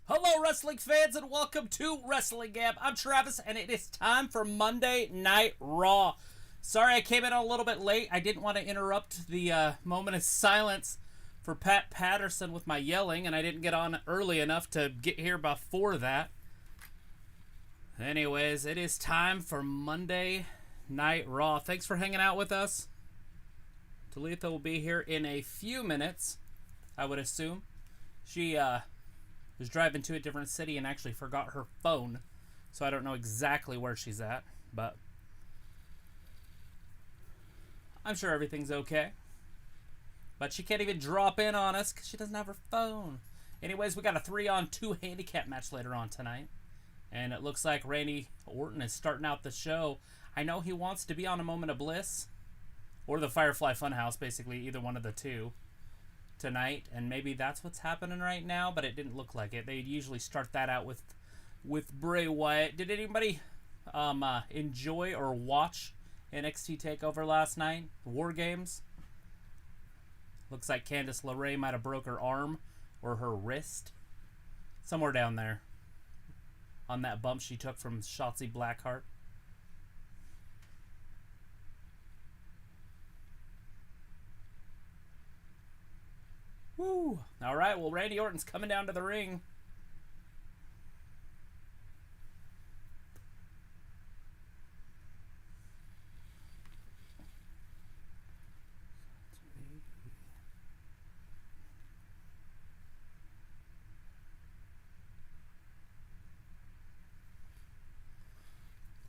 Hello, wrestling fans, and welcome to WrestlingGab. I'm Travis, and it is time for Monday Night Raw. Sorry I came in a little bit late. I didn't want to interrupt the moment of silence for Pat Patterson with my yelling, and I didn't get on early enough to get here before that. Anyways, it is time for Monday Night Raw. Thanks for hanging out with us. Dalethea will be here in a few minutes, I would assume. She was driving to a different city and actually forgot her phone, so I don't know exactly where she's at, but I'm sure everything's okay. But she can't even drop in on us because she doesn't have her phone. Anyways, we got a 3-on-2 handicap match later on tonight, and it looks like Randy Orton is starting out the show. I know he wants to be on A Moment of Bliss or the Firefly Funhouse, basically either one of the two tonight, and maybe that's what's happening right now, but it didn't look like it. They usually start that out with Bray Wyatt. Did anybody enjoy or watch NXT TakeOver last night? War Games? Looks like Candice LeRae might have broke her arm or her wrist. Somewhere down there. On that bump she took from Shotzi Blackheart. Woo! Alright, well, Randy Orton's coming down to the ring.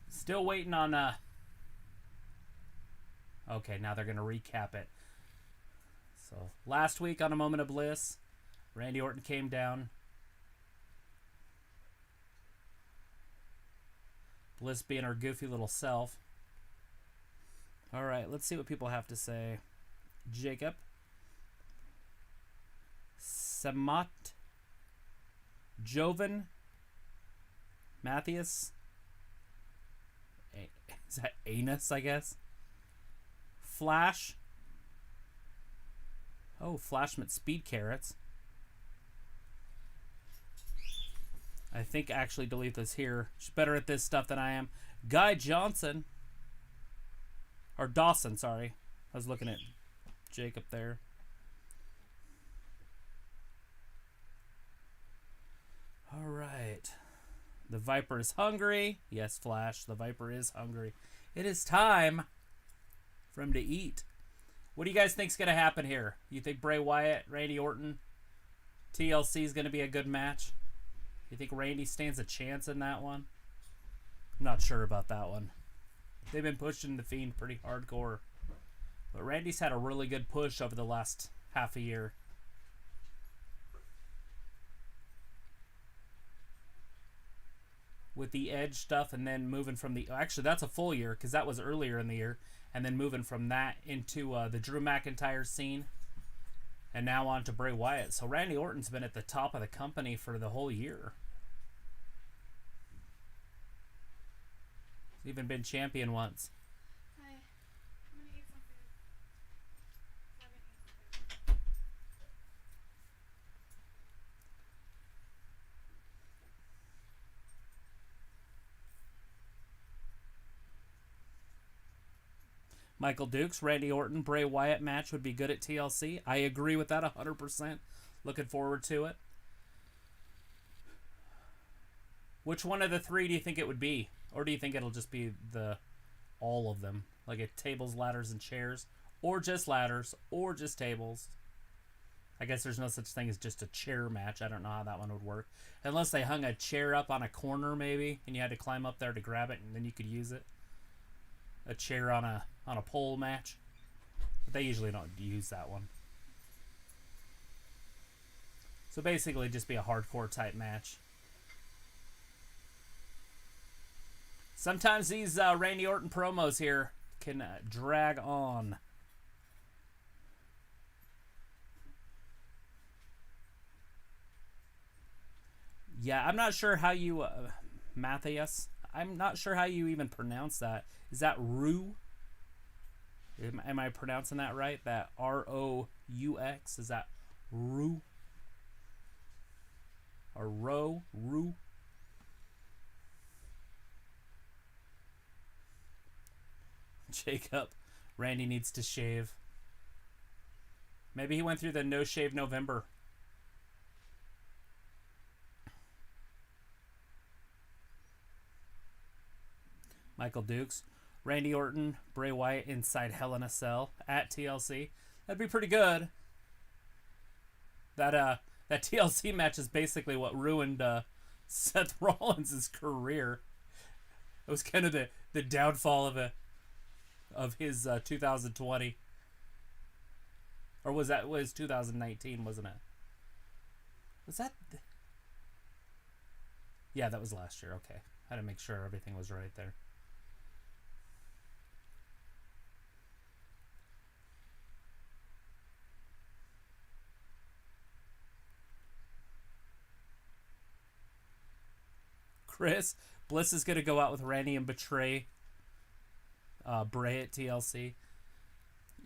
Still waiting on, okay, now they're going to recap it. So, last week on A Moment of Bliss, Randy Orton came down. Bliss being her goofy little self. Alright, let's see what people have to say. Jacob. Samat. Joven. Matthias. Is that Anus, I guess? Flash. Oh, Flashman Speed Carrots. I think actually Dalethea's here. She's better at this stuff than I am. Guy Johnson. Or Dawson, sorry. I was looking at Jacob there. Alright. The Viper is hungry. Yes, Flash, the Viper is hungry. It is time for him to eat. What do you guys think is going to happen here? You think Bray Wyatt, Randy Orton, TLC is going to be a good match? You think Randy stands a chance in that one? I'm not sure about that one. They've been pushing The Fiend pretty hardcore. But Randy's had a really good push over the last half a year. With the Edge stuff and then moving from the... Actually, that's a full year because that was earlier in the year. And then moving from that into the Drew McIntyre scene. And now on to Bray Wyatt. So Randy Orton's been at the top of the company for the whole year. He's even been champion once. Hi. I'm gonna eat some food. Michael Dukes, Randy Orton, Bray Wyatt match would be good at TLC. I agree with that 100%. Looking forward to it. Which one of the three do you think it would be? Or do you think it'll just be all of them? Like a tables, ladders, and chairs? Or just ladders? Or just tables? I guess there's no such thing as just a chair match. I don't know how that one would work. Unless they hung a chair up on a corner maybe, and you had to climb up there to grab it, and then you could use it. A chair on a pole match. But they usually don't use that one. So basically just be a hardcore type match. Sometimes these Randy Orton promos here can drag on. Yeah, I'm not sure how you... Matthias? I'm not sure how you even pronounce that. Is that Rue? Am I pronouncing that right? That R-O-U-X? Is that Rue? Or Roe? Rue? Jacob. Randy needs to shave. Maybe he went through the no shave November. Michael Dukes. Randy Orton, Bray Wyatt inside Hell in a Cell at TLC. That'd be pretty good. That TLC match is basically what ruined Seth Rollins' career. It was kind of the downfall of his 2020. Or was 2019, wasn't it? Was that? Yeah, that was last year. Okay. I had to make sure everything was right there. Chris, Bliss is going to go out with Randy and betray Bray at TLC.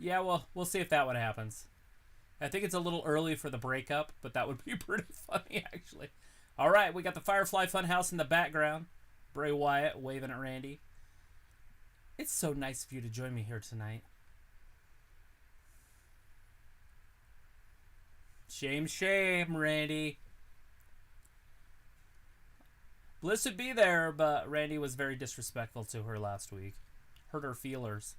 Yeah, well, we'll see if that one happens. I think it's a little early for the breakup, but that would be pretty funny, actually. All right, we got the Firefly Funhouse in the background. Bray Wyatt waving at Randy. It's so nice of you to join me here tonight. Shame, shame, Randy. Bliss would be there, but Randy was very disrespectful to her last week. Hurt her feelers.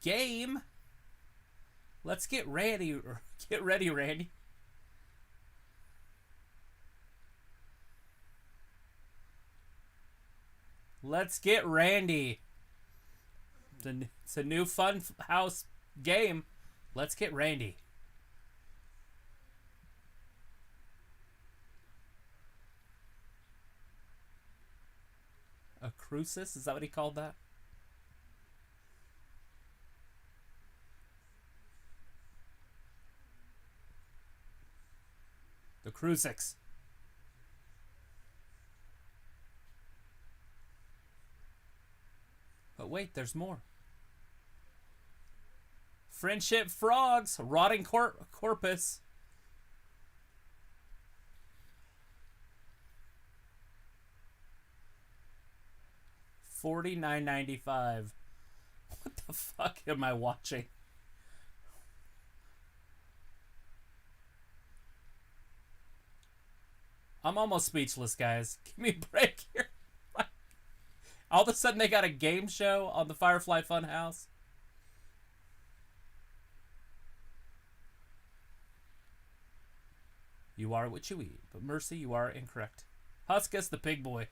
Game. Let's get ready. Get ready, Randy. Let's get Randy. It's a new fun house game. Let's get Randy. A crucis? Is that what he called that? The crucix. But wait, there's more. Friendship frogs, rotting corpus. $49.95. What the fuck am I watching? I'm almost speechless, guys. Give me a break here. All of a sudden, they got a game show on the Firefly Funhouse. You are what you eat, but Mercy, you are incorrect. Huskus the pig boy.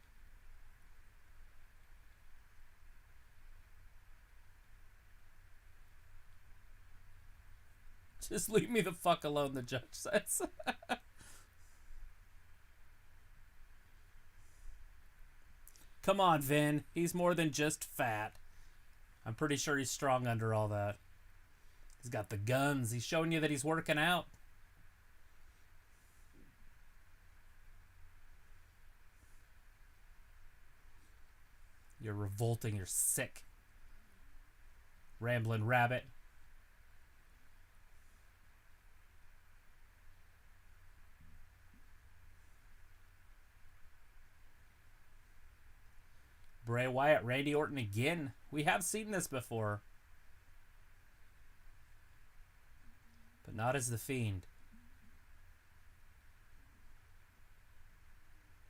Just leave me the fuck alone, the judge says. Come on, Vin. He's more than just fat. I'm pretty sure he's strong under all that. He's got the guns. He's showing you that he's working out. You're revolting. You're sick. Rambling rabbit. Bray Wyatt, Randy Orton again. We have seen this before. But not as the Fiend.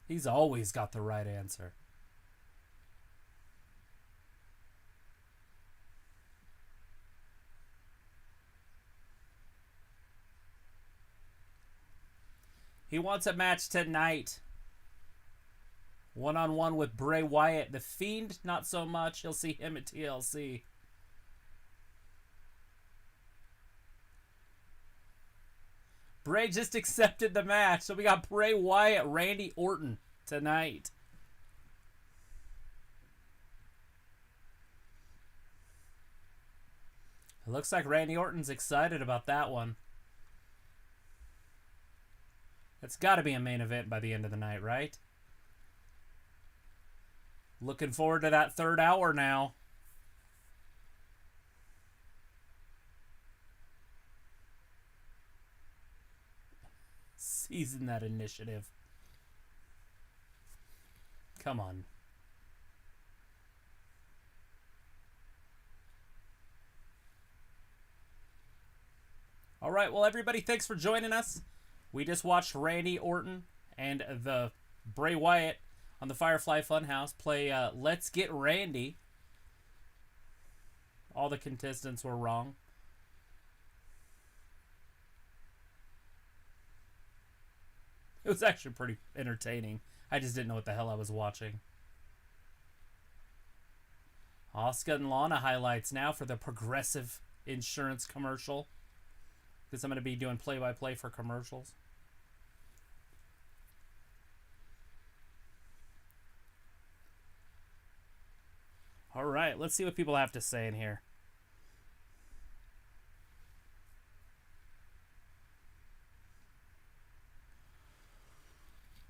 He's always got the right answer. He wants a match tonight. One-on-one with Bray Wyatt. The Fiend, not so much. He'll see him at TLC. Bray just accepted the match. So we got Bray Wyatt, Randy Orton tonight. It looks like Randy Orton's excited about that one. It's got to be a main event by the end of the night, right? Looking forward to that third hour now. Season that initiative. Come on. All right, well, everybody, thanks for joining us. We just watched Randy Orton and the Bray Wyatt on the Firefly Funhouse play Let's Get Randy. All the contestants were wrong. It was actually pretty entertaining. I just didn't know what the hell I was watching. Asuka and Lana highlights now for the Progressive Insurance commercial. Because I'm going to be doing play-by-play for commercials. All right, let's see what people have to say in here.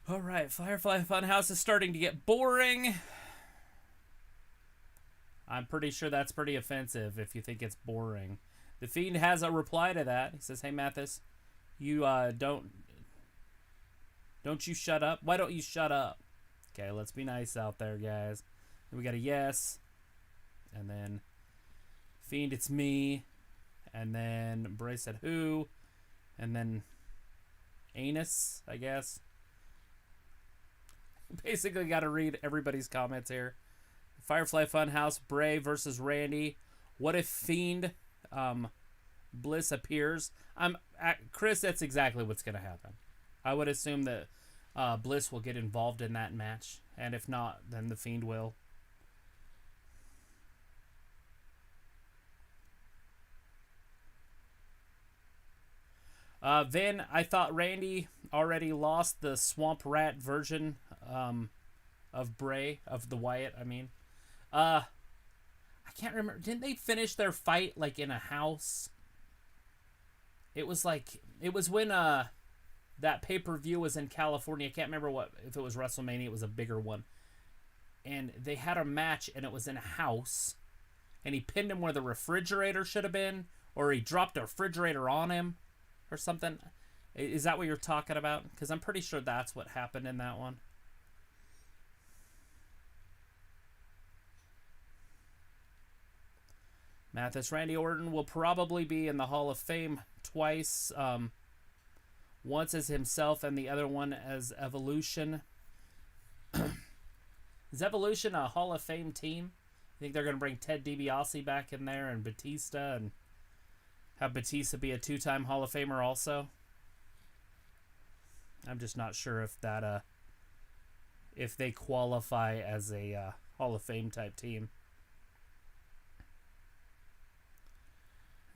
All right, Firefly Funhouse is starting to get boring. I'm pretty sure that's pretty offensive if you think it's boring. The Fiend has a reply to that. He says, "Hey, Mathis, you don't you shut up? Why don't you shut up?" Okay, let's be nice out there, guys. And we got a yes. And then Fiend, it's me. And then Bray said, who? And then Anus, I guess. Basically got to read everybody's comments here. Firefly Funhouse, Bray versus Randy. What if Fiend Bliss appears? Chris, that's exactly what's going to happen. I would assume that Bliss will get involved in that match. And if not, then the Fiend will. Then I thought Randy already lost the Swamp Rat version of Bray, of the Wyatt, I mean. I can't remember. Didn't they finish their fight like in a house? It was when that pay-per-view was in California. I can't remember if it was WrestleMania. It was a bigger one. And they had a match and it was in a house. And he pinned him where the refrigerator should have been. Or he dropped a refrigerator on him. Or something. Is that what you're talking about? Because I'm pretty sure that's what happened in that one. Mathis, Randy Orton will probably be in the Hall of Fame twice. Once as himself and the other one as Evolution. Is Evolution a Hall of Fame team? You think they're going to bring Ted DiBiase back in there and Batista and have Batista be a two-time Hall of Famer also? I'm just not sure if that if they qualify as a Hall of Fame type team.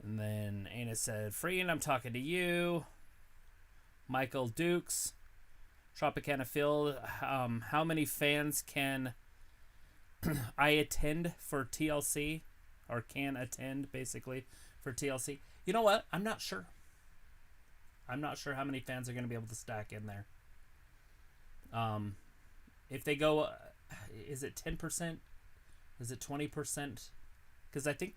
And then Anna said, "Friend, I'm talking to you." Michael Dukes, Tropicana Field. How many fans can I attend for TLC? Or can attend, basically, for TLC? You know what? I'm not sure. I'm not sure how many fans are going to be able to stack in there. If they go, is it 10%? Is it 20%? Because I think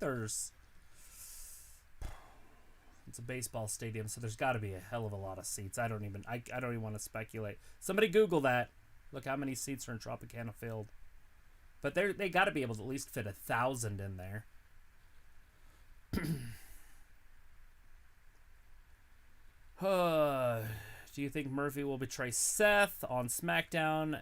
it's a baseball stadium, so there's got to be a hell of a lot of seats. I don't even want to speculate. Somebody Google that. Look how many seats are in Tropicana Field. But they got to be able to at least fit 1,000 in there. Do you think Murphy will betray Seth on SmackDown?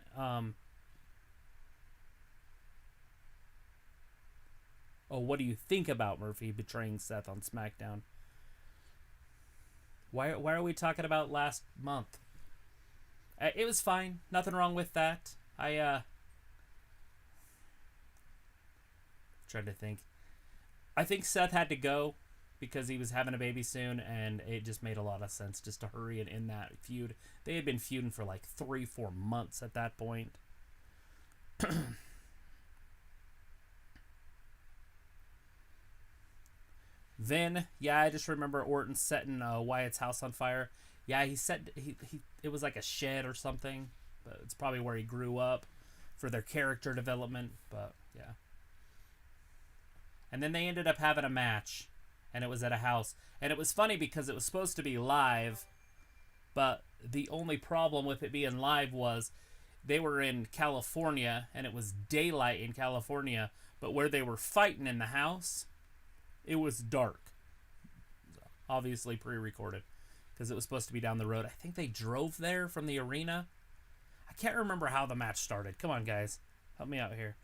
What do you think about Murphy betraying Seth on SmackDown? Why are we talking about last month? It was fine. Nothing wrong with that. I tried to think. I think Seth had to go because he was having a baby soon, and it just made a lot of sense just to hurry it in that feud. They had been feuding for like 3-4 months at that point. Then, yeah, I just remember Orton setting Wyatt's house on fire. Yeah, he said it was like a shed or something, but it's probably where he grew up for their character development. But yeah. And then they ended up having a match, and it was at a house. And it was funny because it was supposed to be live, but the only problem with it being live was they were in California, and it was daylight in California, but where they were fighting in the house, it was dark. Obviously pre-recorded, because it was supposed to be down the road. I think they drove there from the arena. I can't remember how the match started. Come on, guys. Help me out here.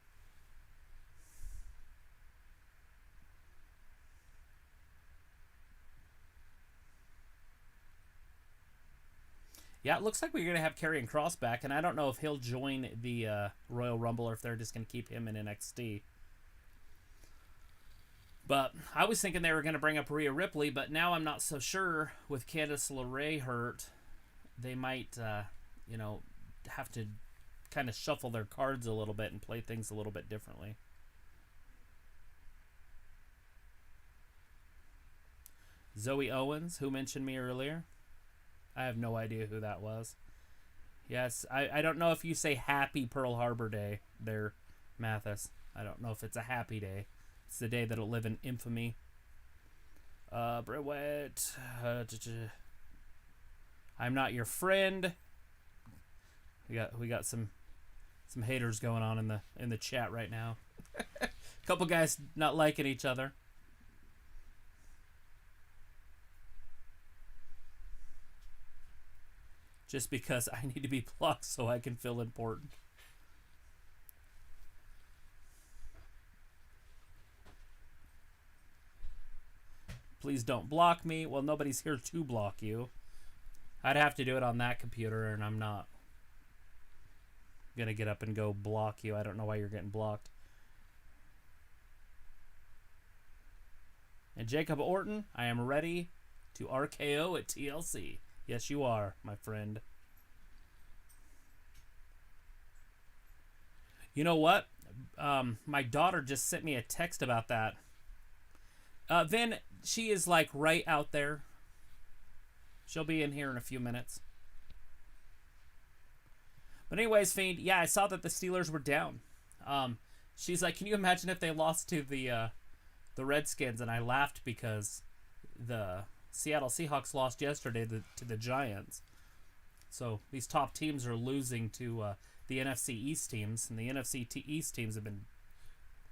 Yeah, it looks like we're going to have Karrion Kross back, and I don't know if he'll join the Royal Rumble or if they're just going to keep him in NXT. But I was thinking they were going to bring up Rhea Ripley, but now I'm not so sure. With Candice LeRae hurt, they might, have to kind of shuffle their cards a little bit and play things a little bit differently. Zoe Owens, who mentioned me earlier. I have no idea who that was. Yes, I don't know if you say Happy Pearl Harbor Day there, Mathis. I don't know if it's a happy day. It's the day that'll live in infamy. Brett, I'm not your friend. We got some haters going on in the chat right now. Couple guys not liking each other. Just because I need to be blocked so I can feel important. Please don't block me. Well, nobody's here to block you. I'd have to do it on that computer, and I'm not going to get up and go block you. I don't know why you're getting blocked. And Jacob Orton, I am ready to RKO at TLC. Yes, you are, my friend. You know what? My daughter just sent me a text about that. Vin, she is like right out there. She'll be in here in a few minutes. But anyways, Fiend, yeah, I saw that the Steelers were down. She's like, can you imagine if they lost to the Redskins? And I laughed because the Seattle Seahawks lost yesterday to the Giants. So these top teams are losing to the NFC East teams, and the NFC East teams have been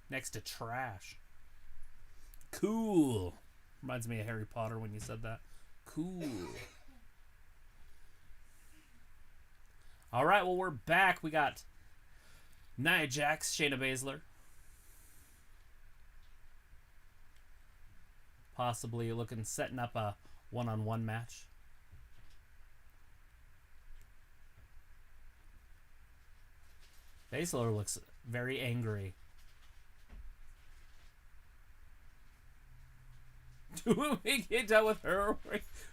next to trash. Cool. Reminds me of Harry Potter when you said that. Cool. All right, well, we're back. We got Nia Jax, Shayna Baszler. Possibly setting up a one-on-one match. Baszler looks very angry. Do we get done with her?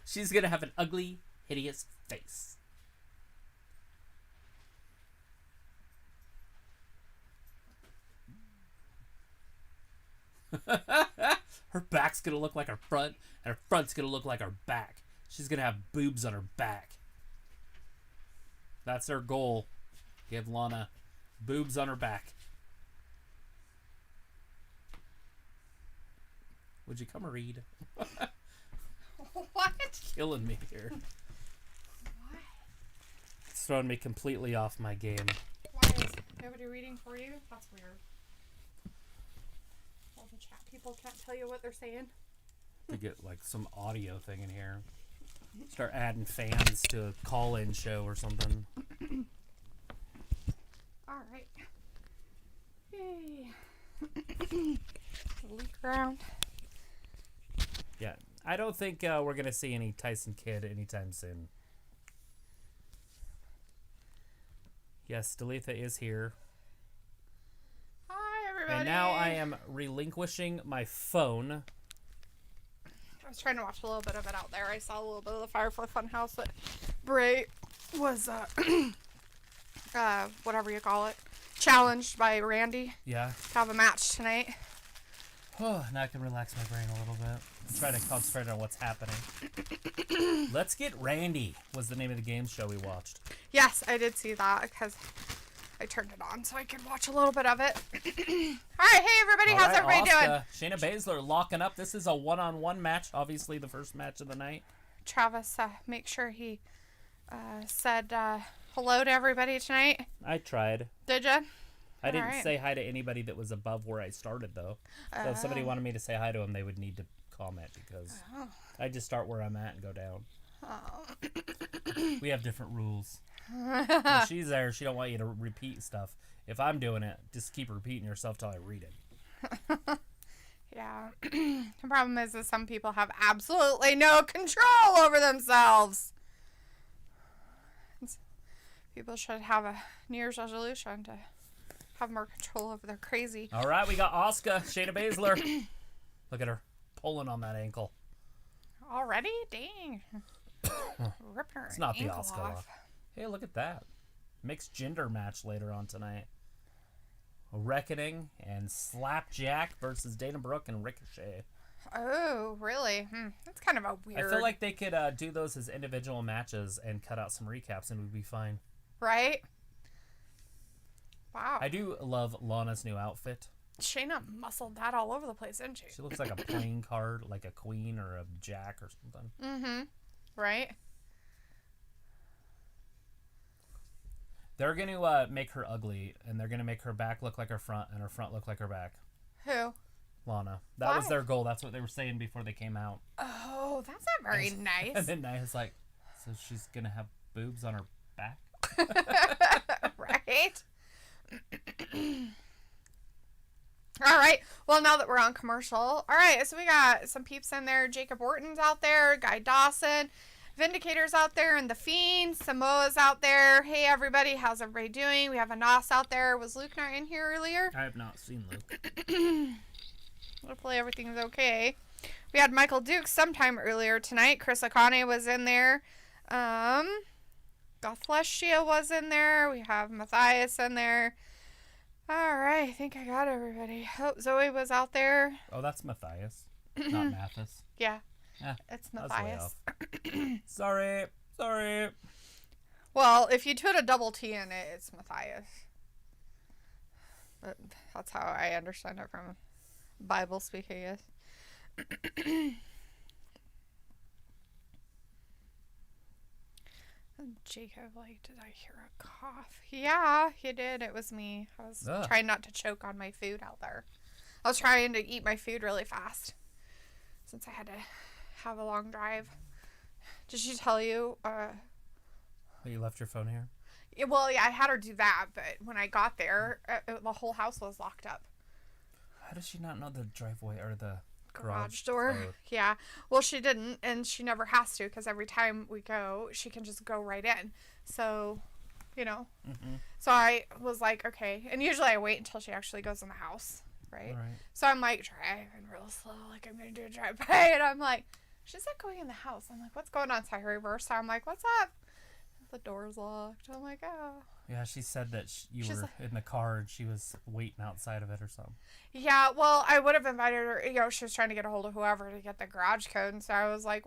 She's going to have an ugly, hideous face. Her back's going to look like her front, and her front's going to look like her back. She's going to have boobs on her back. That's her goal. Give Lana boobs on her back. Would you come read? What? Killing me here. What? It's throwing me completely off my game. Why is nobody reading for you? That's weird. All the chat people can't tell you what they're saying. To get like some audio thing in here. Start adding fans to a call-in show or something. All right. Yay. Leak around. Yeah, I don't think we're going to see any Tyson Kidd anytime soon. Yes, Dalethea is here. Hi, everybody. And now I am relinquishing my phone. I was trying to watch a little bit of it out there. I saw a little bit of the Firefly Funhouse that Bray was, whatever you call it, challenged by Randy Yeah. to have a match tonight. Oh, now I can relax my brain a little bit. Try to concentrate on what's happening. Let's Get Randy was the name of the game show we watched. Yes, I did see that because I turned it on so I could watch a little bit of it. All right, hey everybody, how's everybody doing? Shayna Baszler locking up. This is a one-on-one match. Obviously, the first match of the night. Travis, make sure he said hello to everybody tonight. I tried. Did you? I didn't say hi to anybody that was above where I started, though. So if somebody wanted me to say hi to them, they would need to comment because I just start where I'm at and go down. Oh. We have different rules. When she's there, she don't want you to repeat stuff. If I'm doing it, just keep repeating yourself till I read it. Yeah. The problem is that some people have absolutely no control over themselves. People should have a New Year's resolution to have more control over their crazy. All right, we got Asuka, Shayna Baszler. Look at her pulling on that ankle. Already? Dang. Ripping her It's not the ankle Asuka off. lock. Hey, look at that. Mixed gender match later on tonight. Reckoning and Slapjack versus Dana Brooke and Ricochet. Oh, really? That's kind of a weird... I feel like they could do those as individual matches and cut out some recaps and we'd be fine. Right? Wow. I do love Lana's new outfit. Shayna muscled that all over the place, didn't she? She looks like a playing card, like a queen or a jack or something. Mm-hmm. Right? They're going to make her ugly, and they're going to make her back look like her front, and her front look like her back. Who? Lana. That was their goal. That's what they were saying before they came out. Oh, that's not very nice. And then Nia's like, so she's going to have boobs on her back? Right? All right. Well, now that we're on commercial. All right. So we got some peeps in there. Jacob Orton's out there. Guy Dawson. Vindicator's out there. And The Fiend. Samoa's out there. Hey, everybody. How's everybody doing? We have Anas out there. Was Luke not in here earlier? I have not seen Luke. Hopefully everything's okay. We had Michael Dukes sometime earlier tonight. Chris Akane was in there. Gothflesh was in there. We have Matthias in there. All right, I think I got everybody. Oh, Zoe was out there. Oh, that's Matthias, not Mathis. Yeah, Yeah, it's Matthias. Sorry. Well, if you put a double T in it, it's Matthias. But that's how I understand it from Bible speak, I guess. Jacob, did I hear a cough? Yeah, you did. It was me. I was trying not to choke on my food out there. I was trying to eat my food really fast since I had to have a long drive. Did she tell you? You left your phone here? Yeah, well, yeah, I had her do that, but when I got there, the whole house was locked up. How does she not know the driveway or the garage door? Yeah. Well, she didn't, and she never has to because every time we go, she can just go right in. So, So I was like, okay. And usually I wait until she actually goes in the house, right? So I'm like driving real slow, like I'm going to do a drive-by, and I'm like, she's not going in the house. I'm like, what's going on? So I reverse. So I'm like, what's up? The door's locked. I'm like, oh. Yeah, she said that you were in the car and she was waiting outside of it or something. Yeah, well, I would have invited her. She was trying to get a hold of whoever to get the garage code. And so I was like,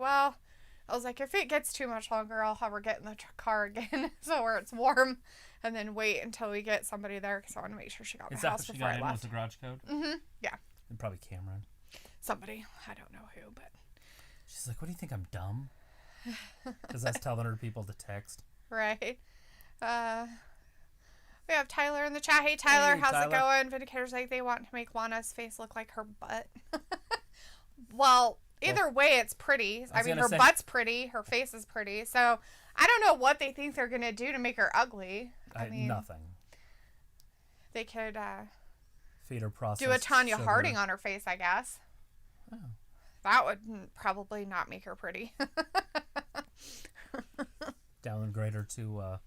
if it gets too much longer, I'll have her get in the car again so where it's warm and then wait until we get somebody there because I want to make sure she got the house before I left. Is that what she got in with the garage code? Mm-hmm, yeah. And probably Cameron. Somebody. I don't know who, but. She's like, what do you think, I'm dumb? Because that's telling her people to text. Right. We have Tyler in the chat. Hey, Tyler, how's it going? Vindicator's like, they want to make Lana's face look like her butt. Well, either way, it's pretty. I mean, her butt's pretty. Her face is pretty. So, I don't know what they think they're going to do to make her ugly. I mean, nothing. They could feed her processed do a Tanya sugar. Harding on her face, I guess. Oh. That would probably not make her pretty. Downgrade her to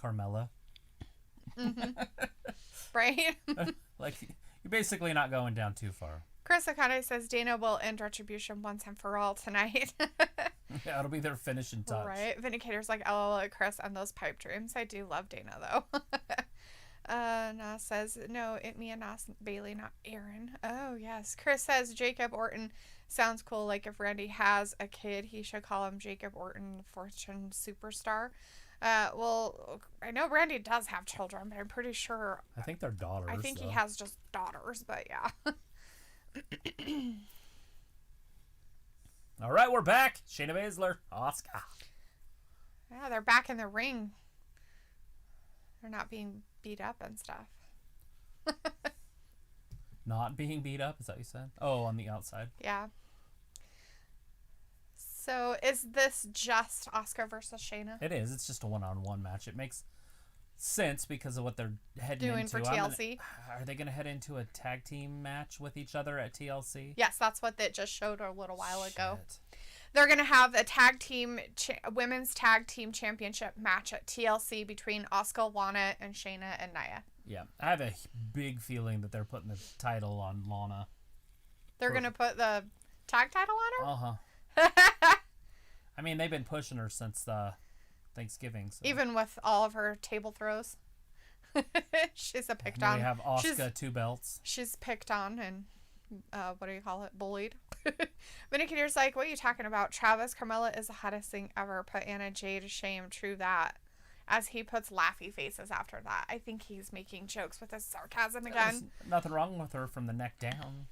Carmella. Mm-hmm. Right? Like, you're basically not going down too far. Chris Akane says Dana will end Retribution once and for all tonight. Yeah, it'll be their finishing touch. Right. Vindicator's like, LOL, Chris, and those pipe dreams. I do love Dana, though. Nas says, no, me and Nas Bailey, not Aaron. Oh, yes. Chris says, Jacob Orton sounds cool. Like if Randy has a kid, he should call him Jacob Orton, Fortune Superstar. Well, I know Randy does have children, but I'm pretty sure. I think they're daughters. I think he has just daughters, but yeah. All right, we're back. Shayna Baszler, Asuka. Yeah, they're back in the ring. They're not being beat up and stuff. Not being beat up, is that what you said? Oh, on the outside. Yeah. So is this just Asuka versus Shayna? It is. It's just a one-on-one match. It makes sense because of what they're heading Doing into. for TLC. Are they going to head into a tag team match with each other at TLC? Yes, that's what they just showed a little while ago. Shit. They're going to have a tag team, women's tag team championship match at TLC between Asuka, Lana, and Shayna and Nia. Yeah, I have a big feeling that they're putting the title on Lana. They're going to put the tag title on her? Uh-huh. I mean, they've been pushing her since Thanksgiving. So. Even with all of her table throws. She's a picked on. We have Asuka 2 belts. She's picked on and, what do you call it, bullied. Vindicator's like, what are you talking about? Travis, Carmella is the hottest thing ever. Put Anna Jay to shame. True that. As he puts laughy faces after that. I think he's making jokes with his sarcasm again. There's nothing wrong with her from the neck down.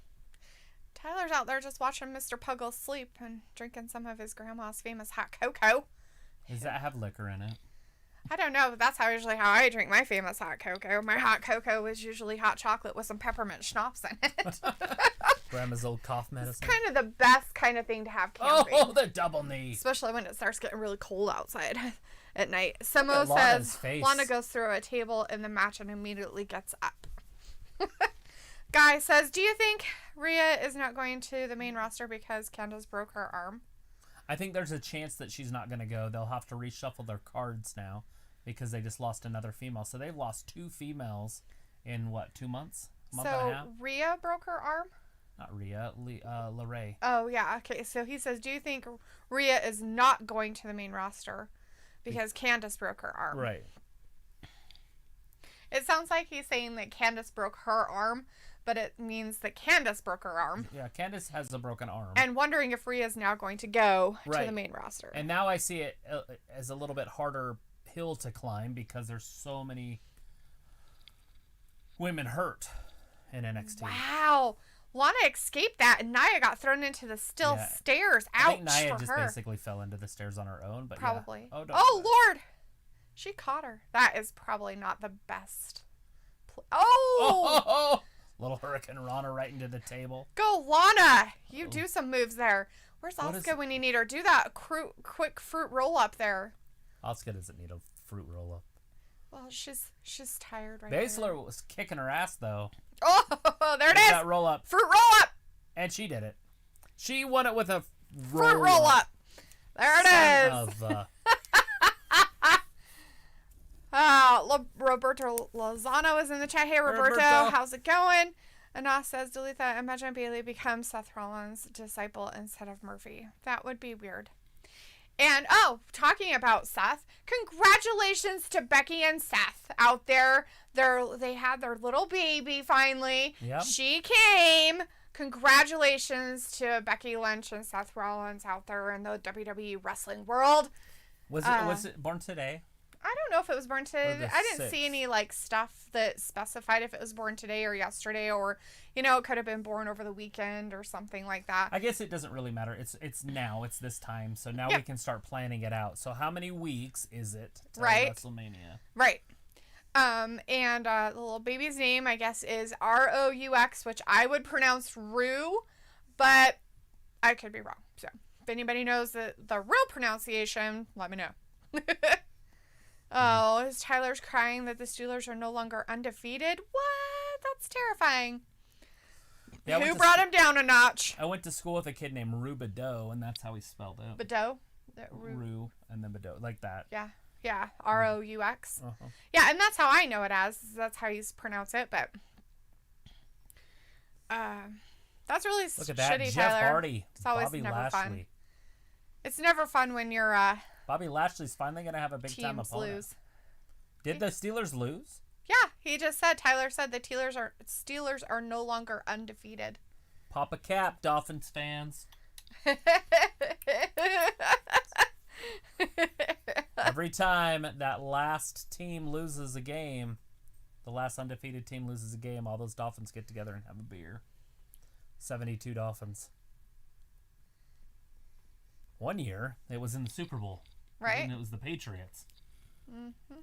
Tyler's out there just watching Mr. Puggle sleep and drinking some of his grandma's famous hot cocoa. Does that have liquor in it? I don't know, but that's usually how I drink my famous hot cocoa. My hot cocoa is usually hot chocolate with some peppermint schnapps in it. Grandma's old cough medicine. It's kind of the best kind of thing to have camping. Oh, the double knee. Especially when it starts getting really cold outside at night. Samo says, Lana goes through a table in the match and immediately gets up. Guy says, do you think Rhea is not going to the main roster because Candace broke her arm? I think there's a chance that she's not going to go. They'll have to reshuffle their cards now because they just lost another female. So they've lost 2 females in, 2 months? Month and a half? Rhea broke her arm? Not Rhea, LeRae. Oh, yeah. Okay, so he says, do you think Rhea is not going to the main roster because Candace broke her arm? Right. It sounds like he's saying that Candace broke her arm, but it means that Candace broke her arm. Yeah, Candace has a broken arm. And wondering if Rhea is now going to go to the main roster. And now I see it as a little bit harder hill to climb because there's so many women hurt in NXT. Wow. Lana escaped that, and Nia got thrown into the stairs. Ouch. I think Nia just basically fell into the stairs on her own. But probably. Yeah. Oh, Lord. She caught her. That is probably not the best. Oh! Little Hurricane Rana right into the table. Go, Lana! You do some moves there. Where's Asuka when you need her? Do that quick fruit roll up there. Asuka doesn't need a fruit roll up. Well, she's tired right Baszler was kicking her ass, though. Oh, there it is. That roll up. Fruit roll up. And she did it. She won it with a fruit roll up. There it is. Roberto Lozano is in the chat. Hey, Roberto. How's it going? Anas says, Dalethea, imagine Bailey becomes Seth Rollins' disciple instead of Murphy. That would be weird. And, talking about Seth, congratulations to Becky and Seth out there. They had their little baby finally. Yep. She came. Congratulations to Becky Lynch and Seth Rollins out there in the WWE wrestling world. Was it born today? I don't know if it was born today. I didn't see any stuff that specified if it was born today or yesterday, or it could have been born over the weekend or something like that. I guess it doesn't really matter. It's now. It's this time. So now we can start planning it out. So how many weeks is it till WrestleMania? Right. And the little baby's name, I guess, is Roux, which I would pronounce Rue, but I could be wrong. So if anybody knows the real pronunciation, let me know. Oh, Tyler's crying that the Steelers are no longer undefeated. What? That's terrifying. Yeah, who brought him down a notch? I went to school with a kid named Rue Badeau, and that's how he spelled it. Badeau? Rue and then Badeau, like that. Yeah. Yeah, Roux. Uh-huh. Yeah, and that's how I know it as. That's how you pronounce it, but that's really Look at that. shitty, Jeff Tyler. Hardy. It's always Bobby never Lashley. fun. It's never fun when your Bobby Lashley's finally going to have a big time opponent. lose. Did the Steelers lose? Yeah, He just said, Tyler said the Steelers are no longer undefeated. Pop a cap, Dolphins fans. Every time that last team loses a game, the last undefeated team loses a game, all those Dolphins get together and have a beer. 72 Dolphins. One year, it was in the Super Bowl. Right. And it was the Patriots. Mm-hmm.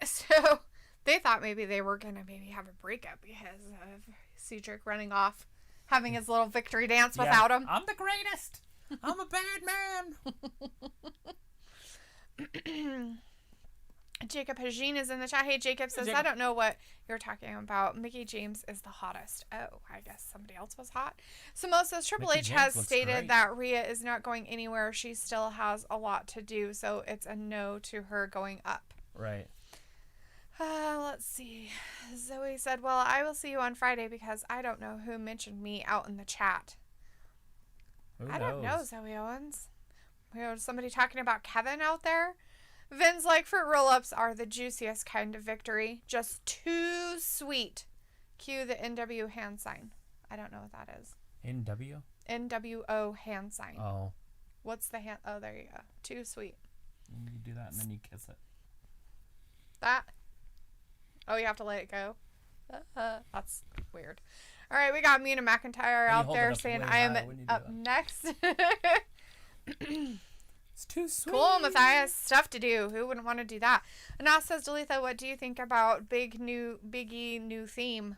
So they thought maybe they were going to have a breakup because of Cedric running off, having his little victory dance without him. I'm the greatest. I'm a bad man. Jacob Hagin is in the chat. Hey, Jacob says, I don't know what you're talking about. Mickey James is the hottest. Oh, I guess somebody else was hot. Samo says, Triple H has stated that Rhea is not going anywhere. She still has a lot to do, so it's a no to her going up. Right. Let's see. Zoe said, well, I will see you on Friday because I don't know who mentioned me out in the chat. I don't know, Zoe Owens. Somebody talking about Kevin out there? Vin's like, fruit roll-ups are the juiciest kind of victory. Just too sweet. Cue the NW hand sign. I don't know what that is. NW? NWO hand sign. Oh. What's the hand? Oh, there you go. Too sweet. You do that and then you kiss it. That? Oh, you have to let it go? That's weird. All right, we got Mina McIntyre out there saying I am up next. It's too sweet. Cool, Matthias. Stuff to do. Who wouldn't want to do that? Anas says, Dalethea, what do you think about Biggie new theme?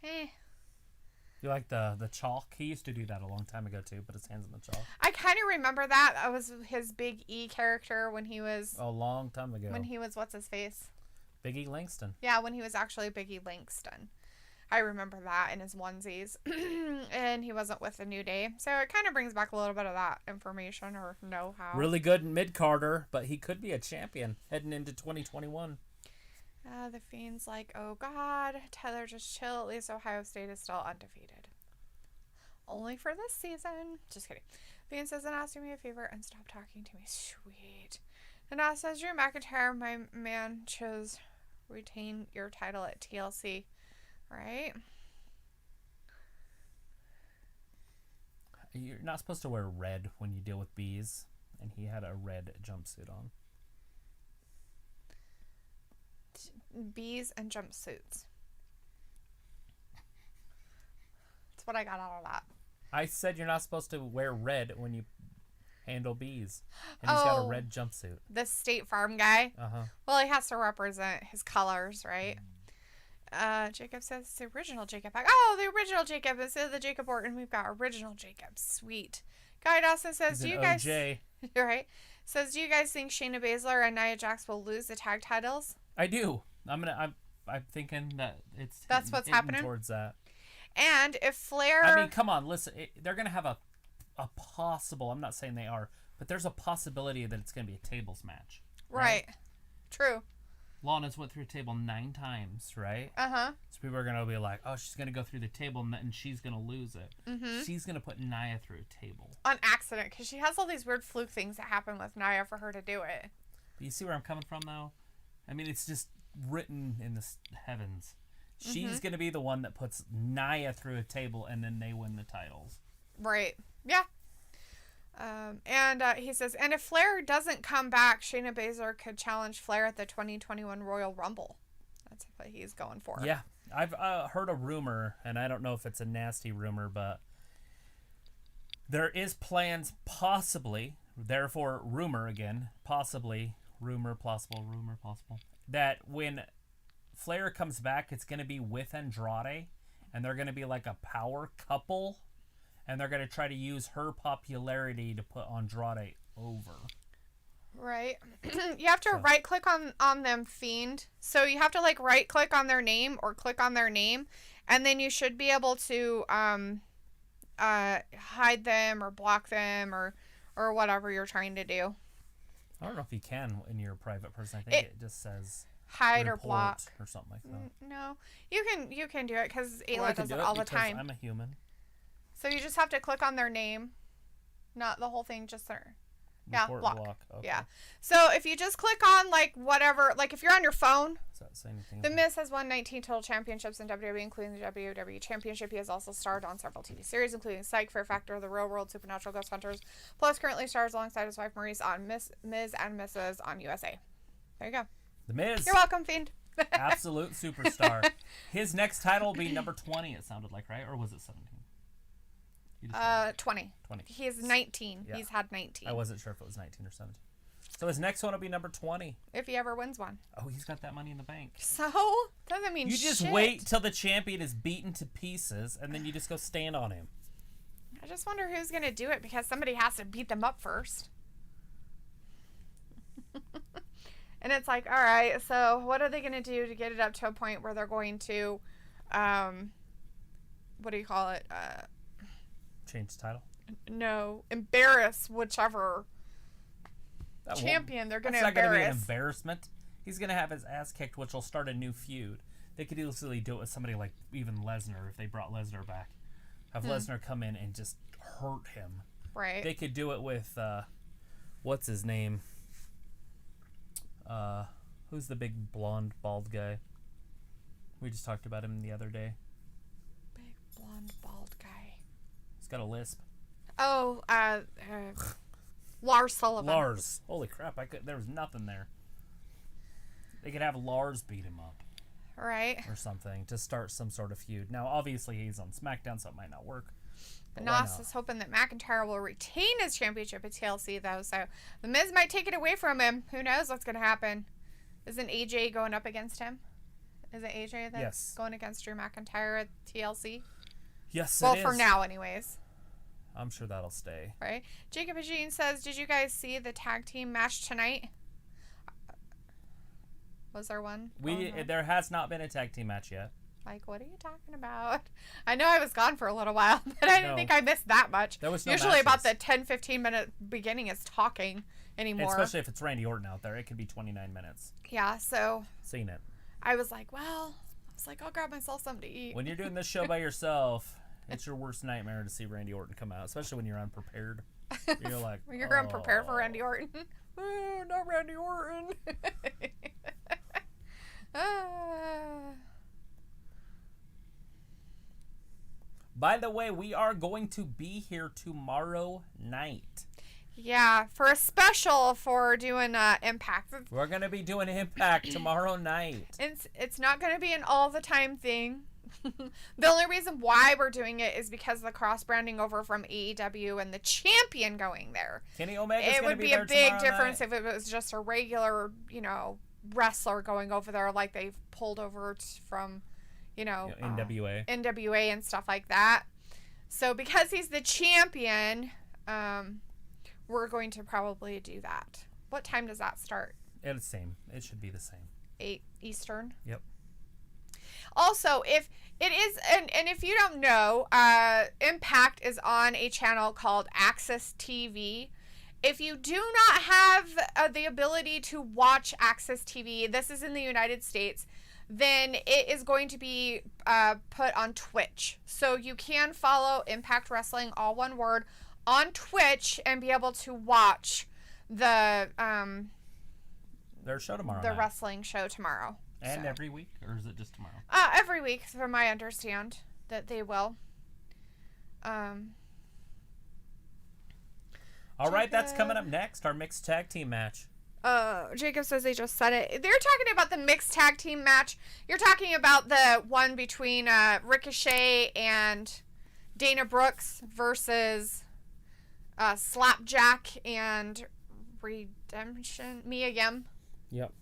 You like the chalk? He used to do that a long time ago too, put his hands in the chalk. I kind of remember that. That was his Big E character when he was... A long time ago. When he was, what's his face? Biggie Langston. Yeah, when he was actually Biggie Langston. I remember that in his onesies. And he wasn't with the New Day. So it kind of brings back a little bit of that information or know-how. Really good in mid-carder, but he could be a champion heading into 2021. The Fiend's like, oh God, Tyler, just chill. At least Ohio State is still undefeated. Only for this season. Just kidding. Fiend says, and ask me a favor and stop talking to me. Sweet. And Ash says, Drew McIntyre, my man, chose retain your title at TLC. Right? You're not supposed to wear red when you deal with bees, and he had a red jumpsuit on. Bees and jumpsuits. That's what I got out of that. I said you're not supposed to wear red when you handle bees. And he's got a red jumpsuit. The State Farm guy? Uh-huh. Well, he has to represent his colors, right? Jacob says the original Jacob. Oh, the original Jacob. Instead of the Jacob Orton, we've got original Jacob. Sweet. Guy Dawson says, do you guys... OJ. Right? Says, do you guys think Shayna Baszler and Nia Jax will lose the tag titles? I do. I'm thinking that that's what's happening towards that. And if Flair... I mean, come on, listen. They're going to have a possible... I'm not saying they are, but there's a possibility that it's going to be a tables match. Right. True. Lana's went through a table 9 times, right? Uh-huh. So people are going to be like, oh, she's going to go through the table and she's going to lose it. Mm-hmm. She's going to put Nia through a table. On accident, because she has all these weird fluke things that happen with Nia for her to do it. But you see where I'm coming from, though? I mean, it's just written in the heavens. She's going to be the one that puts Nia through a table and then they win the titles. Right. Yeah. And he says, and if Flair doesn't come back, Shayna Baszler could challenge Flair at the 2021 Royal Rumble. That's what he's going for. Yeah. I've heard a rumor, and I don't know if it's a nasty rumor, but there is plans possibly, therefore rumor again, possibly, rumor possible, that when Flair comes back, it's going to be with Andrade, and they're going to be like a power couple. And they're going to try to use her popularity to put Andrade over. Right. You have to right-click on them, Fiend. So you have to, like, right-click on their name or click on their name. And then you should be able to hide them or block them or whatever you're trying to do. I don't know if you can in your private person. I think it just says hide or block. Or something like that. No. You can do it because Ayla does it all the time. I'm a human. So you just have to click on their name. Not the whole thing, just there. Yeah, block. Okay. Yeah. So if you just click on like whatever, like if you're on your phone, Does that say anything? The Miz has won 19 total championships in WWE, including the WWE Championship. He has also starred on several TV series, including Psych, Fear Factor, The Real World, Supernatural, Ghost Hunters. Plus, currently stars alongside his wife Maurice on Miz and Mrs. on USA. There you go. The Miz. You're welcome, Fiend. Absolute superstar. His next title will be number 20, it sounded like, right? Or was it 17? 20. 20. He's 19. Yeah. He's had 19. I wasn't sure if it was 19 or 17. So his next one will be number 20. If he ever wins one. Oh, he's got that money in the bank. So, doesn't mean You just shit. wait till the champion is beaten to pieces, and then you just go stand on him. I just wonder who's going to do it, because somebody has to beat them up first. And it's like, all right, so what are they going to do to get it up to a point where they're going to, what do you call it? Change the title? No, embarrass whichever champion they're going to embarrass. That's not going to be an embarrassment. He's going to have his ass kicked, which will start a new feud. They could easily do it with somebody like even Lesnar if they brought Lesnar back. Have Lesnar come in and just hurt him. Right. They could do it with, what's his name? Who's the big blonde, bald guy? We just talked about him the other day. Big blonde, bald guy. He's got a lisp. Oh, Lars Sullivan. Lars. Holy crap, there was nothing there. They could have Lars beat him up. Right. Or something to start some sort of feud. Now, obviously, he's on SmackDown, so it might not work. But Nas is hoping that McIntyre will retain his championship at TLC, though, so The Miz might take it away from him. Who knows what's going to happen? Isn't AJ going up against him? Is it AJ that's going against Drew McIntyre at TLC? Yes, well, for now, anyways. I'm sure that'll stay. Right. Jacob Eugene says, did you guys see the tag team match tonight? Was there one? There has not been a tag team match yet. Like, what are you talking about? I know I was gone for a little while, but I didn't think I missed that much. There was no Usually matches. about the 10-15 minute beginning is talking anymore. Especially if it's Randy Orton out there. It could be 29 minutes. Yeah, so. Seen it. I was like, I'll grab myself something to eat. When you're doing this show by yourself, it's your worst nightmare to see Randy Orton come out, especially when you're unprepared. You're like, when you're unprepared for Randy Orton. Oh, not Randy Orton. By the way, we are going to be here tomorrow night. Yeah, for a special for doing Impact. We're going to be doing Impact tomorrow night. It's not going to be an all-the-time thing. The only reason why we're doing it is because of the cross-branding over from AEW and the champion going there. Kenny Omega's It would be a big difference night. if it was just a regular, wrestler going over there like they've pulled over from, NWA. NWA and stuff like that. So because he's the champion, we're going to probably do that. What time does that start? It's the same. It should be the same. 8 Eastern? Yep. Also, if it is, and if you don't know, Impact is on a channel called Access TV. If you do not have the ability to watch Access TV, this is in the United States, then it is going to be put on Twitch. So you can follow Impact Wrestling, all one word, on Twitch and be able to watch the their show tomorrow. The wrestling show tomorrow. And every week, or is it just tomorrow? Every week, from my understand, that they will. All right, that's coming up next, our mixed tag team match. Jacob says they just said it. They're talking about the mixed tag team match. You're talking about the one between Ricochet and Dana Brooks versus Slapjack and Redemption. Mia Yim. Yep.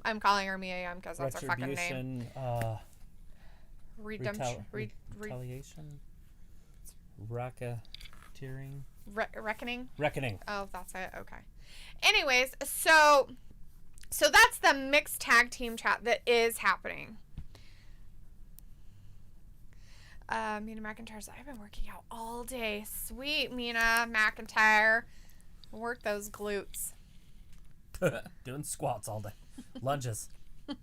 I'm calling her Mia Yim because that's her fucking name. Redemption. Retaliation. Racketeering. Reckoning? Reckoning. Oh, that's it. Okay. Anyways, so that's the mixed tag team chat that is happening. Mina McIntyre's I've been working out all day. Sweet, Mina McIntyre. Work those glutes. Doing squats all day. Lunges.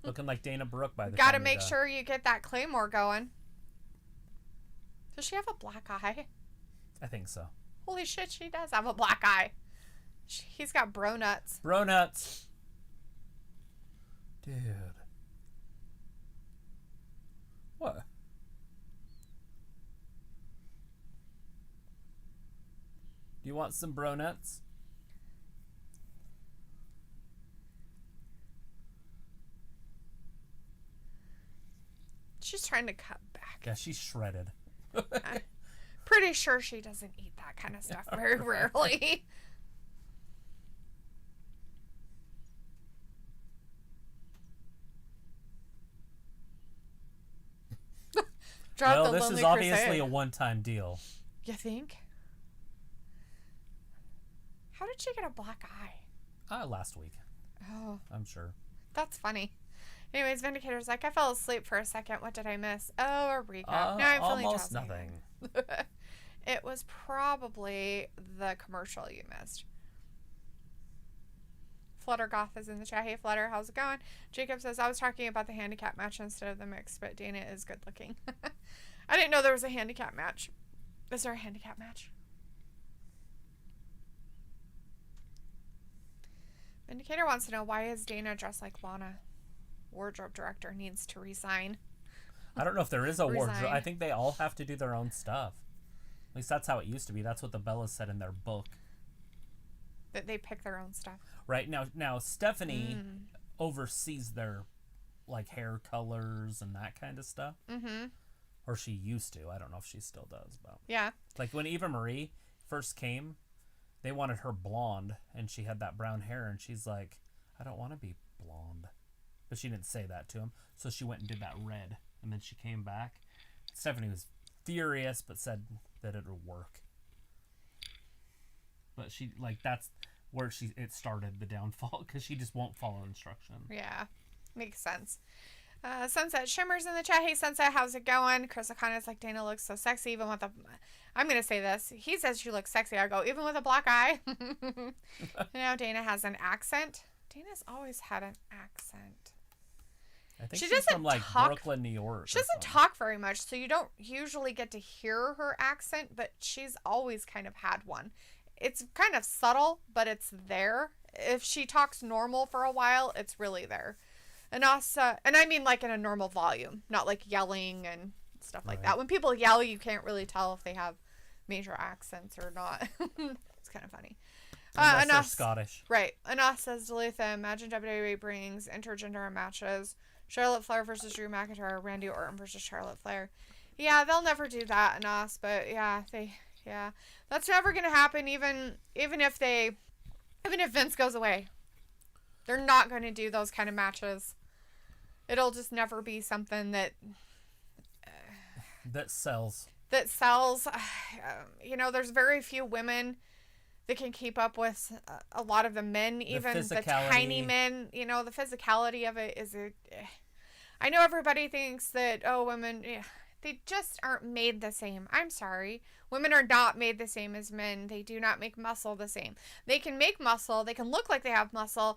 Looking like Dana Brooke by the Gotta make sure you get that Claymore going. Does she have a black eye? I think so. Holy shit, she does have a black eye. He's got bro nuts. Bro nuts. Dude. What? Do you want some bro nuts? She's trying to cut back. Yeah, she's shredded. I'm pretty sure she doesn't eat that kind of stuff very rarely. Well, this is obviously a one-time deal. You think? How did she get a black eye? Last week. Oh. I'm sure. That's funny. Anyways, Vindicator's like, I fell asleep for a second. What did I miss? Oh, a recap. Now I'm feeling almost drowsy. nothing. It was probably the commercial you missed. Fluttergoth is in the chat. Hey, Flutter, how's it going? Jacob says, I was talking about the handicap match instead of the mix, but Dana is good looking. I didn't know there was a handicap match. Is there a handicap match? Vindicator wants to know, why is Dana dressed like Lana? Wardrobe director needs to resign. I don't know if there is a wardrobe. I think they all have to do their own stuff. At least that's how it used to be. That's what the Bellas said in their book. That they pick their own stuff. Right. Now Stephanie oversees their, like, hair colors and that kind of stuff. Mm-hmm. Or she used to. I don't know if she still does. But yeah. Like, when Eva Marie first came, they wanted her blonde, and she had that brown hair, and she's like, I don't want to be blonde. But she didn't say that to him, so she went and did that red, and then she came back. Stephanie was furious, but said that it would work. But she, like, that's where it started, the downfall, because she just won't follow instructions. Yeah, makes sense. Sunset Shimmers in the chat. Hey, Sunset, how's it going? Chris O'Connor's like, Dana looks so sexy, even with a... I'm going to say this. He says she looks sexy. I go, even with a black eye? Now Dana has an accent. Dana's always had an accent. I think she's from, like, Brooklyn, New York. She doesn't talk very much, so you don't usually get to hear her accent, but she's always kind of had one. It's kind of subtle, but it's there. If she talks normal for a while, it's really there. And also, and I mean like in a normal volume, not like yelling and stuff like that. When people yell, you can't really tell if they have major accents or not. It's kind of funny. Unless they're Scottish. Right. Anas says, Dalethea, imagine WWE brings intergender matches. Charlotte Flair versus Drew McIntyre, Randy Orton versus Charlotte Flair. Yeah, they'll never do that, Anas, but yeah, that's never gonna happen. Even if Vince goes away, they're not going to do those kind of matches. It'll just never be something that sells. You know, there's very few women that can keep up with a lot of the men, even the tiny men. You know, the physicality of it is I know everybody thinks that, oh, women, they just aren't made the same. I'm sorry. Women are not made the same as men. They do not make muscle the same. They can make muscle. They can look like they have muscle.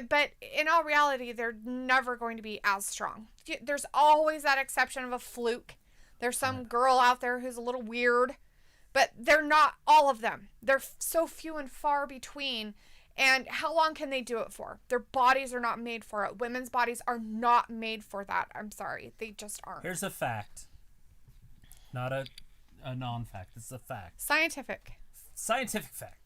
But in all reality, they're never going to be as strong. There's always that exception of a fluke. There's some girl out there who's a little weird. But they're not all of them. They're so few and far between. And how long can they do it for? Their bodies are not made for it. Women's bodies are not made for that. I'm sorry. They just aren't. Here's a fact. Not a non-fact. It's a fact. Scientific fact.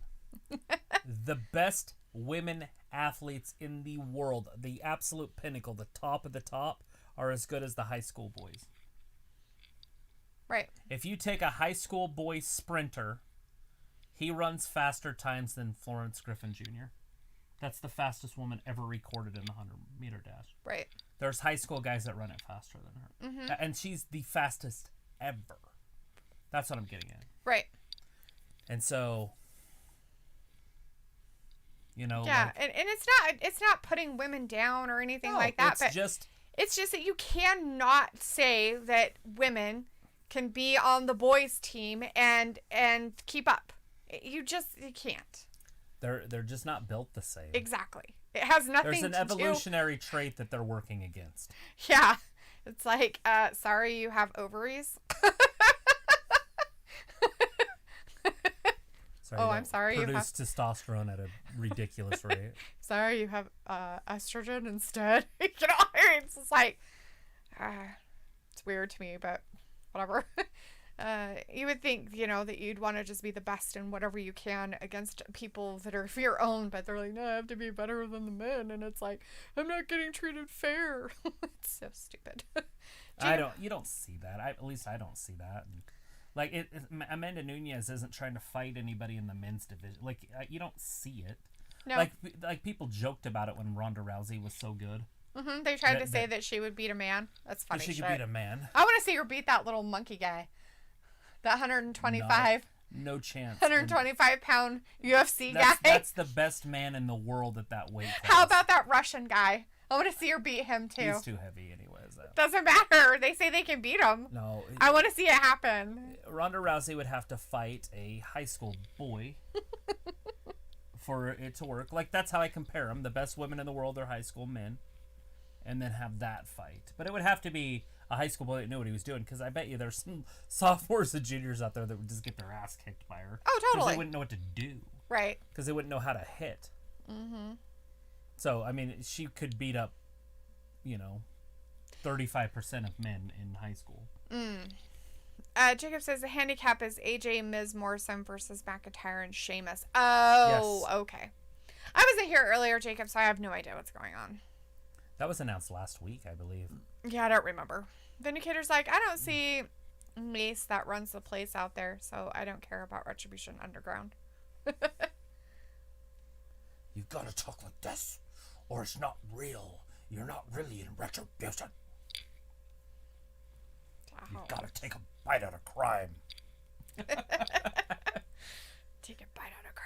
The best women athletes in the world, the absolute pinnacle, the top of the top, are as good as the high school boys. Right. If you take a high school boy sprinter, he runs faster times than Florence Griffin Jr. That's the fastest woman ever recorded in the 100-meter dash. Right. There's high school guys that run it faster than her. Mm-hmm. And she's the fastest ever. That's what I'm getting at. Right. And so, you know. Yeah, like, and it's not putting women down or anything like that. It's just that you cannot say that women can be on the boys' team and keep up. You can't. They're just not built the same. Exactly. It has nothing to do. There's an evolutionary trait that they're working against. Yeah. It's like, sorry, you have ovaries. Sorry, I'm sorry. Produce testosterone at a ridiculous rate. Sorry, you have estrogen instead. You know, it's just like, it's weird to me, but whatever. You would think, you know, that you'd want to just be the best in whatever you can against people that are your own, but they're like, no, I have to be better than the men, and it's like, I'm not getting treated fair. It's so stupid. You don't see that. At least I don't see that. And, like, Amanda Nunes isn't trying to fight anybody in the men's division. Like, you don't see it. No. Like people joked about it when Ronda Rousey was so good. Mm-hmm. They tried to say that she would beat a man. That's funny. She could beat a man. I want to see her beat that little monkey guy. That 125. No chance. 125-pound UFC guy. That's the best man in the world at that weight class. How about that Russian guy? I want to see her beat him too. He's too heavy anyways. Doesn't matter. They say they can beat him. No. I want to see it happen. Ronda Rousey would have to fight a high school boy for it to work. Like, that's how I compare them. The best women in the world are high school men. And then have that fight. But it would have to be a high school boy that knew what he was doing. Because I bet you there's some sophomores and juniors out there that would just get their ass kicked by her. Oh, totally. Because they wouldn't know what to do. Right. Because they wouldn't know how to hit. Mm-hmm. So, I mean, she could beat up, 35% of men in high school. Jacob says the handicap is AJ, Miz Morrison versus McIntyre and Sheamus. Oh, yes. Okay. I wasn't here earlier, Jacob, so I have no idea what's going on. That was announced last week, I believe. Yeah, I don't remember. Vindicator's like, I don't see Mace that runs the place out there, so I don't care about Retribution Underground. You've got to talk like this, or it's not real. You're not really in Retribution. You've got to take a bite out of crime. Take a bite out of crime.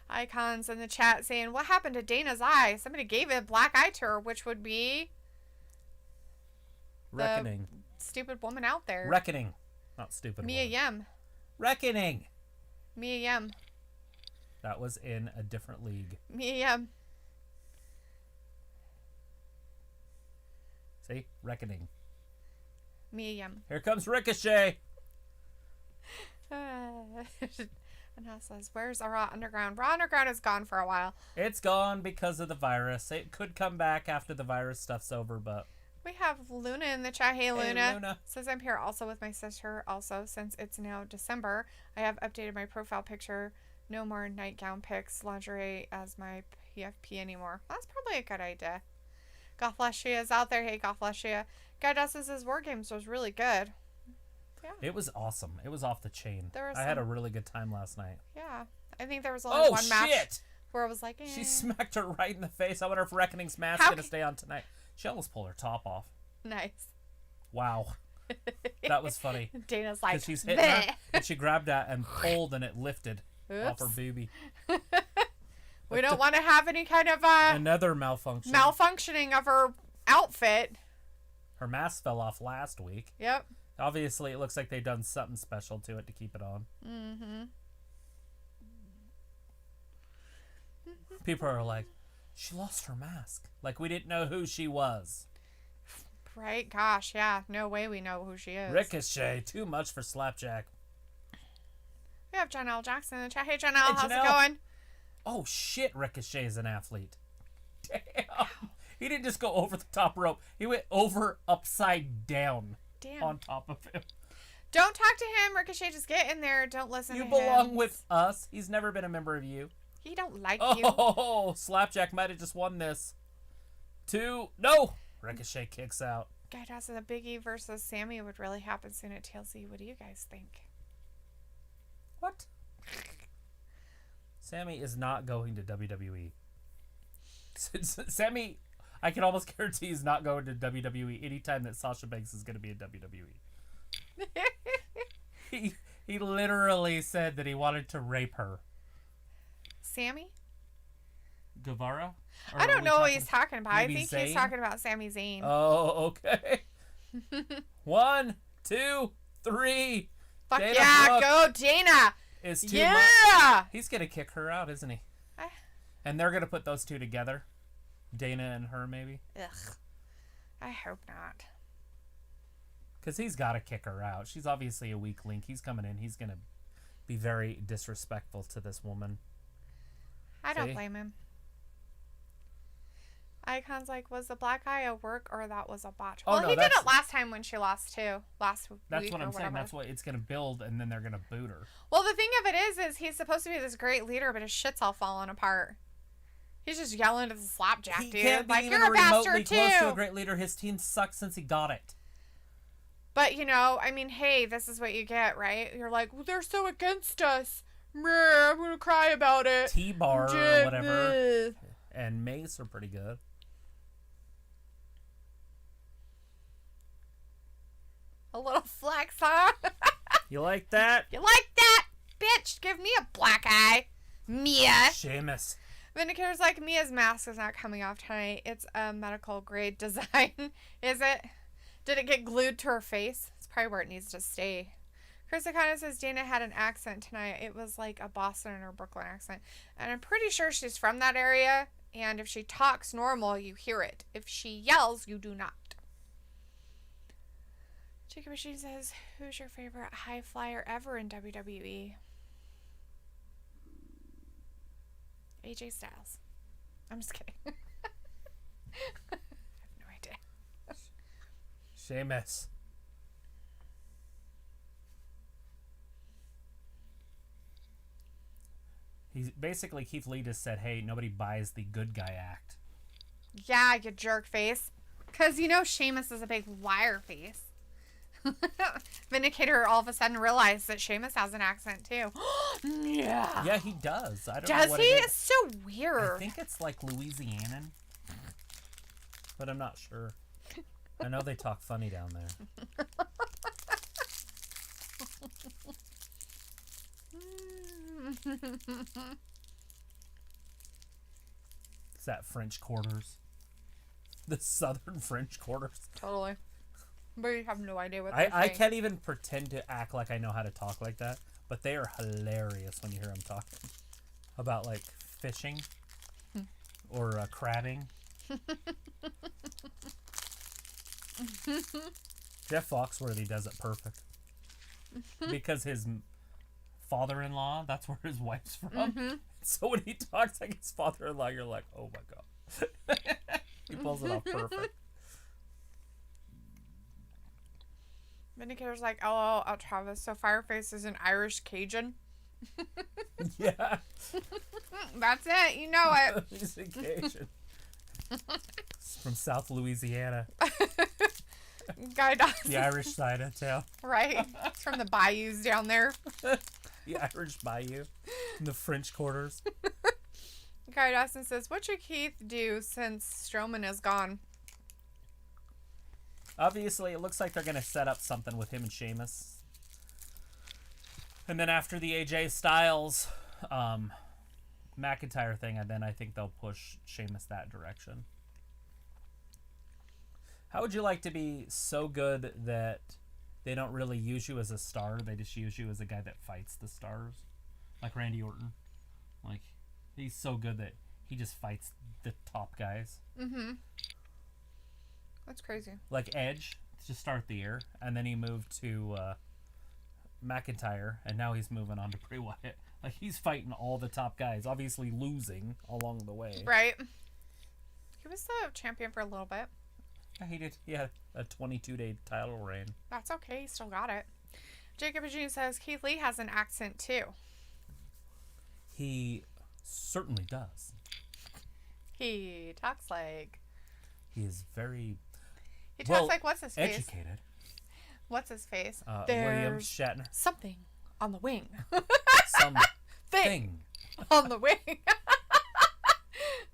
Icons in the chat saying, what happened to Dana's eye? Somebody gave it a black eye to her, which would be... Reckoning. Stupid woman out there. Reckoning. Not stupid Mia Yim. Reckoning. Mia Yim. That was in a different league. Mia Yim. See? Reckoning. Mia Yim. Here comes Ricochet. And now says, where's our Raw Underground? Raw Underground is gone for a while. It's gone because of the virus. It could come back after the virus stuff's over, but... We have Luna in the chat. Hey, Luna. Hey, Luna. Says, I'm here also with my sister. Also, since it's now December, I have updated my profile picture. No more nightgown pics, lingerie as my PFP anymore. That's probably a good idea. Gothlesia is out there. Hey, Gothlesia. Guy Dustin's War Games was really good. Yeah. It was awesome. It was off the chain. I had a really good time last night. Yeah. I think there was only one match where I was like, She smacked her right in the face. I wonder if Reckoning's mask going to stay on tonight. She almost pulled her top off. Nice. Wow. That was funny. Dana's like, she's hitting her, and she grabbed that and pulled, and it lifted off her boobie. We don't want to have any kind of another malfunctioning of her outfit. Her mask fell off last week. Yep. Obviously, it looks like they've done something special to it to keep it on. Mm-hmm. People are like, she lost her mask. Like, we didn't know who she was. Right? Gosh, yeah. No way we know who she is. Ricochet. Too much for Slapjack. We have Janelle Jackson in the chat. Hey, Janelle. How's it going? Oh, shit. Ricochet is an athlete. Damn. He didn't just go over the top rope. He went over upside down. Damn. On top of him. Don't talk to him, Ricochet. Just get in there. Don't listen to him. You belong with us. He's never been a member of you. He don't like you. Oh, Slapjack might have just won this. 2. No! Ricochet kicks out. Guy Doss and the Big E versus Sammy would really happen soon at TLC. What do you guys think? What? Sammy is not going to WWE. Sammy, I can almost guarantee he's not going to WWE anytime that Sasha Banks is going to be in WWE. He literally said that he wanted to rape her. Sammy? Guevara? I don't know what he's talking about. I think he's talking about Sami Zayn. Oh, okay. 1, 2, 3. Fuck Dana yeah, Brooke go Dana. Is too much. He's going to kick her out, isn't he? And they're going to put those two together. Dana and her, maybe. Ugh. I hope not. Because he's got to kick her out. She's obviously a weak link. He's coming in. He's going to be very disrespectful to this woman. I don't blame him. Icon's like, was the black eye a work or that was a botch? Well, he did it last time when she lost too. Last week. That's what I'm saying. That's what it's going to build, and then they're going to boot her. Well, the thing of it is he's supposed to be this great leader, but his shit's all falling apart. He's just yelling at the slapjack dude. Can't be like, even you're a bastard too. Close to a great leader. His team sucks since he got it. But, you know, I mean, hey, this is what you get, right? You're like, well, they're so against us. I'm going to cry about it. T-Bar or whatever. And Mace are pretty good. A little flex, huh? You like that? You like that? Bitch, give me a black eye. Mia. Sheamus. Vindicator's like, Mia's mask is not coming off tonight. It's a medical grade design. Is it? Did it get glued to her face? It's probably where it needs to stay. Chris Akana says Dana had an accent tonight. It was like a Boston or Brooklyn accent. And I'm pretty sure she's from that area. And if she talks normal, you hear it. If she yells, you do not. Jacob Machine says, who's your favorite high flyer ever in WWE? AJ Styles. I'm just kidding. I have no idea. Sheamus. He's basically, Keith Lee just said, hey, nobody buys the good guy act. Yeah, you jerk face. Because you know Sheamus is a big liar face. Vindicator all of a sudden realized that Sheamus has an accent too. Yeah. Yeah, he does. I don't know what he? It is. It's so weird. I think it's like Louisianan, but I'm not sure. I know they talk funny down there. It's that French Quarters. The Southern French Quarters. Totally. But you have no idea what they're saying. I can't even pretend to act like I know how to talk like that, but they are hilarious when you hear them talking about, like, fishing or crabbing. Jeff Foxworthy does it perfect. Because his father-in-law, that's where his wife's from. So when he talks like his father-in-law, you're like, oh my God. He pulls it off perfect. Vindicator's like, oh, Travis, so Fireface is an Irish Cajun? Yeah. That's it. You know it. He's a Cajun. He's from South Louisiana. Guy Dawson. The Irish side of town. Right. It's from the bayous down there. The Irish bayou. In the French Quarters. Guy Dawson says, what should Keith do since Strowman is gone? Obviously, it looks like they're going to set up something with him and Sheamus. And then after the AJ Styles McIntyre thing, and then I think they'll push Sheamus that direction. How would you like to be so good that they don't really use you as a star? They just use you as a guy that fights the stars? Like Randy Orton. Like, he's so good that he just fights the top guys. Mm-hmm. That's crazy. Like Edge to start the year, and then he moved to McIntyre, and now he's moving on to Bray Wyatt. Like, he's fighting all the top guys, obviously losing along the way. Right. He was the champion for a little bit. Yeah, he did. He had a 22-day title reign. That's okay. He still got it. Jacob Eugene says Keith Lee has an accent too. He certainly does. He talks like... He is very... He talks like, what's his face? Educated. What's his face? William Shatner. Something on the wing. Thing on the wing.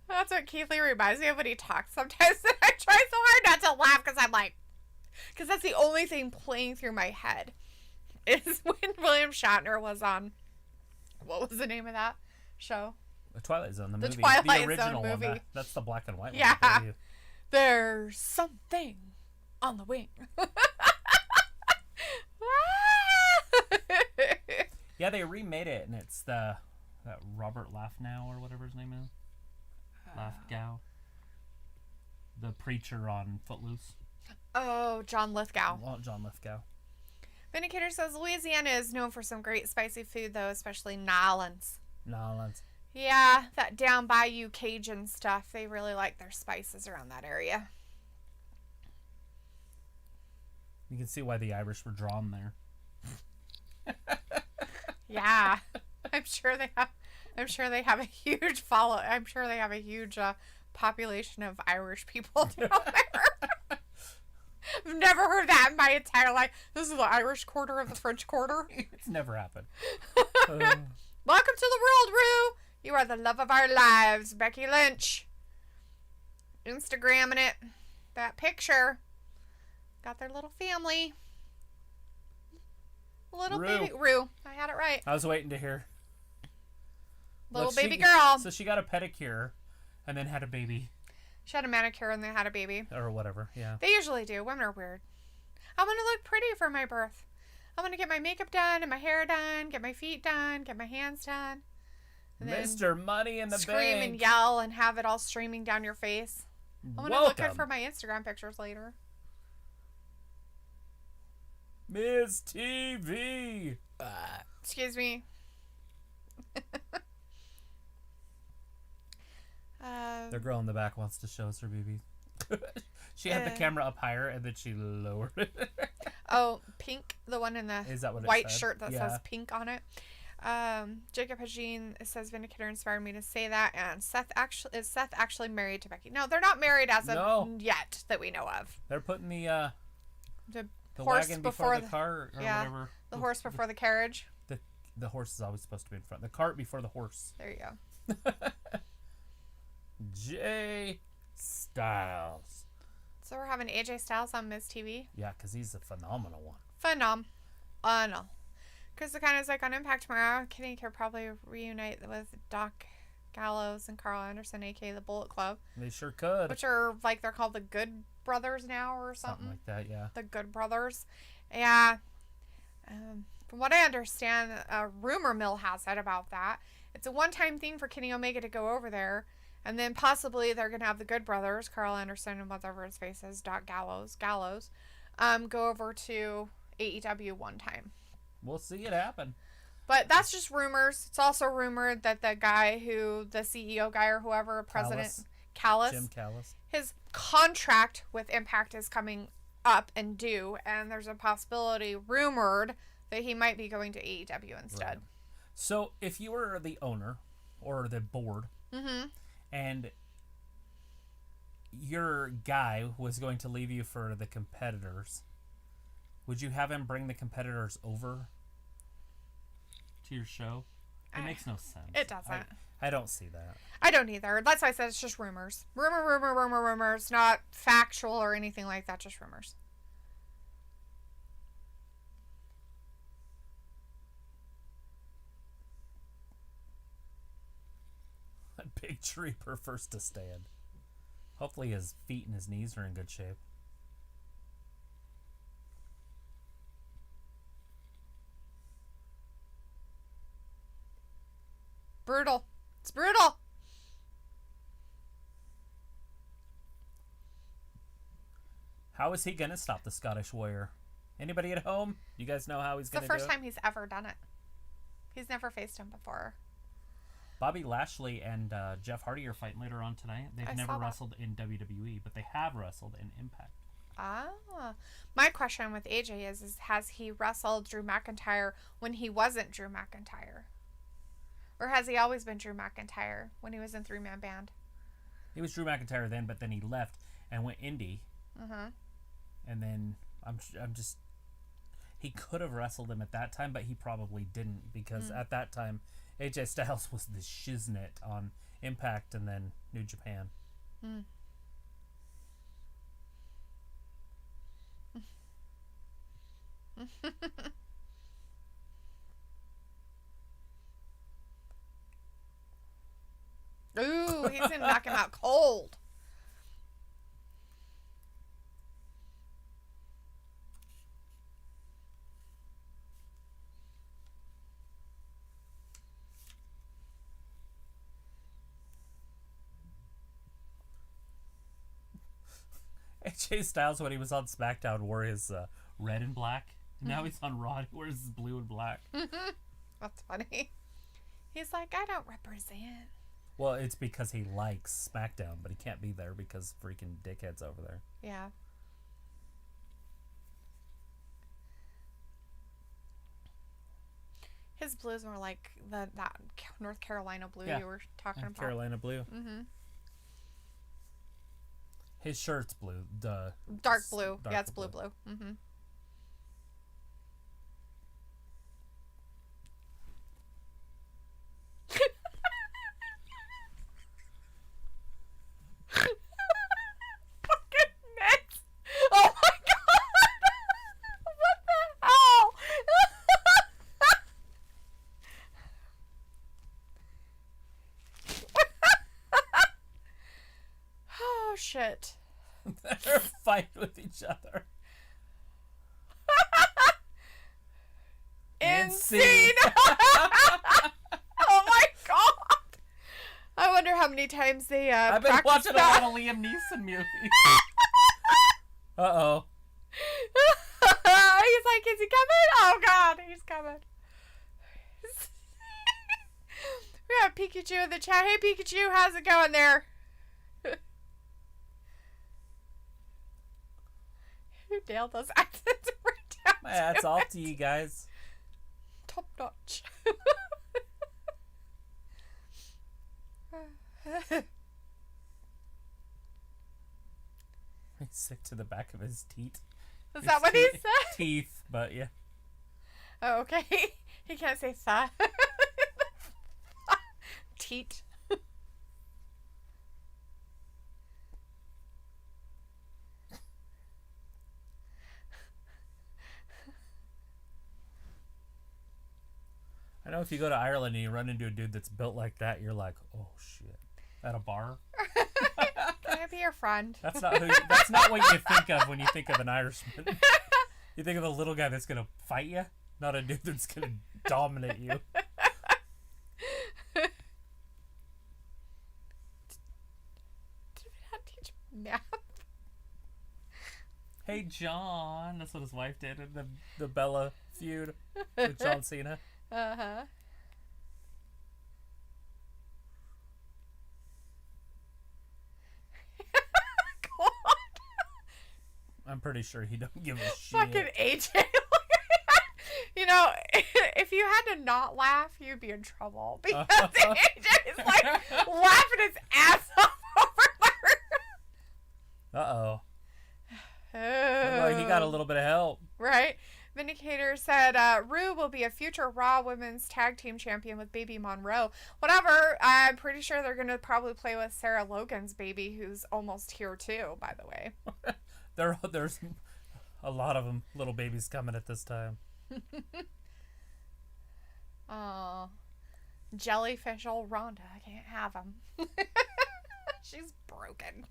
That's what Keith Lee reminds me of when he talks sometimes. And I try so hard not to laugh because I'm like... Because that's the only thing playing through my head. Is when William Shatner was on... What was the name of that show? The Twilight Zone, the movie. Twilight the original Zone movie. One. That's the black and white one. Yeah. There's something on the wing. Yeah, they remade it, and it's that Robert Lafnow or whatever his name is. Lithgow. The preacher on Footloose. Oh, John Lithgow. John Lithgow. Vindicator says Louisiana is known for some great spicy food, though, especially Nolans. Nolans. Yeah, that down bayou Cajun stuff. They really like their spices around that area. You can see why the Irish were drawn there. Yeah, I'm sure they have. I'm sure they have a huge I'm sure they have a huge population of Irish people down there. I've never heard that in my entire life. This is the Irish quarter of the French quarter. It's never happened. Welcome to the world, Rue. You are the love of our lives, Becky Lynch. Instagramming it. That picture. Got their little family. Little baby Rue. I had it right. I was waiting to hear. Little baby girl. So she got a pedicure and then had a baby. She had a manicure and they had a baby. Or whatever, yeah. They usually do. Women are weird. I want to look pretty for my birth. I want to get my makeup done and my hair done, get my feet done, get my hands done. Mr. Money in the Scream Bank. and yell and have it all streaming down your face. I want to look good for my Instagram pictures later. Miss TV. Excuse me. The girl in the back wants to show us her BB. She had the camera up higher and then she lowered it. Oh, pink. The one in the white shirt that says pink on it. Jacob Hagin says Vindicator inspired me to say that. And Seth actually married to Becky? No, they're not married as of yet that we know of. They're putting the horse wagon before the cart or whatever. The horse before the carriage. The horse is always supposed to be in front. The cart before the horse. There you go. Jay Styles. So we're having AJ Styles on Miz TV? Yeah, because he's a phenomenal one. Phenomenal. Chris Zakana is like on Impact tomorrow. Kenny could probably reunite with Doc Gallows and Carl Anderson, a.k.a. the Bullet Club. They sure could. Which are, like, they're called the Good Brothers now or something. Something like that, yeah. The Good Brothers. Yeah. From what I understand, a rumor mill has it about that. It's a one-time thing for Kenny Omega to go over there. And then possibly they're going to have the Good Brothers, Carl Anderson and whatever his face is, Doc Gallows, go over to AEW one time. We'll see it happen. But that's just rumors. It's also rumored that the guy the CEO guy or whoever, President Callis, Jim Callis, his contract with Impact is coming up and due. And there's a possibility, rumored, that he might be going to AEW instead. Right. So if you were the owner or the board, and your guy was going to leave you for the competitors, would you have him bring the competitors over to your show? It makes no sense. It doesn't. I don't see that. I don't either. That's why I said it's just rumors. Rumors. Not factual or anything like that. Just rumors. Big Tree prefers to stand. Hopefully his feet and his knees are in good shape. Brutal. It's brutal. How is he going to stop the Scottish Warrior? Anybody at home? You guys know how he's going to do it? It's the first time he's ever done it. He's never faced him before. Bobby Lashley and Jeff Hardy are fighting later on tonight. They've never wrestled in WWE, but they have wrestled in Impact. Ah. My question with AJ is has he wrestled Drew McIntyre when he wasn't Drew McIntyre? Or has he always been Drew McIntyre when he was in three-man band? He was Drew McIntyre then, but then he left and went indie. And then I'm just... He could have wrestled him at that time, but he probably didn't because at that time... AJ Styles was the shiznit on Impact and then New Japan. Ooh, he's going to knock him out cold. AJ Styles, when he was on SmackDown, wore his red and black Now he's on Raw. He wears blue and black. That's funny. He's like, I don't represent. Well, it's because he likes SmackDown, but he can't be there because freaking dickhead's over there. Yeah. His blues were like that North Carolina blue you were talking about. Carolina blue. Mm-hmm. His shirt's blue. Dark blue. Yeah, it's blue. Mm-hmm. Fucking nuts. Oh my god. What the hell? Oh shit. They're fighting with each other. Insane. Oh my god. I wonder how many times they I've been watching a lot of Liam Neeson movies. Uh-oh. He's like, is he coming? Oh god, he's coming. We have Pikachu in the chat. Hey Pikachu, how's it going there? Who nailed those accents right down? My hat's off to you guys. Top notch. He's sick to the back of his teeth. Is that what he said? Teeth, but yeah. Oh, okay. He can't say "tha." Teat. I know if you go to Ireland and you run into a dude that's built like that, you're like, oh shit. At a bar? Can I be your friend? That's not what you think of when you think of an Irishman. You think of a little guy that's gonna fight you, not a dude that's gonna dominate you. Did we not teach math? Hey John, that's what his wife did in the Bella feud with John Cena. Uh-huh. I'm pretty sure he don't give a shit. Fucking AJ. You know, if you had to not laugh, you'd be in trouble. Because AJ is like laughing his ass off over there. Uh-oh. Oh. Like he got a little bit of help. Right? Vindicator said, Rue will be a future Raw Women's Tag Team Champion with Baby Monroe. Whatever. I'm pretty sure they're going to probably play with Sarah Logan's baby, who's almost here too, by the way. There's a lot of them, little babies coming at this time. Oh, jellyfish old Rhonda. I can't have him. She's broken.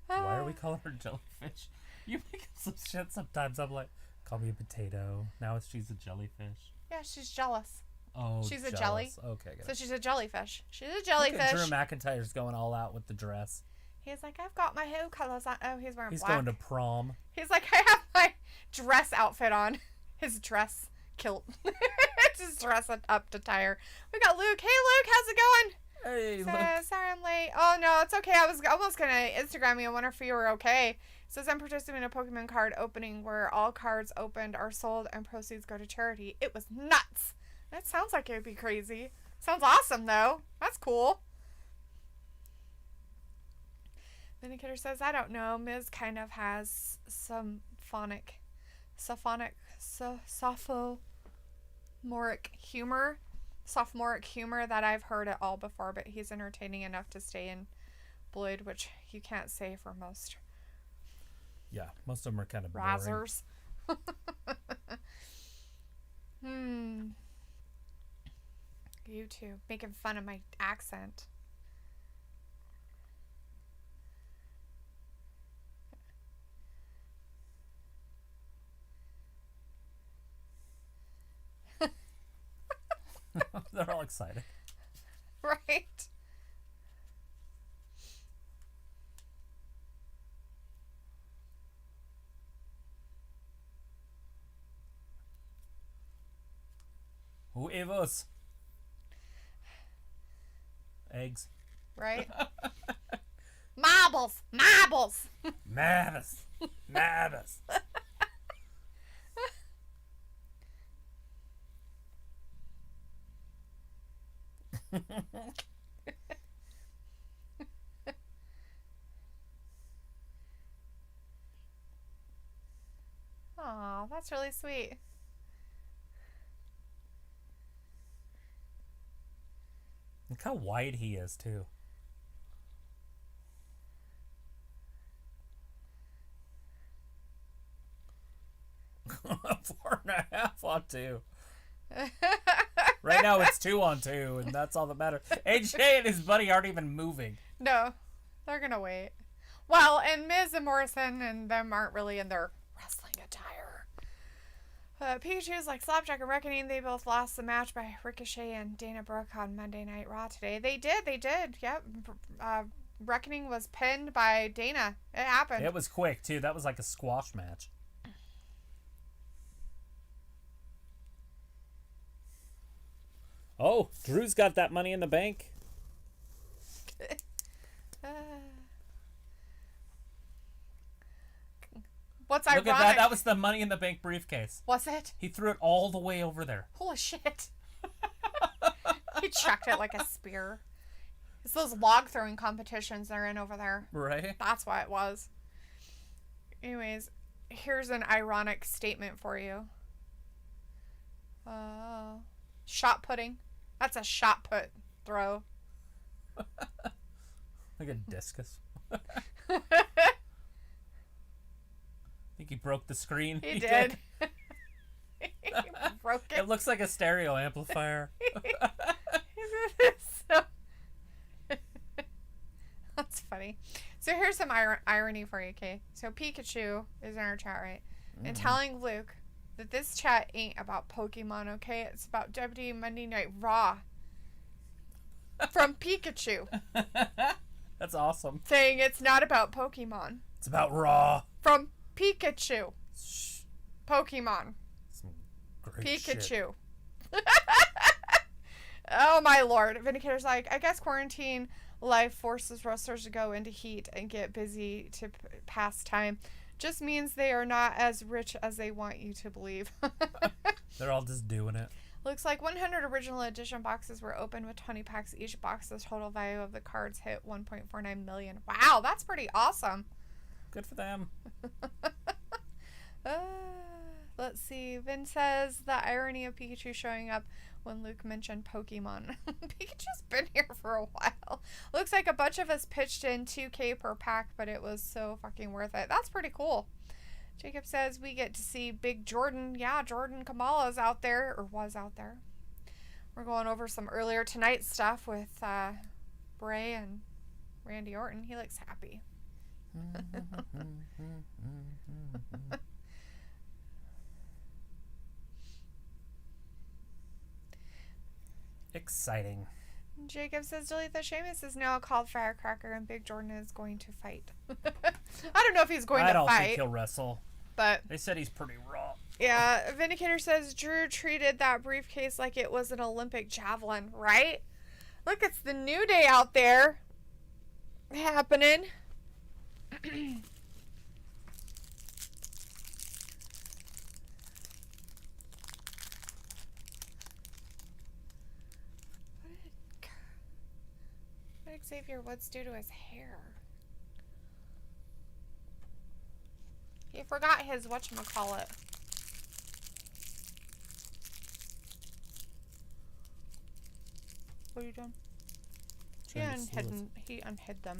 Why are we calling her jellyfish? You make up some shit sometimes. I'm like, call me a potato. Now she's a jellyfish. Yeah, she's jealous. Oh, she's a jelly. Okay, good. So she's a jellyfish. She's a jellyfish. Look at Drew McIntyre's going all out with the dress. He's like, I've got my hair colors on. Oh, he's wearing black. He's going to prom. He's like, I have my dress outfit on. His dress kilt. It's his dress up to tire. We got Luke. Hey, Luke, how's it going? Hey, Luke. Sorry I'm late. Oh, no, it's okay. I was almost going to Instagram you and wonder if you were okay. It says, I'm participating in a Pokemon card opening where all cards opened are sold and proceeds go to charity. It was nuts. That sounds like it would be crazy. Sounds awesome, though. That's cool. Vindicator says, I don't know. Miz kind of has some sophomoric humor that I've heard it all before, but he's entertaining enough to stay in Blood, which you can't say for most. Yeah, most of them are kind of boring. Razzers. You too, making fun of my accent. They're all excited. Right. Huevos. Eggs. Right? Marbles. Marbles. Marbles. Marbles. Aw, that's really sweet. Look how wide he is, too. Four and a half on 2. Right now it's 2 on 2, and that's all that matters. AJ and his buddy aren't even moving. No, they're gonna wait. Well, and Miz and Morrison and them aren't really in their wrestling attire. Pikachu's like Slapjack and Reckoning. They both lost the match by Ricochet and Dana Brooke on Monday Night Raw today. They did. Yep. Reckoning was pinned by Dana. It happened. It was quick, too. That was like a squash match. Oh, Drew's got that Money in the Bank. What's Look ironic? at that. That was the Money in the Bank briefcase. Was it? He threw it all the way over there. Holy shit. He chucked it like a spear. It's those log throwing competitions they're in over there. Right? That's why it was. Anyways, here's an ironic statement for you. Shot putting. That's a shot put throw. Like a discus. I think he broke the screen. He did. He broke it. It looks like a stereo amplifier. So, that's funny. So here's some irony for you, okay? So Pikachu is in our chat, right? And telling Luke that this chat ain't about Pokemon, okay? It's about WWE Monday Night Raw. From Pikachu. That's awesome. Saying it's not about Pokemon. It's about Raw. From Pikachu. Shh. Pokemon. Some great Pikachu. shit. Oh my lord. Vindicator's like, I guess quarantine life forces wrestlers to go into heat and get busy to pass time. Just means they are not as rich as they want you to believe. They're all just doing it. Looks like 100 original edition boxes were opened with 20 packs each box. The total value of the cards hit $1.49 million. Wow, that's pretty awesome. Good for them. Let's see. Vin says the irony of Pikachu showing up when Luke mentioned Pokemon. Pikachu's been here for a while. Looks like a bunch of us pitched in $2,000 per pack, but it was so fucking worth it. That's pretty cool. Jacob says we get to see Big Jordan. Yeah, Jordan Kamala's out there, or was out there. We're going over some earlier tonight stuff with Bray and Randy Orton. He looks happy. Exciting. Jacob says Dalethea Sheamus is now called Firecracker and Big Jordan is going to fight. I don't know if he's going to I don't fight. think he'll wrestle. But They said he's pretty raw. yeah, Vindicator says Drew treated that briefcase like it was an Olympic javelin, right? Look, it's the New Day out there happening. What did Xavier Woods do to his hair? He forgot his whatchamacallit. What are you doing? He unhid them.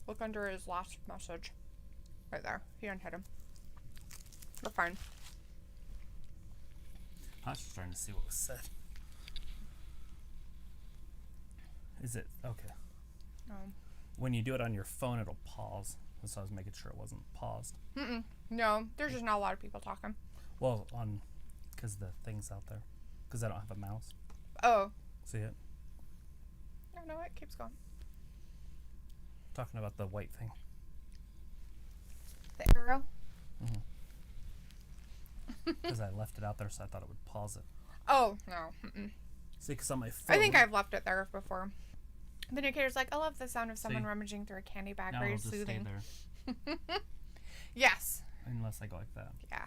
Look under his last message. Right there. He unhid him. We're fine. I was just trying to see what was said. Is it? Okay. When you do it on your phone, it'll pause. So I was making sure it wasn't paused. No, there's just not a lot of people talking. Well, because the thing's out there. Because I don't have a mouse. Oh. See it? No, it keeps going. Talking about the white thing. The arrow? Because I left it out there, so I thought it would pause it. Oh, no. Mm-mm. See, because on my phone. I think I've left it there before. The indicator's like, I love the sound of someone rummaging through a candy bag. Now Very it'll just soothing. stay there. Yes. Unless I go like that. Yeah.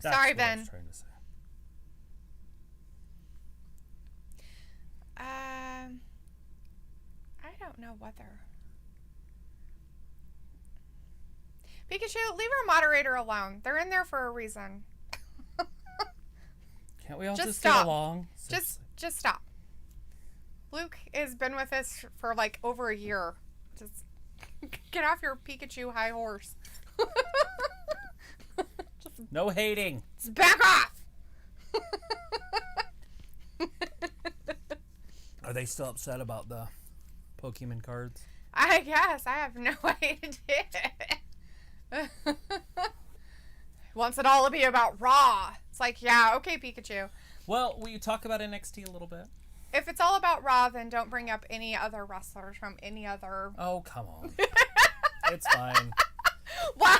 That's Sorry, what Ben. I was trying to say. I don't know what they're... Pikachu, leave our moderator alone. They're in there for a reason. Can't we all Just just stop. get along? Just stop. Luke has been with us for like over a year. Just get off your Pikachu high horse. No hating. Just back off. Are they still upset about the Pokemon cards? I guess. I have no idea. Wants it all to be about Raw. It's like, yeah, okay, Pikachu. Well, will you talk about NXT a little bit? If it's all about Raw, then don't bring up any other wrestlers from any other... Oh, come on. It's fine. Well,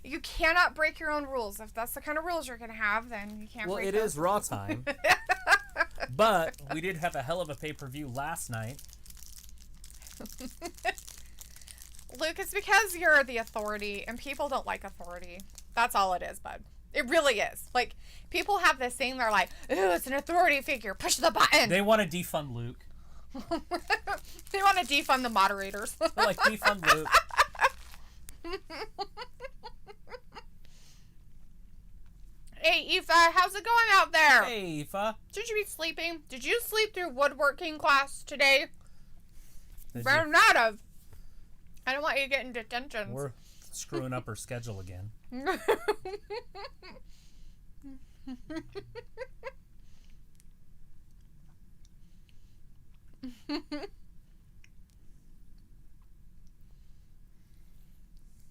you cannot break your own rules. If that's the kind of rules you're going to have, then you can't break Well, it those is Raw time. But we did have a hell of a pay-per-view last night. Luke, it's because you're the authority, and people don't like authority. That's all it is, bud. It really is. Like, people have this thing, they're like, ooh, it's an authority figure. Push the button. They want to defund Luke. They want to defund the moderators. They're like, defund Luke. Hey, Aoife, how's it going out there? Hey, Aoife. Should you be sleeping? Did you sleep through woodworking class today? Better You... not have. I don't want you to get in detention. We're screwing up her schedule again. I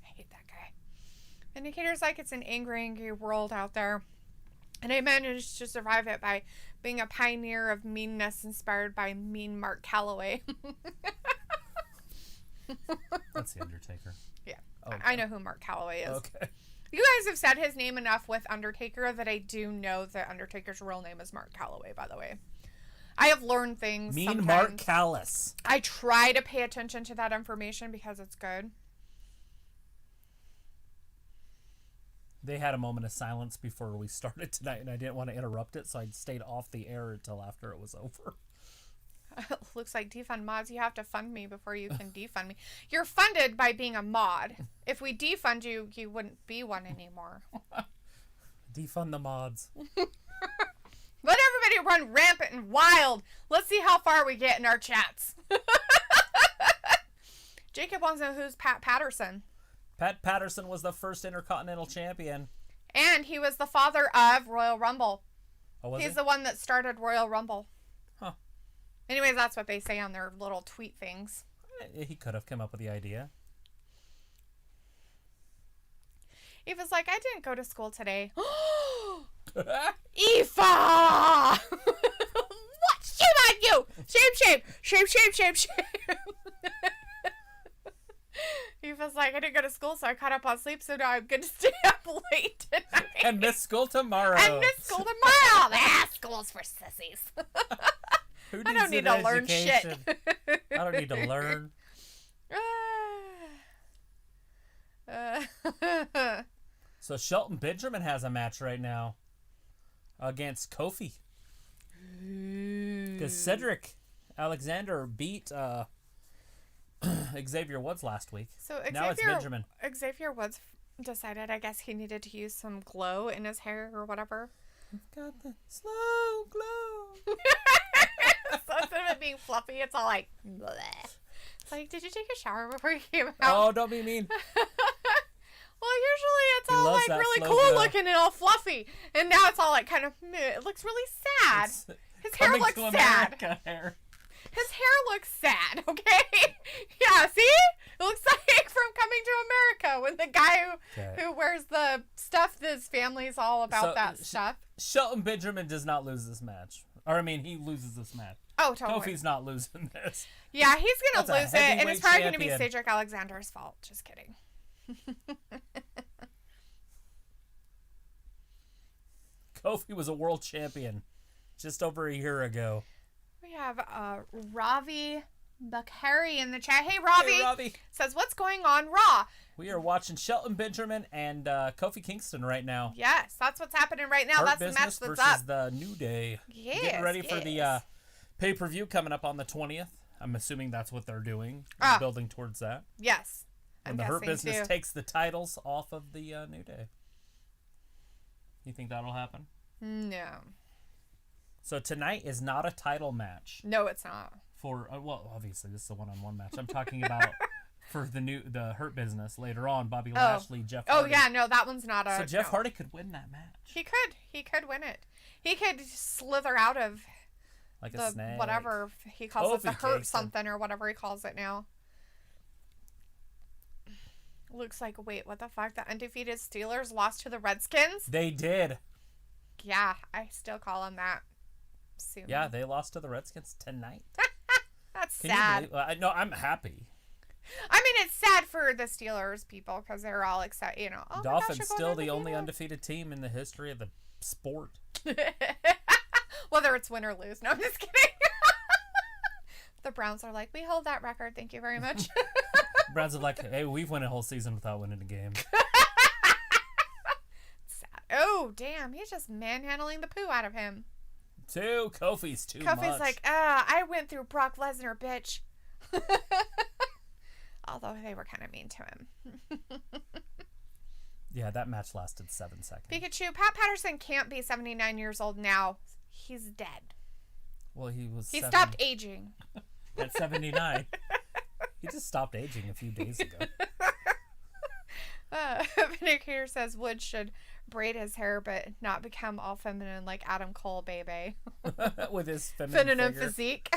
hate that guy. Indicator's like it's an angry world out there. And I managed to survive it by being a pioneer of meanness inspired by mean Mark Calloway. That's the Undertaker. Yeah. Okay. I know who Mark Calloway is. Okay. You guys have said his name enough with Undertaker that I do know that Undertaker's real name is Mark Calloway, by the way. I have learned things Mean sometimes. Mark Callis. I try to pay attention to that information because it's good. They had a moment of silence before we started tonight, and I didn't want to interrupt it, so I stayed off the air until after it was over. Looks like defund mods. You have to fund me before you can defund me. You're funded by being a mod. If we defund you, you wouldn't be one anymore. Defund the mods. Let everybody run rampant and wild. Let's see how far we get in our chats. Jacob wants to know who's Pat Patterson. Pat Patterson was the first Intercontinental Champion. And he was the father of Royal Rumble. Oh, was He's he? the one that started Royal Rumble. Huh. Anyways, that's what they say on their little tweet things. He could have come up with the idea. Eva's like, I didn't go to school today. Eva! What? Shame on you! Shame, shame, shame, shame, shame, shame. Eva's like, I didn't go to school, so I caught up on sleep, so now I'm going to stay up late tonight. And miss school tomorrow. And miss school tomorrow. School's for sissies. Who I don't need to learn shit. I don't need to learn. So Shelton Benjamin has a match right now against Kofi. Because Cedric Alexander beat Xavier Woods last week. So now it's Benjamin. Xavier Woods decided, I guess, he needed to use some glow in his hair or whatever. Got the slow glow. So instead of it being fluffy, it's all like, bleh. It's like, did you take a shower before you came out? Oh, don't be mean. Well, usually it's He all loves like that really slow cool glow. looking and all fluffy. And now it's all like kind of, meh. It looks really sad. It's His hair Coming looks to sad. America hair. His hair looks sad, okay? Yeah, see? It looks like from Coming to America when the guy who wears the stuff, his family's all about that stuff. Shelton Benjamin does not lose this match. Or, I mean, he loses this match. Oh, totally. Kofi's not losing this. Yeah, he's going to That's a lose it, and it's heavyweight probably going to be champion. Cedric Alexander's fault. Just kidding. Kofi was a world champion just over a year ago. We have Ravi Bakari in the chat. Hey, Ravi. Hey, Ravi. Says, what's going on Raw? We are watching Shelton Benjamin and Kofi Kingston right now. Yes, that's what's happening right now. Hurt That's the match Business that's versus up. the New Day. Yes, Getting ready for the pay-per-view coming up on the 20th. I'm assuming that's what they're doing. Building towards that. Yes. And the Hurt Business takes the titles off of the New Day. You think that'll happen? No. So tonight is not a title match. No, it's not. For well, obviously this is a one-on-one match. I'm talking about for the Hurt Business later on. Bobby Lashley, Jeff Hardy. Oh yeah, no, that one's not a. So Jeff Hardy could win that match. He could win it. He could slither out of like a snake. Whatever he calls it, the Hurt something or whatever he calls it now. Looks like, wait, what the fuck? The undefeated Steelers lost to the Redskins? They did. Yeah, I still call them that. Soon. Yeah, they lost to the Redskins tonight. That's sad. No, I'm happy. I mean, it's sad for the Steelers people because they're all excited, you know. Oh Dolphins still the only undefeated team in the history of the sport. Whether it's win or lose. No, I'm just kidding. The Browns are like, we hold that record. Thank you very much. Browns are like, hey, we've won a whole season without winning a game. Sad. Oh, damn. He's just manhandling the poo out of him. Kofi's too much. Kofi's like, I went through Brock Lesnar, bitch. Although they were kind of mean to him. Yeah, that match lasted 7 seconds. Pikachu, Pat Patterson can't be 79 years old now. He's dead. Well, he stopped aging. At 79. He just stopped aging a few days ago. Vindicator says Wood should braid his hair but not become all feminine like Adam Cole, baby. With his feminine physique.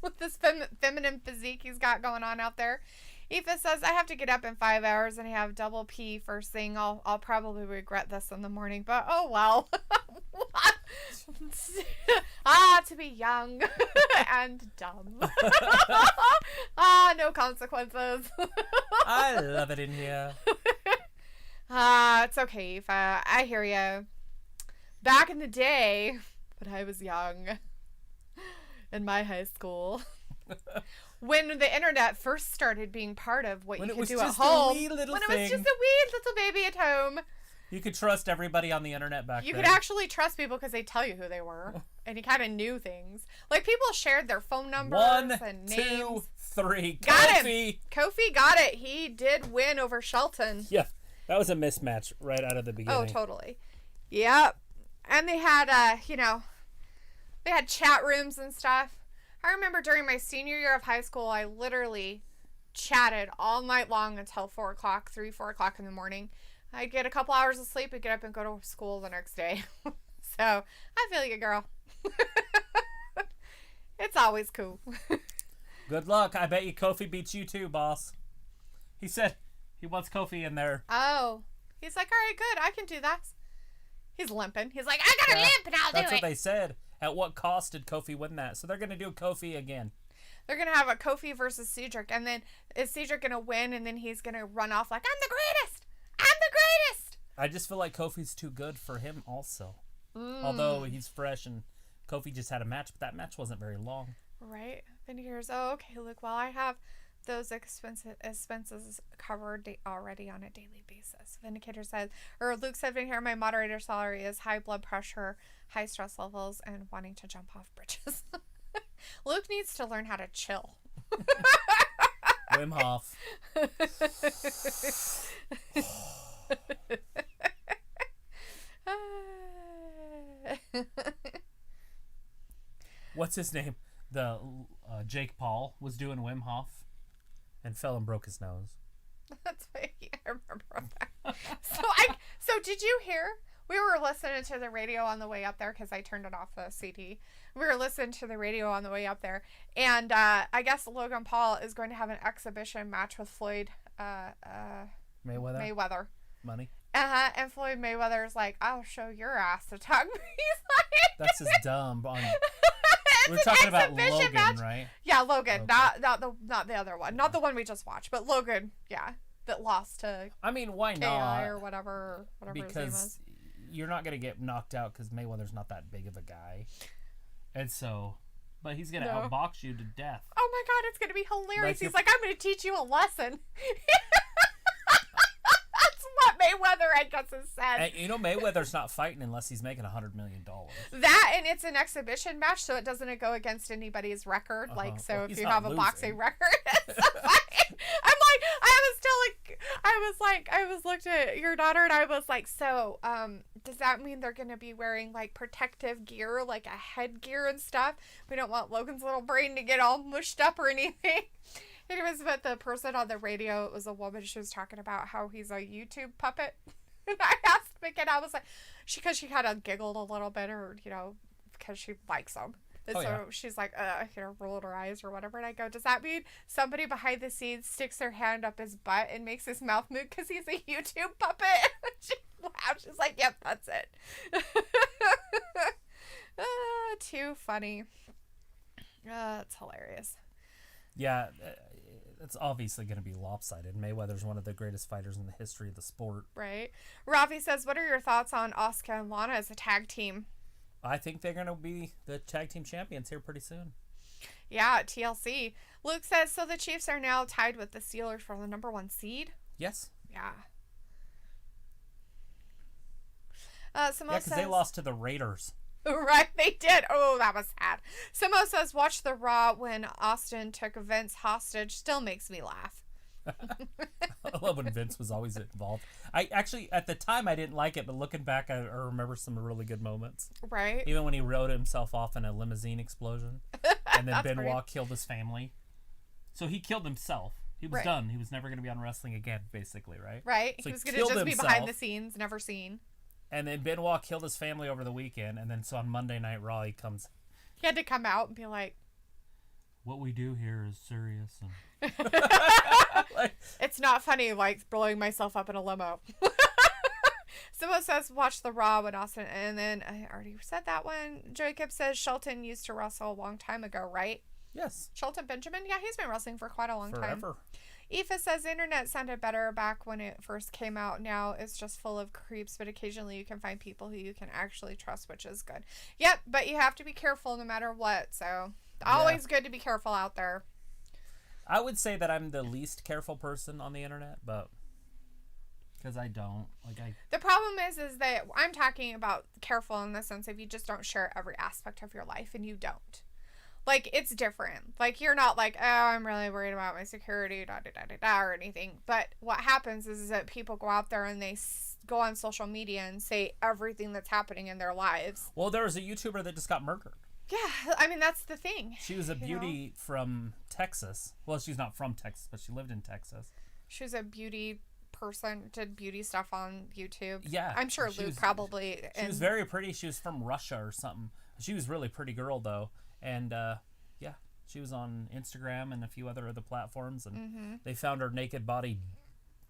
With this feminine physique he's got going on out there. Aoife says, I have to get up in 5 hours and have double P first thing. I'll probably regret this in the morning, but oh well. To be young and dumb. No consequences. I love it in here. It's okay, Aoife. I hear you. Back in the day, when I was young, in my high school, when the internet first started being part of what you could do at home, when it was just a wee little baby at home, you could trust everybody on the internet back then. You could actually trust people because they'd tell you who they were, and you kind of knew things. Like people shared their phone numbers and names. 1, 2, 3. Got Kofi. him. Kofi got it. He did win over Shelton. Yeah, that was a mismatch right out of the beginning. Oh, totally. Yep. And they had, they had chat rooms and stuff. I remember during my senior year of high school, I literally chatted all night long until 4 o'clock in the morning. I'd get a couple hours of sleep and get up and go to school the next day. So, I feel you, girl. It's always cool. Good luck. I bet you Kofi beats you too, boss. He said he wants Kofi in there. Oh. He's like, all right, good. I can do that. He's limping. He's like, I got a limp and I'll do it. That's what they said. At what cost did Kofi win that? So they're going to do Kofi again. They're going to have a Kofi versus Cedric. And then is Cedric going to win and then he's going to run off like, I'm the greatest. I'm the greatest. I just feel like Kofi's too good for him also. Although he's fresh and Kofi just had a match, but that match wasn't very long. Right. Then here's, oh, okay, look, well, I have those expenses covered already on a daily basis. Vindicator says, or Luke said, here, my moderator salary is high blood pressure, high stress levels, and wanting to jump off bridges. Luke needs to learn how to chill. Wim Hof. What's his name? The Jake Paul was doing Wim Hof and fell and broke his nose. That's right. I remember that. So did you hear? We were listening to the radio on the way up there because I turned it off the CD. We were listening to the radio on the way up there, and I guess Logan Paul is going to have an exhibition match with Floyd Mayweather. Money. And Floyd Mayweather's like, I'll show your ass to talk. He's like, that's just dumb. We're talking about Logan, match. Right? Yeah, Logan. Not the other one. Not the one we just watched, but Logan. Yeah, that lost to. I mean, why not? AI or whatever his name is. you're not gonna get knocked out because Mayweather's not that big of a guy, and so, but he's gonna outbox you to death. Oh my God, it's gonna be hilarious. He's like, I'm gonna teach you a lesson. What Mayweather, I guess, has said. And, Mayweather's not fighting unless he's making $100 million. That, and it's an exhibition match, so it doesn't go against anybody's record. Like, so if you have a boxing record, it's fine. I was looked at your daughter, and I was like, so, does that mean they're going to be wearing, like, protective gear, like a headgear and stuff? We don't want Logan's little brain to get all mushed up or anything. It was with the person on the radio. It was a woman. She was talking about how he's a YouTube puppet. And I asked McKenna, I was like, because she kind of giggled a little bit, or, because she likes him. And she's like, rolled her eyes or whatever. And I go, does that mean somebody behind the scenes sticks their hand up his butt and makes his mouth move because he's a YouTube puppet? She laughed. She's like, yep, that's it. Too funny. It's hilarious. Yeah, it's obviously going to be lopsided. Mayweather's one of the greatest fighters in the history of the sport. Right. Rafi says, what are your thoughts on Asuka and Lana as a tag team? I think they're going to be the tag team champions here pretty soon. Yeah, TLC. Luke says, so the Chiefs are now tied with the Steelers for the number 1 seed? Yes. Yeah. Because they lost to the Raiders. Right, they did. Oh, that was sad. Simo says, watch the Raw when Austin took Vince hostage. Still makes me laugh. I love when Vince was always involved. I actually, at the time, I didn't like it, but looking back, I remember some really good moments. Right. Even when he rode himself off in a limousine explosion. And then Benoit killed his family. So he killed himself. He was done. He was never going to be on wrestling again, basically, right? Right. So he was going to just be behind the scenes, never seen. And then Benoit killed his family over the weekend. And then so on Monday Night Raw, he had to come out and be like, what we do here is serious. And it's not funny, like blowing myself up in a limo. Someone says, watch the Raw with Austin. And then I already said that one. Jacob says, Shelton used to wrestle a long time ago, right? Yes. Shelton Benjamin? Yeah, he's been wrestling for quite a long time. Forever. Aoife says the internet sounded better back when it first came out. Now it's just full of creeps, but occasionally you can find people who you can actually trust, which is good. Yep, but you have to be careful no matter what. So always good to be careful out there. I would say that I'm the least careful person on the internet, but because I don't The problem is that I'm talking about careful in the sense of you just don't share every aspect of your life, and you don't. Like, it's different. Like, you're not like, oh, I'm really worried about my security, or anything. But what happens is that people go out there and they go on social media and say everything that's happening in their lives. Well, there was a YouTuber that just got murdered. Yeah, I mean, that's the thing. She was a beauty from Texas. Well, she's not from Texas, but she lived in Texas. She was a beauty person, did beauty stuff on YouTube. Yeah. I'm sure Luke probably. She was very pretty. She was from Russia or something. She was a really pretty girl, though. And, she was on Instagram and a few other platforms, and they found her naked body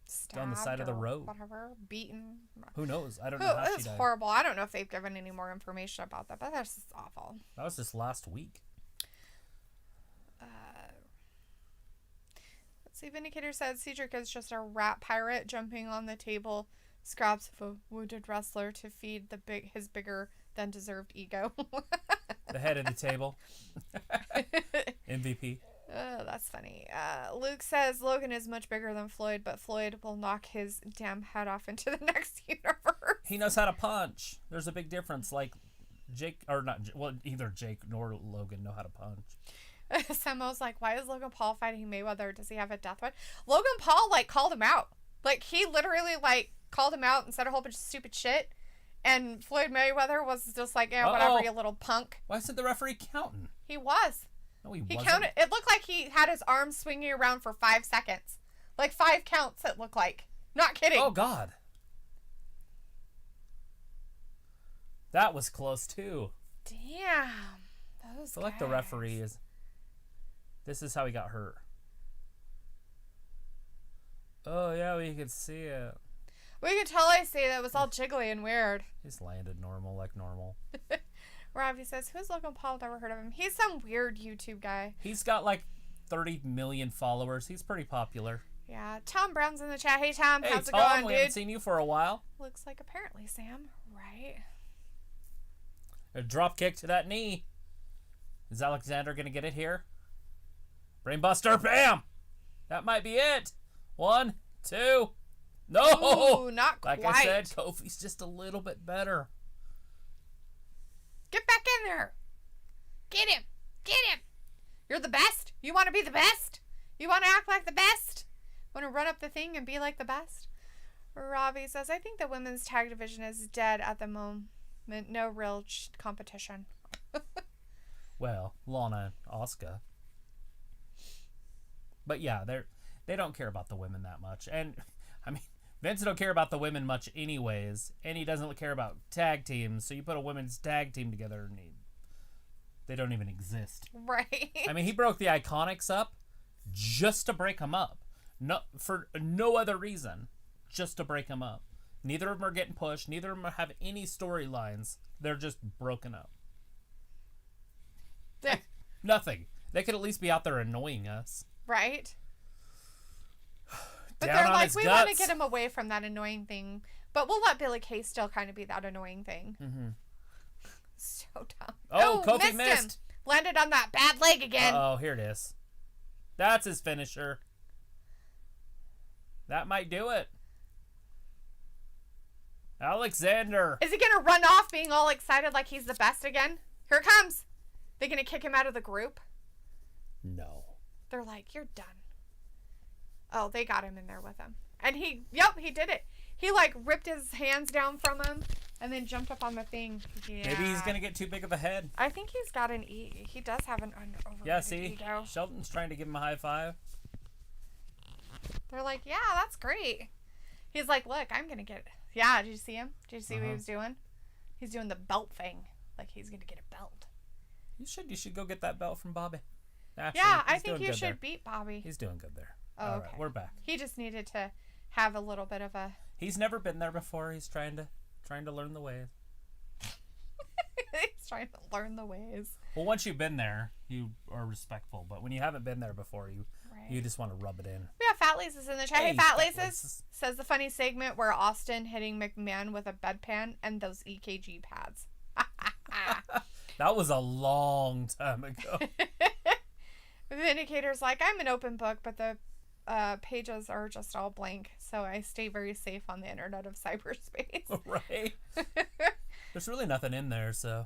stabbed on the side of the road. Whatever, beaten. Who knows? I don't know how she died. It's horrible. I don't know if they've given any more information about that, but that's just awful. That was just last week. Let's see. Vindicator said Cedric is just a rat pirate jumping on the table, scraps of a wounded wrestler to feed his bigger than deserved ego. The head of the table. MVP. Oh, that's funny. Luke says Logan is much bigger than Floyd, but Floyd will knock his damn head off into the next universe. He knows how to punch. There's a big difference. Like either Jake nor Logan know how to punch. Samo's like, why is Logan Paul fighting Mayweather? Does he have a death wish? Logan Paul called him out. He literally called him out and said a whole bunch of stupid shit. And Floyd Mayweather was just like, yeah, whatever, you little punk. Why isn't the referee counting? He was. No, he wasn't. Counted. It looked like he had his arms swinging around for 5 seconds. 5 counts, it looked like. Not kidding. Oh, God. That was close, too. Damn. Those So, the referee is... This is how he got hurt. Oh, yeah, we could see it. We could totally see that it was all jiggly and weird. He's landed normal, like normal. Ravi says, who's Logan Paul? I've never heard of him. He's some weird YouTube guy. He's got 30 million followers. He's pretty popular. Yeah. Tom Brown's in the chat. Hey, Tom. Hey, how's Tom, it going, we dude? haven't seen you for a while. Looks like apparently Sam Right. A drop kick to that knee. Is Alexander going to get it here? Brainbuster, bam! That might be it. 1, 2. No! Ooh, not quite. Like I said, Kofi's just a little bit better. Get back in there. Get him. Get him. You're the best? You want to be the best? You want to act like the best? Want to run up the thing and be like the best? Ravi says, I think the women's tag division is dead at the moment. No real competition. Well, Lana and Asuka. But yeah, they don't care about the women that much. And, I mean, Vince don't care about the women much anyways. And he doesn't care about tag teams. So you put a women's tag team together and they don't even exist. Right. I mean, he broke the Iconics up just to break them up. No, for no other reason. Just to break them up. Neither of them are getting pushed. Neither of them have any storylines. They're just broken up. Nothing. They could at least be out there annoying us. Right. But Down they're on like, his we guts. want to get him away from that annoying thing. But we'll let Billy Kay still kind of be that annoying thing. Mm-hmm. So dumb. Oh, Kofi missed. Him. Landed on that bad leg again. Oh, here it is. That's his finisher. That might do it. Alexander. Is he going to run off being all excited like he's the best again? Here it comes. They going to kick him out of the group? No. They're like, you're done. Oh, they got him in there with him. And he did it. He like ripped his hands down from him and then jumped up on the thing. Yeah. Maybe he's going to get too big of a head. I think he's got an he does have an overrated Yeah, see? ego. Shelton's trying to give him a high five. They're like, yeah, that's great. He's like, look, I'm going to get... Yeah, did you see him? Did you see what he was doing? He's doing the belt thing. Like he's going to get a belt. You should go get that belt from Bobby. Actually, yeah, I think you should beat Bobby. He's doing good there. Oh, All okay. right, we're back. He just needed to have a little bit of a... He's never been there before. He's trying to learn the ways. He's trying to learn the ways. Well, once you've been there, you are respectful. But when you haven't been there before, you just want to rub it in. We have Fat Laces in the chat. Hey, Hey, Fat Fat Laces. Laces. Says the funny segment where Austin hitting McMahon with a bedpan and those EKG pads. That was a long time ago. Vindicator's like, I'm an open book, but the pages are just all blank, so I stay very safe on the internet of cyberspace. Right? There's really nothing in there, so...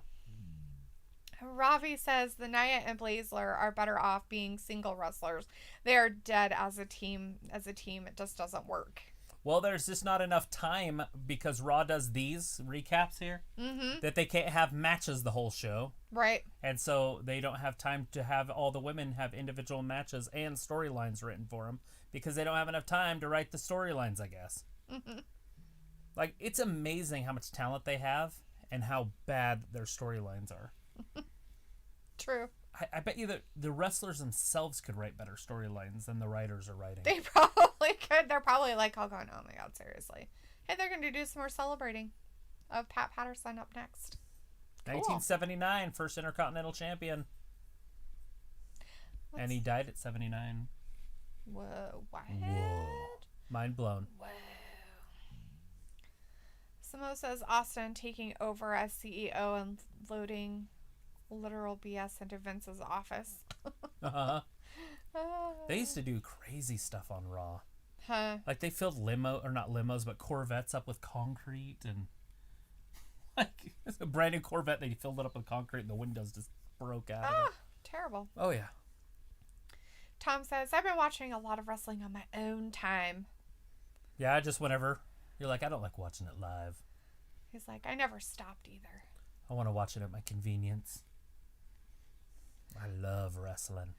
Ravi says the Nia and Baszler are better off being single wrestlers. They are dead as a team. As a team, it just doesn't work. Well, there's just not enough time because Raw does these recaps here that they can't have matches the whole show. Right. And so they don't have time to have all the women have individual matches and storylines written for them because they don't have enough time to write the storylines, I guess. Like, it's amazing how much talent they have and how bad their storylines are. True. I bet you that the wrestlers themselves could write better storylines than the writers are writing. They probably could. They're probably like all going, oh my God, seriously. Hey, they're going to do some more celebrating of Pat Patterson up next. Cool. 1979, first Intercontinental Champion. And he died at 79. Whoa, what? Whoa. Mind blown. Whoa. Samo says Austin taking over as CEO and loading literal BS into Vince's office. They used to do crazy stuff on Raw. Huh. Like they filled not limos, but Corvettes up with concrete and like a brand new Corvette. They filled it up with concrete and the windows just broke out of it. Terrible. Oh yeah. Tom says, I've been watching a lot of wrestling on my own time. Yeah, just whenever you're like, I don't like watching it live. He's like, I never stopped either. I want to watch it at my convenience. I love wrestling.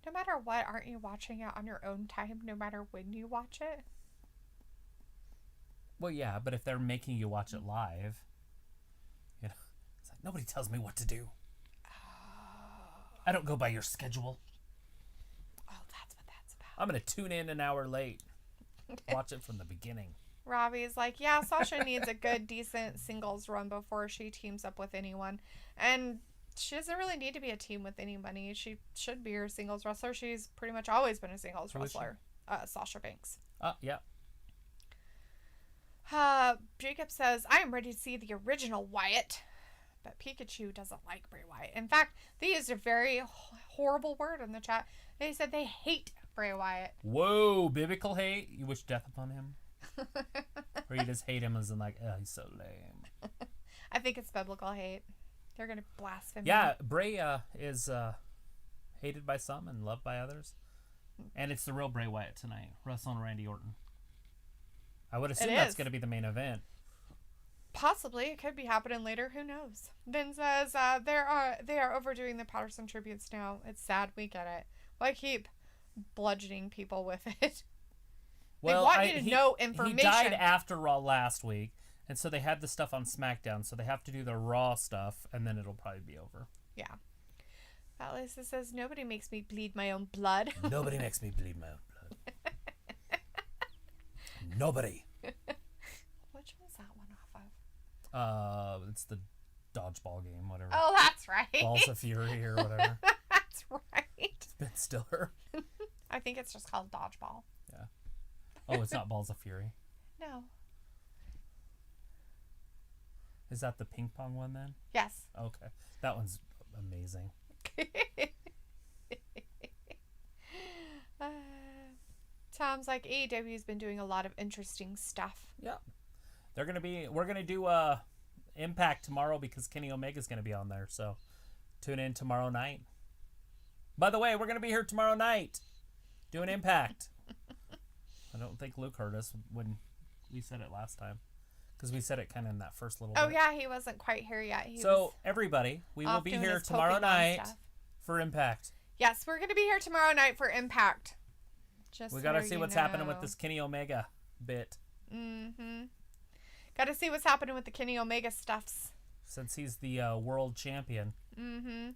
No matter what, aren't you watching it on your own time, no matter when you watch it? Well, yeah, but if they're making you watch it live, you know, it's like nobody tells me what to do. I don't go by your schedule. Oh, that's what that's about. I'm going to tune in an hour late. Watch it from the beginning. Robbie's like, yeah, Sasha needs a good, decent singles run before she teams up with anyone. And she doesn't really need to be a team with anybody. She should be her singles wrestler. She's pretty much always been a singles wrestler. Sasha Banks. Yeah. Jacob says, I am ready to see the original Wyatt. But Pikachu doesn't like Bray Wyatt. In fact, they used a very horrible word in the chat. They said they hate Bray Wyatt. Whoa, biblical hate? You wish death upon him? Or you just hate him as in like, oh, he's so lame. I think it's biblical hate. They're going to blaspheme Yeah, Bray is hated by some and loved by others. And it's the real Bray Wyatt tonight, wrestling Randy Orton. I would assume that's going to be the main event. Possibly. It could be happening later. Who knows? Ben says they are overdoing the Patterson tributes now. It's sad. We get it. Why keep bludgeoning people with it? Well, they want you to know information. He died after Raw last week, and so they had the stuff on SmackDown, so they have to do the Raw stuff, and then it'll probably be over. Yeah. Lisa says, nobody makes me bleed my own blood. Nobody makes me bleed my own blood. Nobody. Which was that one off of? It's the dodgeball game, whatever. Oh, that's right. Balls of Fury or whatever. That's right. It's Ben Stiller. I think it's just called dodgeball. Yeah. Oh, it's not Balls of Fury. No. Is that the ping pong one then? Yes. Okay. That one's amazing. Tom's like, AEW's been doing a lot of interesting stuff. Yeah. We're going to do Impact tomorrow because Kenny Omega's going to be on there. So tune in tomorrow night. By the way, we're going to be here tomorrow night doing Impact. I don't think Luke heard us when we said it last time. Because we said it kind of in that first little bit. Yeah, he wasn't quite here yet. Everybody, we will be here tomorrow night for Impact. Yes, we're going to be here tomorrow night for Impact. We got to see what's happening with this Kenny Omega bit. Mm-hmm. Got to see what's happening with the Kenny Omega stuffs. Since he's the world champion. Mm-hmm.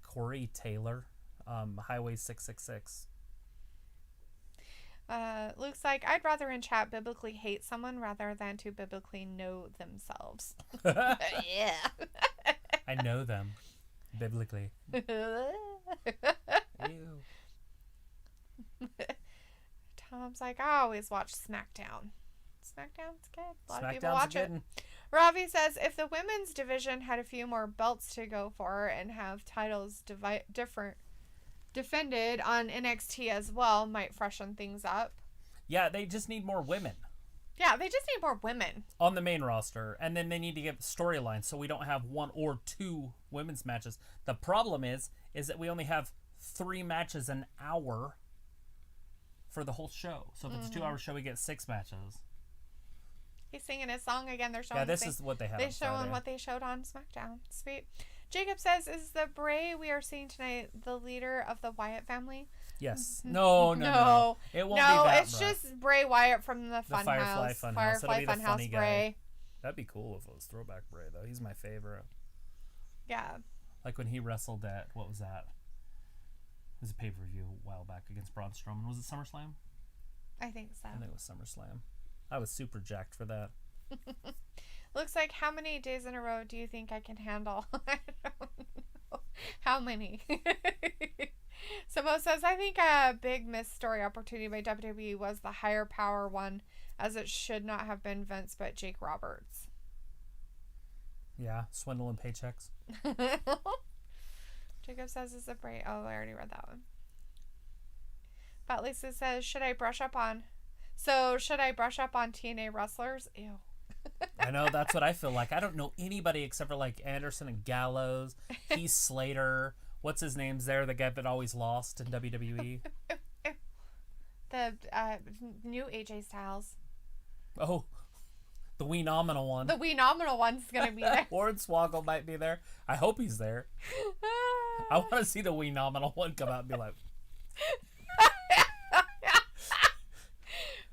Corey Taylor, Highway 666. Luke's like, I'd rather in chat biblically hate someone rather than to biblically know themselves. Yeah. I know them. Biblically. Ew. Tom's like, I always watch SmackDown. SmackDown's good. A lot of people SmackDown's watch it. Ravi says, if the women's division had a few more belts to go for and have titles defended on NXT as well, might freshen things up. Yeah, they just need more women. Yeah, they just need more women on the main roster, and then they need to get storylines so we don't have one or two women's matches. The problem is that we only have 3 matches an hour for the whole show. So if it's a 2-hour show, we get 6 matches. He's singing his song again. They're showing. Yeah, this is what they have. They're showing what they showed on SmackDown. Sweet. Jacob says, "Is the Bray we are seeing tonight the leader of the Wyatt family?" Yes. No. It won't be that. No, it's just Bray Wyatt from the Firefly Funhouse. Funhouse. Firefly Funhouse Bray. That'd be cool if it was Throwback Bray, though. He's my favorite. Yeah. Like when he wrestled at, what was that? It was a pay-per-view a while back against Braun Strowman. Was it SummerSlam? I think so. I think it was SummerSlam. I was super jacked for that. Looks like, how many days in a row do you think I can handle? I don't know. How many? Samo says, I think a big missed story opportunity by WWE was the higher power one, as it should not have been Vince but Jake Roberts. Yeah, swindling paychecks. Jacob says, is it Bray? Oh, I already read that one. But Lisa says, should I brush up on TNA wrestlers? Ew. I know, that's what I feel like. I don't know anybody except for like Anderson and Gallows, Heath Slater. What's his name's there? The guy that always lost in WWE. The new AJ Styles. Oh, the wee nominal one. The wee nominal one's gonna be there. Hornswoggle might be there. I hope he's there. I want to see the wee nominal one come out and be like.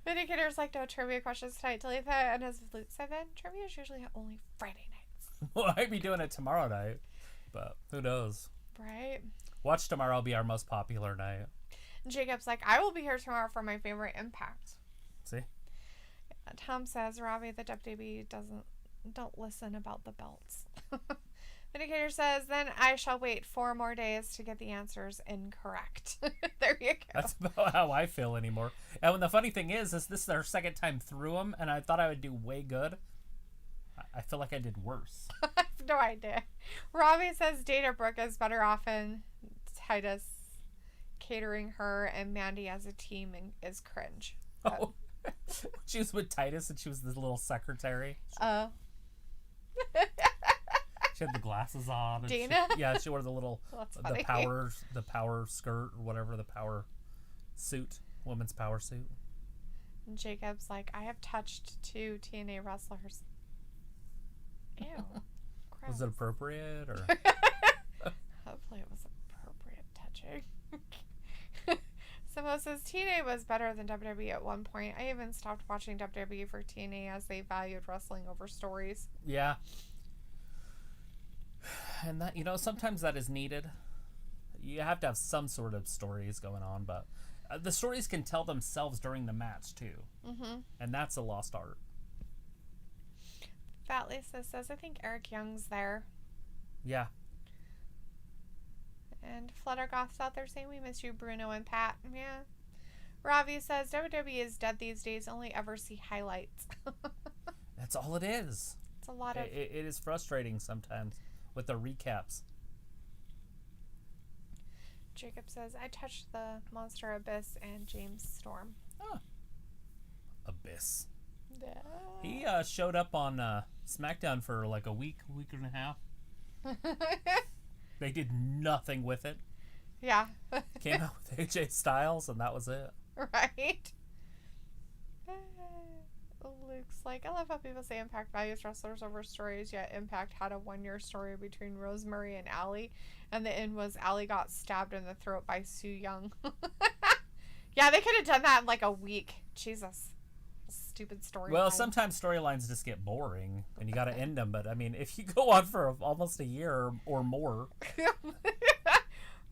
Vindicator's like, no trivia questions tonight. Dalethea, and as Luke said, then trivia is usually only Friday nights. Well, I'd be doing it tomorrow night, but who knows? Right. Watch tomorrow be our most popular night. Jacob's like, I will be here tomorrow for my favorite Impact. See? Tom says, Ravi, the WWE don't listen about the belts. Vindicator says, then I shall wait 4 more days to get the answers incorrect. There you go. That's about how I feel anymore. And the funny thing is this is our second time through them, and I thought I would do way good. I feel like I did worse. I have no idea. Robbie says Dana Brooke is better off in Titus catering her, and Mandy as a team is cringe. Oh. She was with Titus, and she was the little secretary. Oh. She had the glasses on. Dana? She wore the little the power skirt or whatever, the power suit, woman's power suit. And Jacob's like, I have touched 2 TNA wrestlers. Ew. Gross. Was it appropriate or? Hopefully it was appropriate touching. Samo says TNA was better than WWE at one point. I even stopped watching WWE for TNA as they valued wrestling over stories. Yeah. And that, sometimes that is needed. You have to have some sort of stories going on, but the stories can tell themselves during the match too. Mm-hmm. And that's a lost art. Fat Lisa says, I think Eric Young's there. Yeah. And Fluttergoth's out there saying, we miss you, Bruno and Pat. Yeah. Ravi says, WWE is dead these days. Only ever see highlights. That's all it is. It's a lot of... It is frustrating sometimes with the recaps. Jacob says, I touched the Monster Abyss and James Storm. Oh. Abyss. Yeah. He showed up on SmackDown for like a week and a half. They did nothing with it. Yeah. Came out with AJ Styles, and that was it. Right? Luke's like, I love how people say Impact values wrestlers over stories, yet Impact had a 1-year story between Rosemary and Allie, and the end was Allie got stabbed in the throat by Sue Young. Yeah, they could have done that in like a week. Jesus. Stupid story. Well, sometimes storylines just get boring, and you got to end them. But I mean, if you go on for almost a year or more.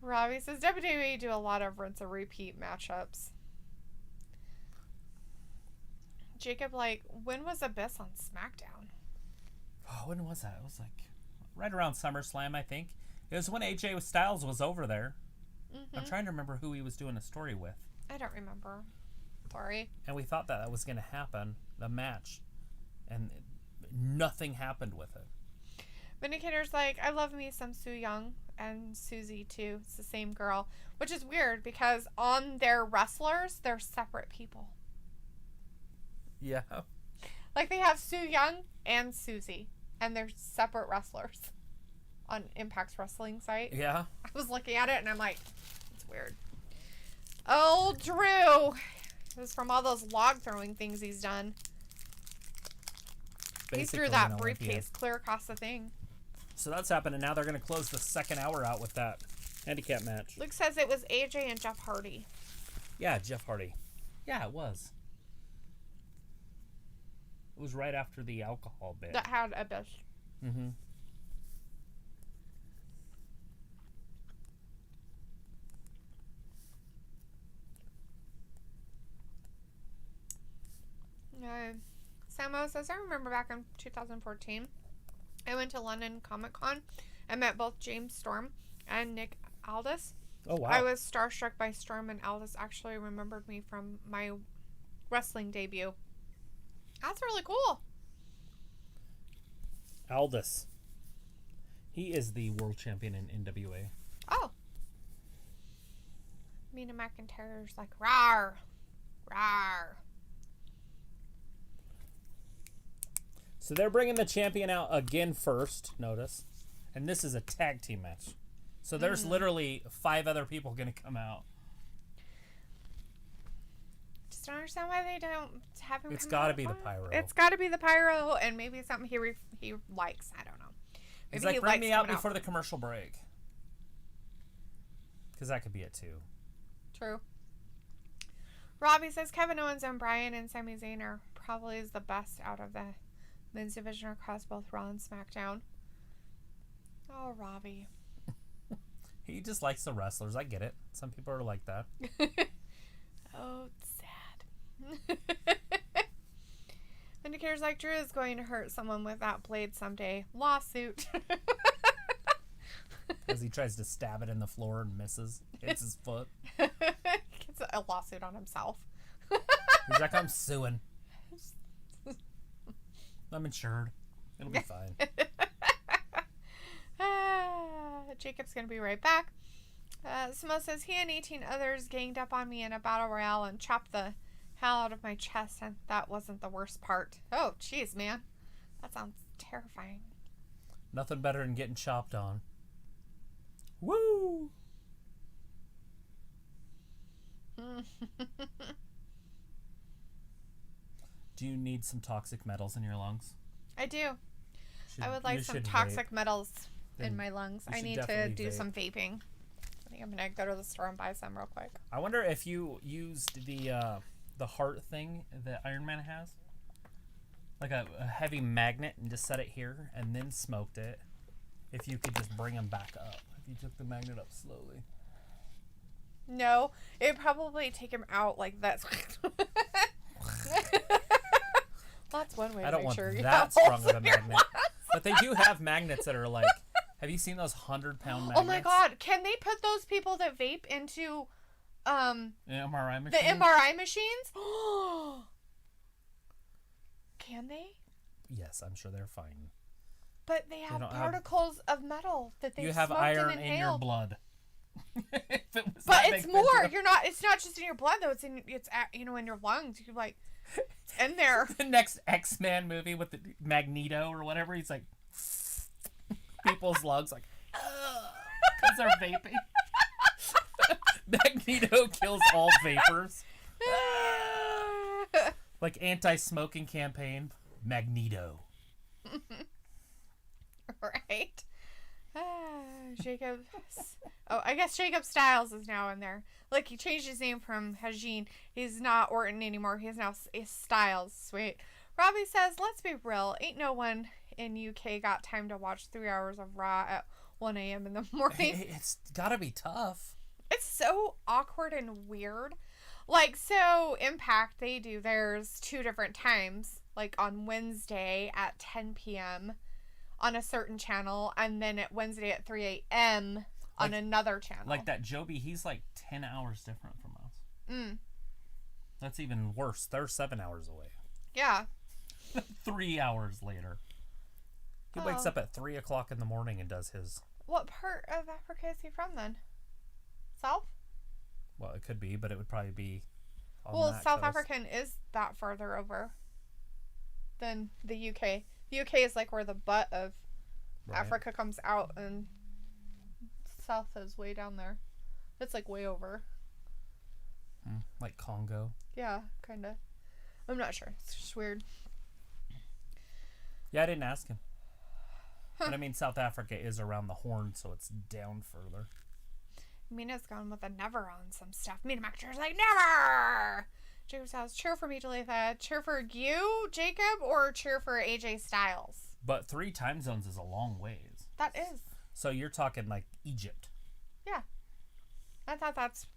Robbie says WWE do a lot of rinse and repeat matchups. Jacob, like, when was Abyss on SmackDown? Oh, when was that? It was like right around SummerSlam, I think. It was when AJ Styles was over there. Mm-hmm. I'm trying to remember who he was doing a story with. I don't remember. Sorry. And we thought that was going to happen, the match. And nothing happened with it. Vindicator's like, I love me some Sue Young and Susie too. It's the same girl. Which is weird because on their wrestlers, they're separate people. Yeah. Like they have Sue Young and Susie. And they're separate wrestlers on Impact's wrestling site. Yeah. I was looking at it and I'm like, it's weird. Oh, Drew. It was from all those log throwing things he's done. Basically, he threw that briefcase clear across the thing. So that's happening. Now they're going to close the second hour out with that handicap match. Luke says it was AJ and Jeff Hardy. Yeah, Jeff Hardy. Yeah, it was. It was right after the alcohol bit. That had Abyss. Mm-hmm. Samo says, I remember back in 2014, I went to London Comic Con. I met both James Storm and Nick Aldis. Oh, wow. I was starstruck by Storm, and Aldis actually remembered me from my wrestling debut. That's really cool. Aldis. He is the world champion in NWA. Oh. Mina McIntyre's like, rawr, rawr. So they're bringing the champion out again first, notice. And this is a tag team match. So there's literally 5 other people going to come out. Just don't understand why they don't have him. It's got to be the pyro. It's got to be the pyro, and maybe something he likes. I don't know. Maybe He's like, bring me out before the commercial break. Because that could be it too. True. Robbie says Kevin Owens and Bryan and Sami Zayn are probably the best out of the men's division across both Raw and SmackDown. Oh, Robbie. He just likes the wrestlers. I get it. Some people are like that. Oh, sad. Vindicator's like, Drew is going to hurt someone with that blade someday. Lawsuit. As he tries to stab it in the floor and misses. Hits his foot. Gets a lawsuit on himself. He's like, I'm suing. I'm insured. It'll be fine. Jacob's going to be right back. Samo says, he and 18 others ganged up on me in a battle royale and chopped the hell out of my chest, and that wasn't the worst part. Oh, jeez, man. That sounds terrifying. Nothing better than getting chopped on. Woo! Do you need some toxic metals in your lungs? I do. I would like some toxic metals in my lungs. I need to do some vaping. I think I'm going to go to the store and buy some real quick. I wonder if you used the heart thing that Iron Man has. Like a heavy magnet and just set it here and then smoked it. If you could just bring them back up. If you took the magnet up slowly. No, it'd probably take him out like that. That's one way to make sure you that strong of a magnet. But they do have magnets that are like, have you seen those 100-pound magnets? Oh my god, can they put those people that vape into MRI machines? The MRI machines? Can they? Yes, I'm sure they're fine. But they have particles of metal that they You have iron in your blood. But it's more. It's not just in your blood though. It's in your lungs. You like in there. The next X-Men movie with the Magneto or whatever, he's like people's lungs like because they're vaping. Magneto kills all vapors. Like anti-smoking campaign, Magneto. Right. Jacob. Oh, I guess Jacob Styles is now in there. Look, he changed his name from Hajin. He's not Orton anymore. He's now Styles. Sweet. Robbie says, let's be real. Ain't no one in UK got time to watch 3 hours of Raw at 1 a.m. in the morning. It's gotta be tough. It's so awkward and weird. Like, so Impact, they do theirs 2 different times. Like on Wednesday at 10 p.m. on a certain channel, and then at Wednesday at 3 a.m. on another channel. Like that Joby, he's like 10 hours different from us. Mm. That's even worse. They're 7 hours away. Yeah. 3 hours later. He wakes up at 3 o'clock in the morning and does his... What part of Africa is he from then? South? Well, it could be, but it would probably be on that South coast. African is that farther over than the UK. The UK is like where the butt of Africa comes out, and South is way down there. It's like way over. Like Congo. Yeah, kind of. I'm not sure. It's just weird. Yeah, I didn't ask him. But I mean, South Africa is around the Horn, so it's down further. Mina's gone with a never on some stuff. Mina McIntyre's like, never! Jacob says, cheer for me, Dalethea. Cheer for you, Jacob, or cheer for AJ Styles? But 3 time zones is a long ways. That is. So you're talking like Egypt. Yeah. I thought that's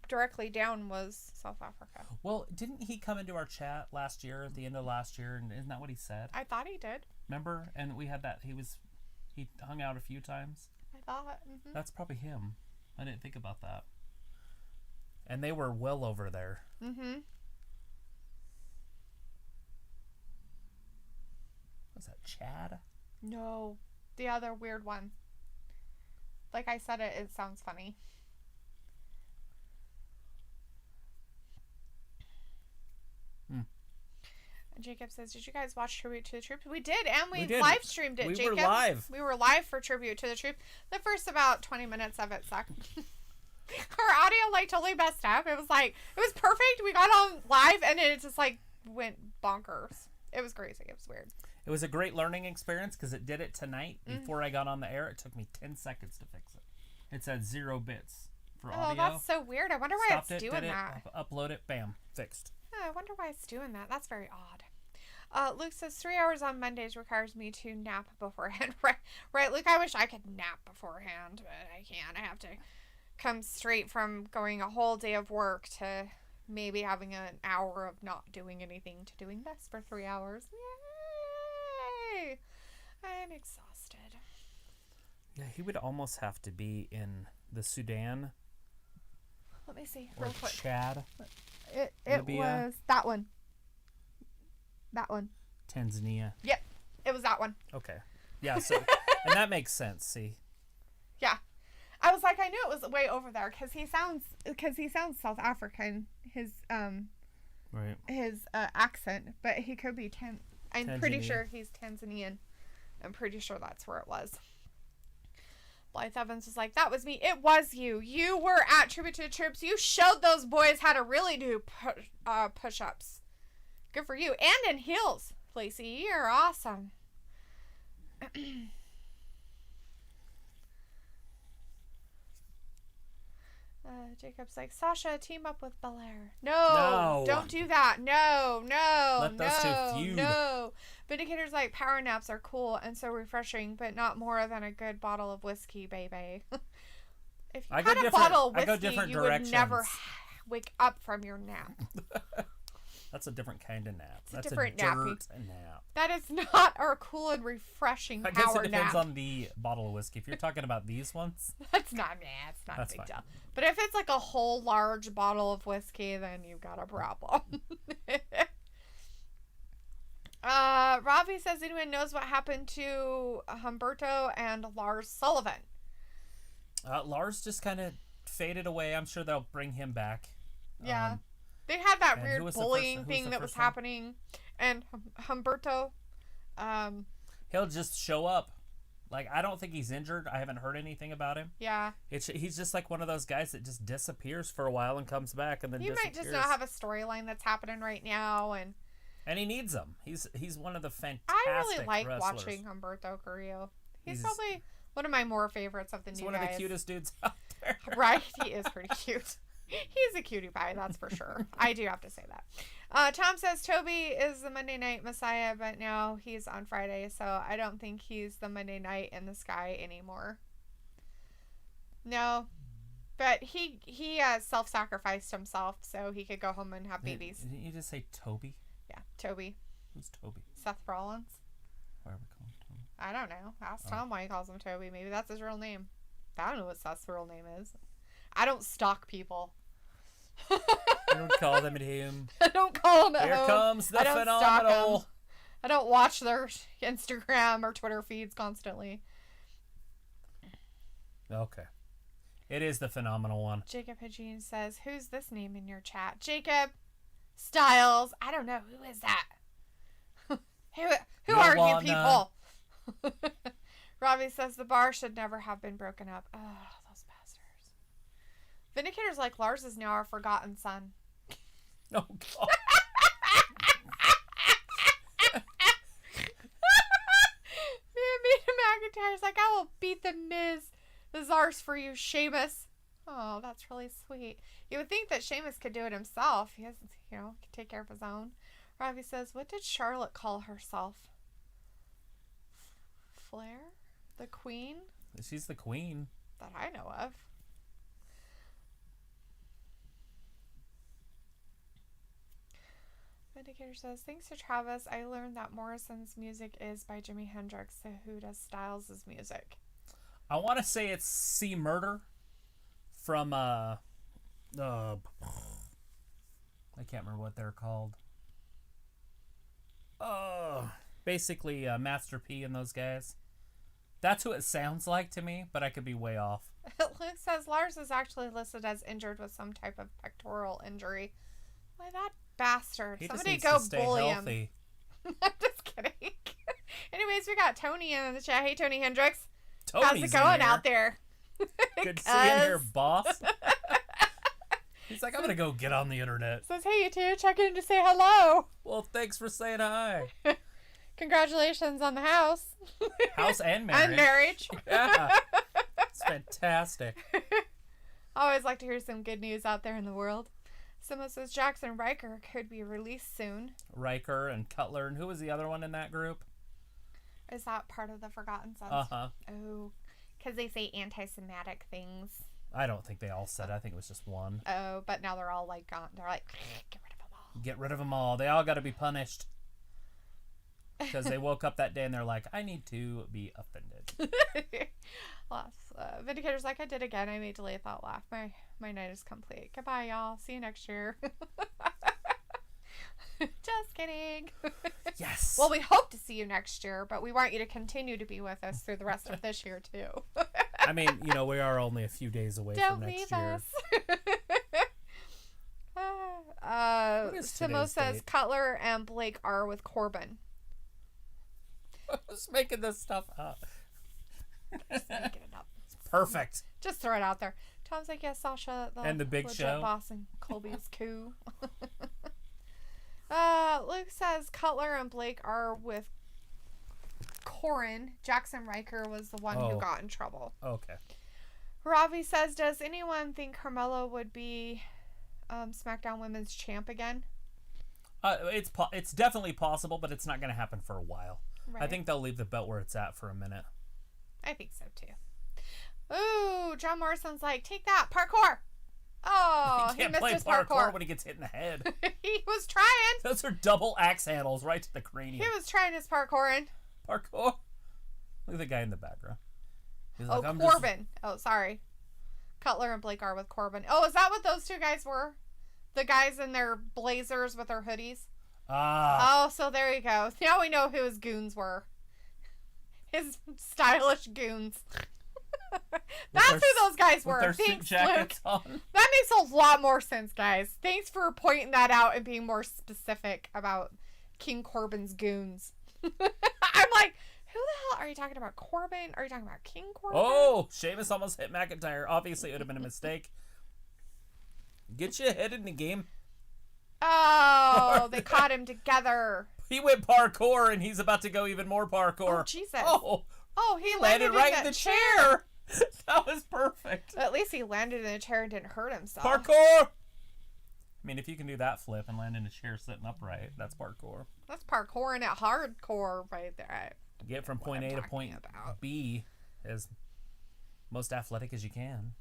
directly down was South Africa. Well, didn't he come into our chat last year, at the end of last year, and isn't that what he said? I thought he did. Remember? And we had that, he hung out a few times. I thought. Mm-hmm. That's probably him. I didn't think about that. And they were well over there. Mm-hmm. Was that Chad? No. The other weird one. Like I said it sounds funny. Jacob says, did you guys watch Tribute to the Troops? We did, and we live streamed it, Jacob. We were live. We were live for Tribute to the Troops. The first about 20 minutes of it sucked. Our audio totally messed up. It was perfect. We got on live and it just went bonkers. It was crazy. It was weird. It was a great learning experience because it did it tonight. Before I got on the air, it took me 10 seconds to fix it. It said 0 bits for audio. Oh, that's so weird. I wonder why it's doing that. Upload it, bam, fixed. I wonder why it's doing that. That's very odd. Luke says 3 hours on Mondays requires me to nap beforehand. Right, Luke, I wish I could nap beforehand, but I can't. I have to come straight from going a whole day of work to maybe having an hour of not doing anything to doing this for 3 hours. Yay! I'm exhausted. Yeah, he would almost have to be in the Sudan. Let me see Or real quick. Chad. It Libya. was that one. That one. Tanzania. Yep, it was that one. Okay. Yeah, so and that makes sense, see. Yeah. I was like, I knew it was way over there because he sounds South African. His Right. his accent, but he could be I'm pretty Tanzania. sure he's Tanzanian. I'm pretty sure that's where it was. Blythe Evans was like, that was me. It was you. You were at Tribute to the Troops. You showed those boys how to really do push-ups. Good for you. And in heels, Lacey. You're awesome. Jacob's like, Sasha, team up with Belair. No, don't do that. No. Let those two feud. No. Vindicator's like, power naps are cool and so refreshing, but not more than a good bottle of whiskey, baby. If you had a bottle of whiskey, you would never wake up from your nap. That's a different kind of nap. It's That's a different dirt nap. That is not our cool and refreshing power nap. I guess it depends on the bottle of whiskey. If you're talking about these ones, it's not a big deal. But if it's like a whole large bottle of whiskey, then you've got a problem. Robbie says anyone knows what happened to Humberto and Lars Sullivan. Lars just kind of faded away. I'm sure they'll bring him back. Yeah. They had that weird bullying thing that was happening. And Humberto, he'll just show up. Like, I don't think he's injured. I haven't heard anything about him. Yeah. He's just like one of those guys that just disappears for a while and comes back and then he disappears. might just not have a storyline that's happening right now. And he needs them. He's one of the fantastic I really like wrestlers. Watching Humberto Carrillo. He's probably one of my more favorites of the new guys. He's one of the cutest dudes out there. Right? He is pretty cute. He's a cutie pie, that's for sure. I do have to say that. Tom says Toby is the Monday Night Messiah, but no, he's on Friday, so I don't think he's the Monday Night in the Sky anymore. No, but he self-sacrificed himself so he could go home and have babies. Didn't you just say Toby? Yeah, Toby. Who's Toby? Seth Rollins. Why are we calling him Toby? I don't know. Ask Tom why he calls him Toby. Maybe that's his real name. I don't know what Seth's real name is. I don't stalk people. You don't call them at him. I don't call them at Here home. Comes the I don't phenomenal. I don't watch their Instagram or Twitter feeds constantly. Okay. It is the phenomenal one. Jacob Hagin says, who's this name in your chat? Jacob Styles. I don't know. Who is that? Who are you people? Robbie says the bar should never have been broken up. Oh, those bastards. Vindicator's like, Lars is now our forgotten son. Oh, God. McIntyre's like, I will beat the Czars for you, Sheamus. Oh, that's really sweet. You would think that Sheamus could do it himself. He hasn't, can take care of his own. Robbie says, what did Charlotte call herself? Flair? The queen? She's the queen. That I know of. Vindicator says, thanks to Travis, I learned that Morrison's music is by Jimi Hendrix, so who does Styles' music? I want to say it's C Murder from, I can't remember what they're called. Basically, Master P and those guys. That's who it sounds like to me, but I could be way off. Luke says Lars is actually listed as injured with some type of pectoral injury. Why, that bastard. Somebody go bully him. I'm just kidding. Anyways, we got Tony in the chat. Hey, Tony Hendricks. How's it going out there? Good to see you in here, boss. He's like, I'm going to go get on the internet. Says, hey, you two, check in to say hello. Well, thanks for saying hi. Congratulations on the house. House and marriage. And marriage. Yeah. It's fantastic. I always like to hear some good news out there in the world. Someone says Jackson Riker could be released soon. Riker and Cutler. And who was the other one in that group? Is that part of the Forgotten Sons? Uh-huh. Oh, because they say anti-Semitic things. I don't think they all said it. I think it was just one. Oh, but now they're all like gone. They're like, get rid of them all. Get rid of them all. They all got to be punished. because they woke up that day and they're like, I need to be offended. Vindicator's like, I did again. I made Dalethea laugh. My night is complete. Goodbye, y'all. See you next year. Just kidding. Yes. Well, we hope to see you next year, but we want you to continue to be with us through the rest of this year, too. I mean, we are only a few days away from next year. Don't leave us. Simo says date? Cutler and Blake are with Corbin. I was making this stuff up. Just making it up. It's perfect. Just throw it out there. Tom's like, yes, Sasha. And the Big Show. Boss and Colby's coup. Luke says Cutler and Blake are with Corin. Jackson Riker was the one who got in trouble. Okay. Ravi says, does anyone think Carmella would be SmackDown Women's Champ again? It's definitely possible, but it's not going to happen for a while. Right. I think they'll leave the belt where it's at for a minute. I think so too. Ooh, John Morrison's like, take that, parkour. Oh, he missed his parkour when he gets hit in the head. He was trying. Those are double axe handles right to the cranium. He was trying his parkouring. Parkour. Look at the guy in the background. He's like, Corbin. Oh, sorry. Cutler and Blake are with Corbin. Oh, is that what those two guys were? The guys in their blazers with their hoodies? Oh, so there you go. Now we know who his goons were. His stylish goons. That's who those guys were. With their suit jackets on. That makes a lot more sense, guys. Thanks for pointing that out and being more specific about King Corbin's goons. I'm like, who the hell are you talking about? Corbin? Are you talking about King Corbin? Oh, Sheamus almost hit McIntyre. Obviously, it would have been a mistake. Get your head in the game. Oh, they caught him together. He went parkour, and he's about to go even more parkour. Oh, Jesus. Oh, he landed right in the chair. That was perfect. At least he landed in a chair and didn't hurt himself. Parkour! I mean, if you can do that flip and land in a chair sitting upright, that's parkour. That's parkouring at hardcore right there. Get from point A to point B as most athletic as you can.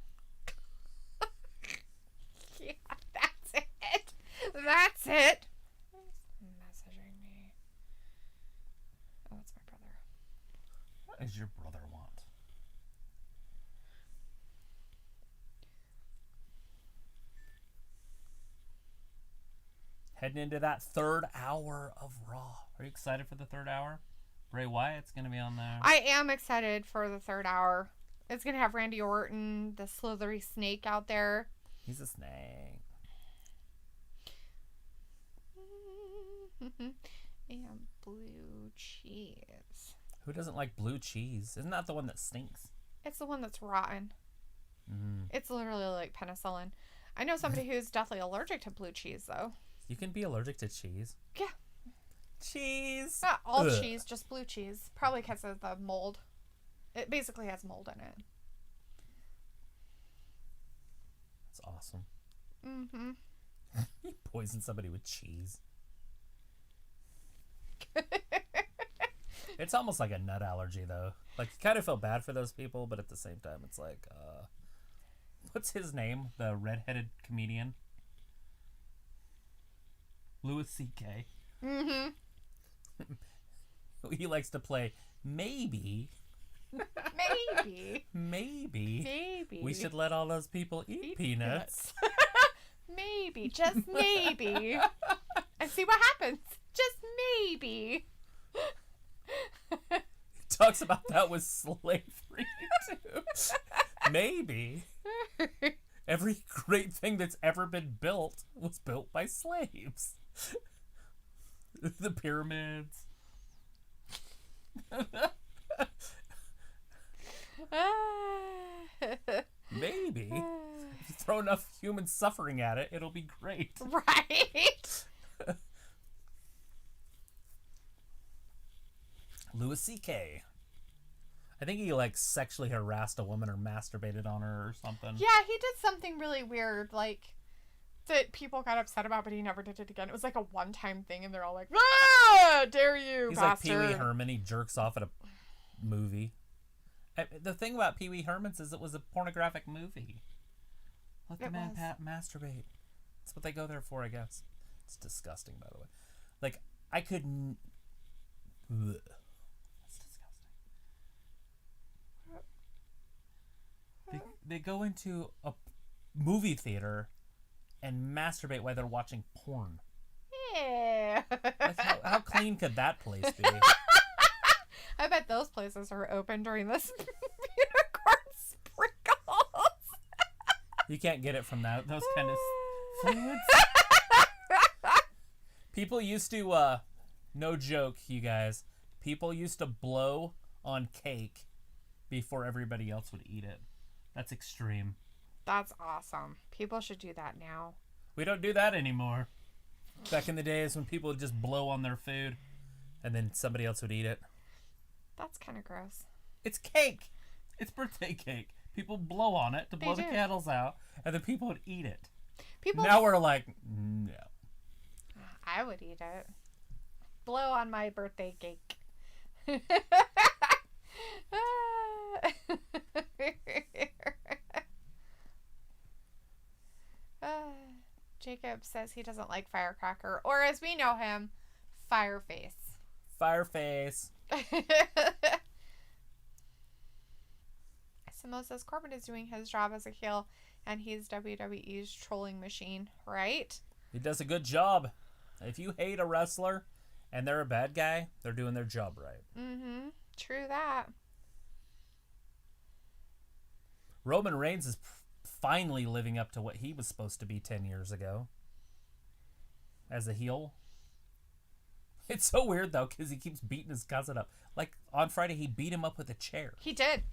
Yeah, that's it. That's it. Who's messaging me? Oh, it's my brother. What does your brother want? Heading into that third hour of Raw. Are you excited for the third hour? Bray Wyatt's going to be on there. I am excited for the third hour. It's going to have Randy Orton, the slithery snake out there. He's a snake. And blue cheese. Who doesn't like blue cheese? Isn't that the one that stinks? It's the one that's rotten. Mm. It's literally like penicillin. I know somebody who's definitely allergic to blue cheese, though. You can be allergic to cheese. Yeah. Cheese. Not all cheese, just blue cheese. Probably because of the mold. It basically has mold in it. That's awesome. Mm-hmm. You poison somebody with cheese. It's almost like a nut allergy, though. Like, you kind of feel bad for those people, but at the same time, it's like, what's his name? The redheaded comedian? Louis C.K. Mm-hmm. He likes to play maybe. Maybe. We should let all those people eat peanuts. Maybe. Just maybe. And see what happens. Just maybe. He talks about that with slavery, too. Maybe. Every great thing that's ever been built was built by slaves. The pyramids. Maybe. If you throw enough human suffering at it, it'll be great. Right? Louis C.K. I think he, like, sexually harassed a woman or masturbated on her or something. Yeah, he did something really weird, like, that people got upset about, but he never did it again. It was like a one-time thing, and they're all like, ah, dare you, He's bastard. like Pee Wee Herman. He jerks off at a movie. The thing about Pee Wee Herman's is it was a pornographic movie. Let the man masturbate. That's what they go there for, I guess. It's disgusting, by the way. Like, Ugh. That's disgusting. They go into a movie theater and masturbate while they're watching porn. Yeah. Like how clean could that place be? I bet those places are open during this unicorn sprinkles. You can't get it from those kind of fluids. People used to, no joke, you guys, people used to blow on cake before everybody else would eat it. That's extreme. That's awesome. People should do that now. We don't do that anymore. Back in the days when people would just blow on their food and then somebody else would eat it. That's kind of gross. It's cake. It's birthday cake. People blow on it to blow the candles out, and then people would eat it. Now we're like, no. I would eat it. Blow on my birthday cake. Jacob says he doesn't like Firecracker, or as we know him, Fireface. Fireface. Simo says Corbin is doing his job as a heel, and he's WWE's trolling machine, right? He does a good job. If you hate a wrestler and they're a bad guy, they're doing their job right. Mm-hmm. True that. Roman Reigns is finally living up to what he was supposed to be 10 years ago as a heel. It's so weird, though, because he keeps beating his cousin up. Like, on Friday, he beat him up with a chair. He did.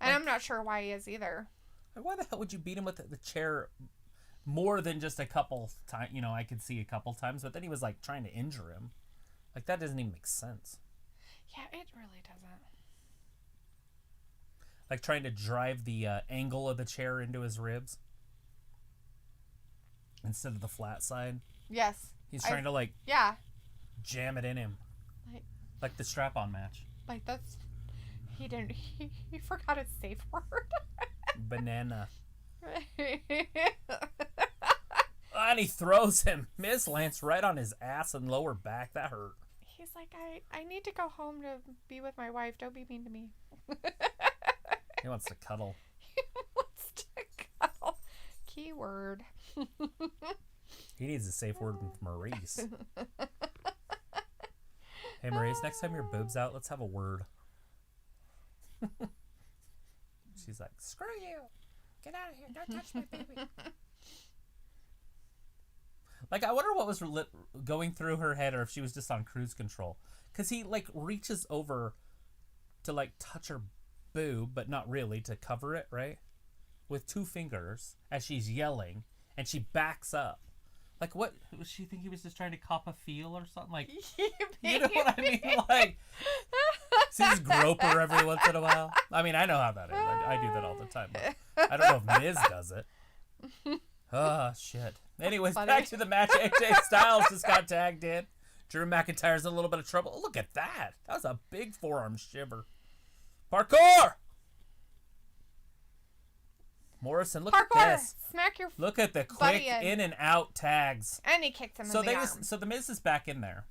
And I'm not sure why he is either. Why the hell would you beat him with the chair more than just a couple times? You know, I could see a couple times, but then he was, like, trying to injure him. Like, that doesn't even make sense. Yeah, it really doesn't. Like, trying to drive the angle of the chair into his ribs instead of the flat side. Yes. He's trying to, like... Yeah. Jam it in him. Like the strap-on match. Like, that's... He forgot his safe word. Banana. And he throws him. Miz lands right on his ass and lower back. That hurt. He's like, I need to go home to be with my wife. Don't be mean to me. He wants to cuddle. He wants to cuddle. Keyword. He needs a safe word with Maurice. Hey, Maurice, next time your boob's out, let's have a word. She's like, screw you. Get out of here. Don't touch my baby. Like, I wonder what was going through her head, or if she was just on cruise control. Because he, like, reaches over to, like, touch her boob, but not really, to cover it, right? With 2 fingers, as she's yelling, and she backs up. Like, what? Was she think he was just trying to cop a feel or something? Like, you know what I mean? Like, see, just grope her every once in a while. I mean, I know how that is. I do that all the time. But I don't know if Miz does it. Oh, shit. Anyways, back to the match. AJ Styles just got tagged in. Drew McIntyre's in a little bit of trouble. Look at that. That was a big forearm shiver. Parkour! Morrison, look at this. Smack your Look at the quick in and out tags. And he kicked him in the arm. So the Miz is back in there.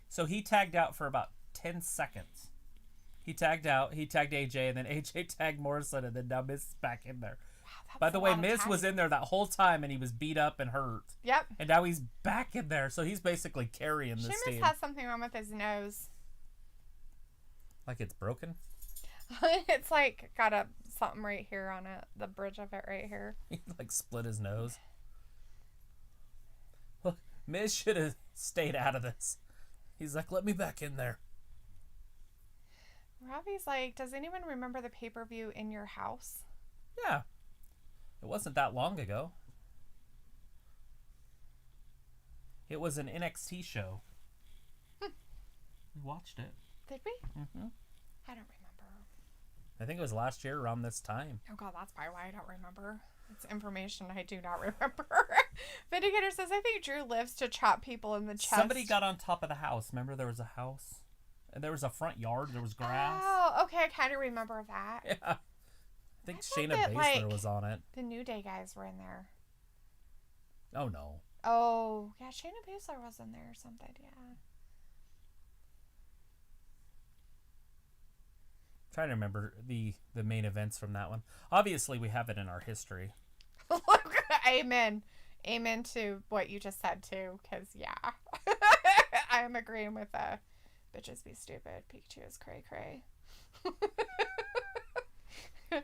So he tagged out for about 10 seconds. He tagged out, he tagged AJ, and then AJ tagged Morrison, and then now Miz is back in there. Wow, by the way, Miz was in there that whole time, and he was beat up and hurt. Yep. And now he's back in there, so he's basically carrying this team. Sheamus has something wrong with his nose. Like it's broken? It's like got something right here on it, the bridge of it right here. He like split his nose. Look, Miz should have stayed out of this. He's like, let me back in there. Robbie's like, does anyone remember the pay-per-view In Your House? Yeah. It wasn't that long ago. It was an NXT show. We watched it. Did we? Mm-hmm. I don't remember. I think it was last year around this time. Oh, God, that's probably why I don't remember. It's information I do not remember. Vindicator says, I think Drew lives to chop people in the chest. Somebody got on top of the house. Remember there was a house? And there was a front yard. There was grass. Oh, okay. I kind of remember that. Yeah. I think Shayna Baszler was on it. The New Day guys were in there. Oh, no. Oh, yeah. Shayna Baszler was in there or something, yeah. Trying to remember the main events from that one. Obviously, we have it in our history. Amen. Amen to what you just said, too. Because, yeah. I am agreeing with bitches be stupid. Pikachu is cray-cray.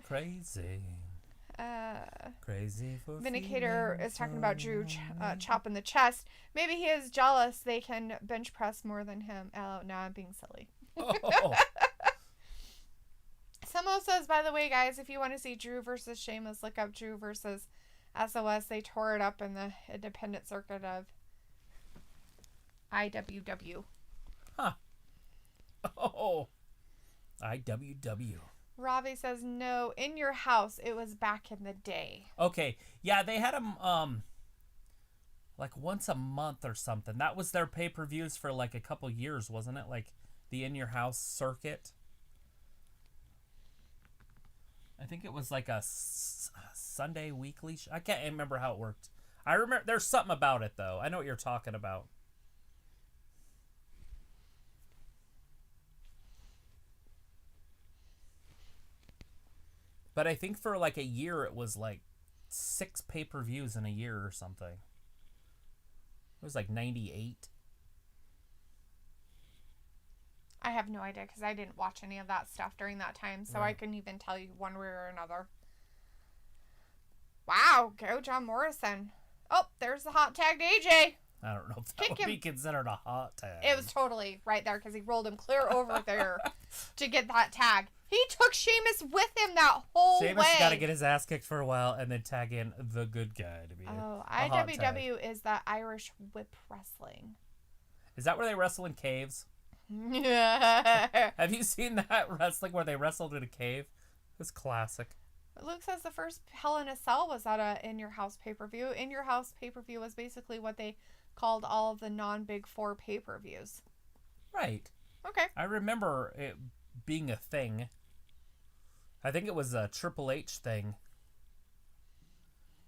Crazy. Crazy for Vindicator is talking about Drew chopping the chest. Maybe he is jealous they can bench press more than him. Oh, no, I'm being silly. Oh. Samo says, by the way, guys, if you want to see Drew versus Sheamus, look up Drew versus SOS. They tore it up in the independent circuit of IWW. Huh. Oh. IWW. Ravi says, no, in your house. It was back in the day. Okay. Yeah, they had them like once a month or something. That was their pay-per-views for like a couple years, wasn't it? Like the In Your House circuit. I think it was like a Sunday weekly I can't remember how it worked. I remember there's something about it though. I know what you're talking about. But I think for like a year it was like 6 pay-per-views in a year or something. It was like 98. I have no idea because I didn't watch any of that stuff during that time, so Right. I couldn't even tell you one way or another. Wow, go John Morrison. Oh, there's the hot tagged AJ. I don't know if that would be considered a hot tag. It was totally right there because he rolled him clear over there to get that tag. He took Sheamus with him that whole way. Sheamus got to get his ass kicked for a while and then tag in the good guy to be a hot tag. IWW is the Irish whip wrestling. Is that where they wrestle in caves? Yeah. Have you seen that wrestling where they wrestled in a cave? It's classic. Luke says the first Hell in a Cell was at a In Your House pay-per-view. In Your House pay-per-view was basically what they called all of the non-Big Four pay-per-views. Right. Okay. I remember it being a thing. I think it was a Triple H thing.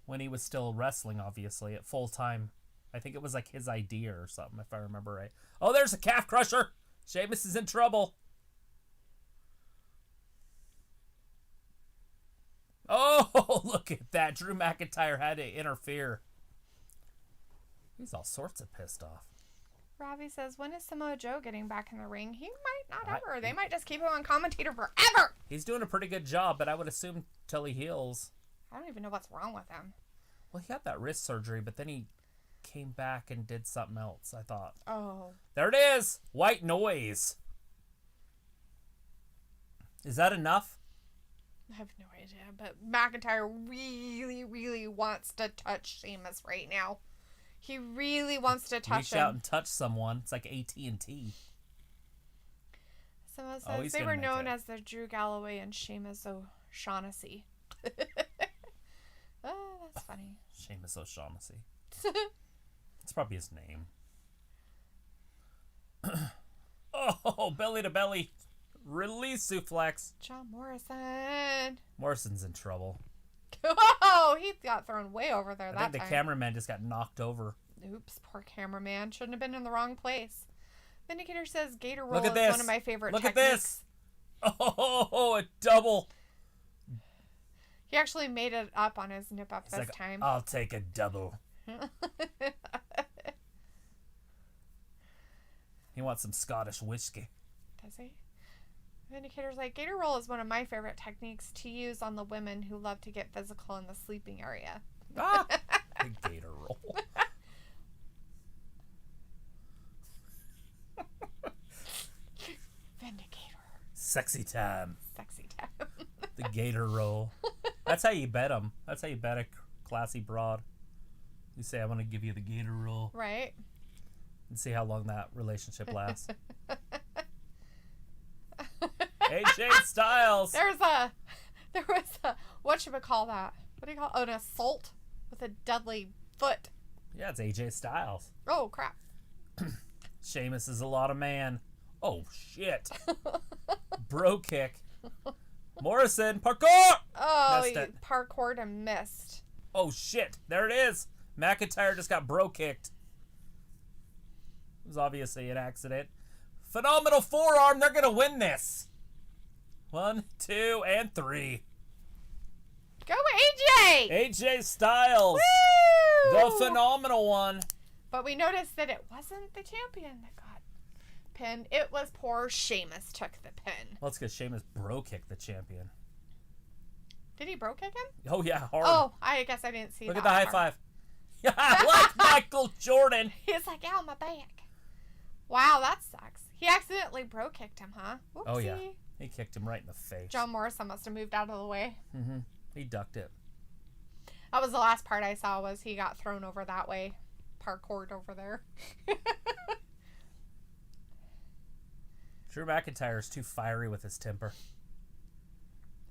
When he was still wrestling, obviously, at full time. I think it was like his idea or something, if I remember right. Oh, there's a calf crusher! Sheamus is in trouble. Oh, look at that. Drew McIntyre had to interfere. He's all sorts of pissed off. Robbie says, when is Samoa Joe getting back in the ring? He might not ever. They might just keep him on commentator forever. He's doing a pretty good job, but I would assume till he heals. I don't even know what's wrong with him. Well, he had that wrist surgery, but then he came back and did something else, I thought. Oh. There it is! White noise. Is that enough? I have no idea, but McIntyre really, really wants to touch Sheamus right now. He really wants to touch him. Reach out and touch someone. It's like AT&T. Someone says they were known as the Drew Galloway and Sheamus O'Shaughnessy. Oh, that's funny. Sheamus O'Shaughnessy. It's probably his name. Oh, belly to belly. Release suplex. John Morrison. Morrison's in trouble. Oh, he got thrown way over there I think the cameraman just got knocked over. Oops, poor cameraman. Shouldn't have been in the wrong place. Vindicator says Gator Roll is one of my favorite techniques. Look at this. Oh, a double. He actually made it up on his nip up this time. I'll take a double. He wants some Scottish whiskey. Does he? Vindicator's like, Gator Roll is one of my favorite techniques to use on the women who love to get physical in the sleeping area. Ah, the Gator Roll. Vindicator. Sexy time. Sexy time. The Gator Roll. That's how you bet them. That's how you bet a classy broad. You say, I want to give you the Gator Roll. Right. And see how long that relationship lasts. AJ Styles. There was a, what should we call that? What do you call it? Oh, an assault with a deadly foot. Yeah, it's AJ Styles. Oh, crap. Sheamus is a lot of man. Oh, shit. Bro kick. Morrison, parkour! Oh, he parkoured and missed. Oh, shit. There it is. McIntyre just got bro kicked. It was obviously an accident. Phenomenal forearm. They're going to win this. 1, 2, and 3. Go AJ! AJ Styles. Woo! The phenomenal one. But we noticed that it wasn't the champion that got pinned. It was poor Sheamus took the pin. Well, it's because Sheamus bro-kicked the champion. Did he bro-kick him? Oh, yeah, hard. Oh, I guess I didn't see that. Look at the high five. Yeah, like Michael Jordan. He's like, ow, my back. Wow, that sucks. He accidentally bro-kicked him, huh? Whoopsie. Oh, yeah. He kicked him right in the face. John Morrison must have moved out of the way. Mm-hmm. He ducked it. That was the last part I saw, was he got thrown over that way. Parkoured over there. Drew McIntyre's too fiery with his temper.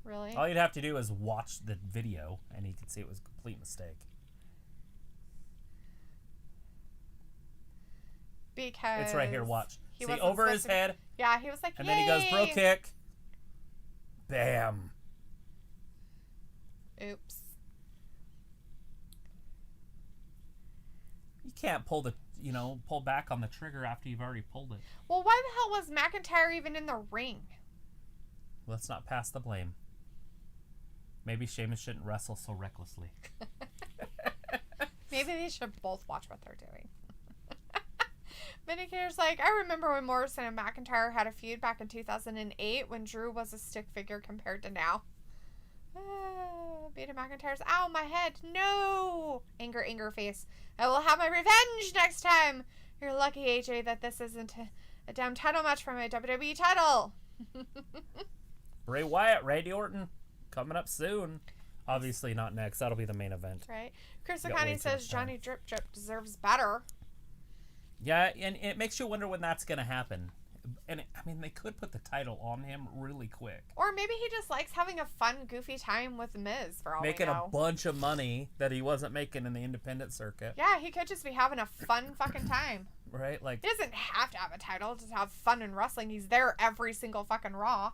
Really? All you'd have to do is watch the video, and you could see it was a complete mistake. Because it's right here, watch. He see, over his head. Yeah, he was like, and yay! then he goes, bro kick. Bam. Oops. You can't pull back on the trigger after you've already pulled it. Well, why the hell was McIntyre even in the ring? Let's not pass the blame. Maybe Sheamus shouldn't wrestle so recklessly. Maybe they should both watch what they're doing. Vindicator's like, I remember when Morrison and McIntyre had a feud back in 2008 when Drew was a stick figure compared to now. Beta McIntyre's, ow, my head. No! Anger face. I will have my revenge next time. You're lucky, AJ, that this isn't a damn title match for my WWE title. Bray Wyatt, Randy Orton, coming up soon. Obviously not next. That'll be the main event. Right. Chris O'Connor says Johnny Drip Drip deserves better. Yeah, and it makes you wonder when that's going to happen. And, I mean, they could put the title on him really quick. Or maybe he just likes having a fun, goofy time with Miz, for all making we know. a bunch of money that he wasn't making in the independent circuit. Yeah, he could just be having a fun fucking time. Right? Like, he doesn't have to have a title to have fun in wrestling. He's there every single fucking Raw.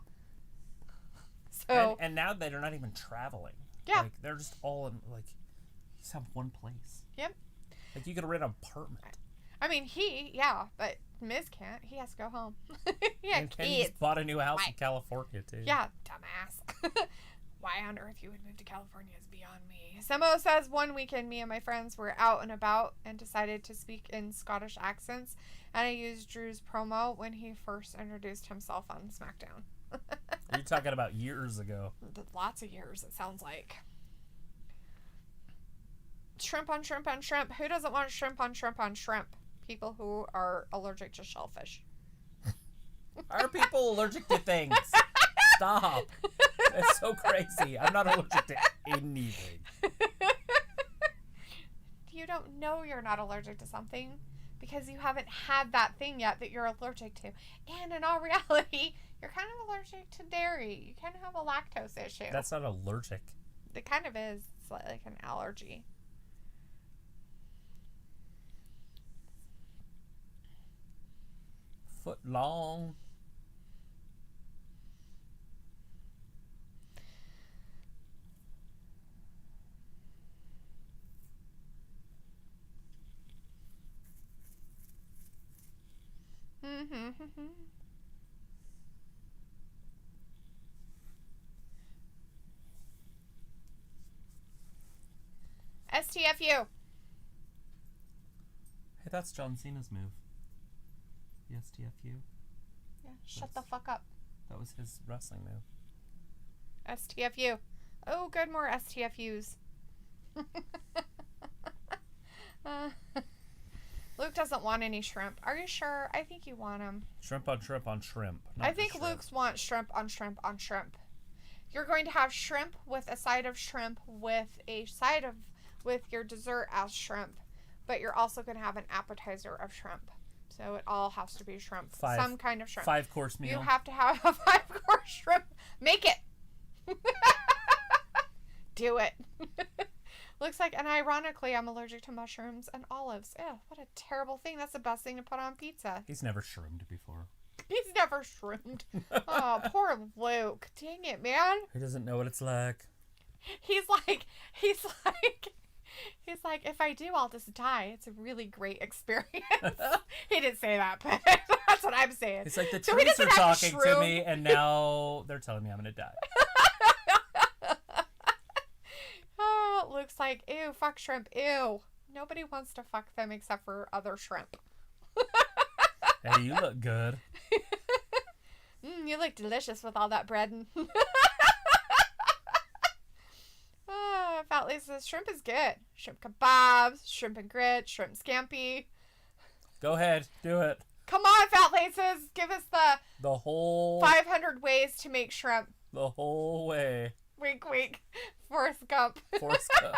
So and now they're not even traveling. Yeah. Like, they're just all in, like, you just have one place. Yep. Like, you could rent an apartment. I mean, but Miz can't. He has to go home. And Kenny just bought a new house in California, too. Yeah, dumbass. Why on earth you would move to California is beyond me. Samo says, one weekend, me and my friends were out and about and decided to speak in Scottish accents, and I used Drew's promo when he first introduced himself on SmackDown. You're talking about years ago. Lots of years, it sounds like. Shrimp on shrimp on shrimp. Who doesn't want shrimp on shrimp on shrimp? People who are allergic to shellfish. Are people allergic to things? Stop. That's so crazy. I'm not allergic to anything. You don't know you're not allergic to something because you haven't had that thing yet that you're allergic to. And in all reality, you're kind of allergic to dairy. You kind of have a lactose issue. That's not allergic. It kind of is. It's like an allergy. Foot long. STFU. Hey, that's John Cena's move. The STFU. Yeah, shut the fuck up. That was his wrestling move. STFU. Oh, good, more STFUs. Luke doesn't want any shrimp. Are you sure? I think you want them. Shrimp on shrimp on shrimp. I think Luke's wants shrimp on shrimp on shrimp. You're going to have shrimp with a side of shrimp with your dessert as shrimp, but you're also going to have an appetizer of shrimp. So it all has to be shrimp. Some kind of shrimp. 5-course meal. You have to have a 5-course shrimp. Make it. Do it. Looks like, and ironically, I'm allergic to mushrooms and olives. Ew, what a terrible thing. That's the best thing to put on pizza. He's never shroomed before. He's never shroomed. Oh, poor Luke. Dang it, man. He doesn't know what it's like. He's like, if I do, I'll just die. It's a really great experience. He didn't say that, but That's what I'm saying. It's like the So he trees are doesn't have talking a to shroom. me, and now they're telling me I'm going to die. Oh, Luke's like, ew, fuck shrimp, ew. Nobody wants to fuck them except for other shrimp. Hey, you look good. You look delicious with all that bread. Fat Lady says shrimp is good. Shrimp kebabs, shrimp and grits, shrimp scampi. Go ahead, do it. Come on, Fat Laces, give us The whole 500 ways to make shrimp. The whole way. Wink, wink. Forrest Gump. Forrest Gump.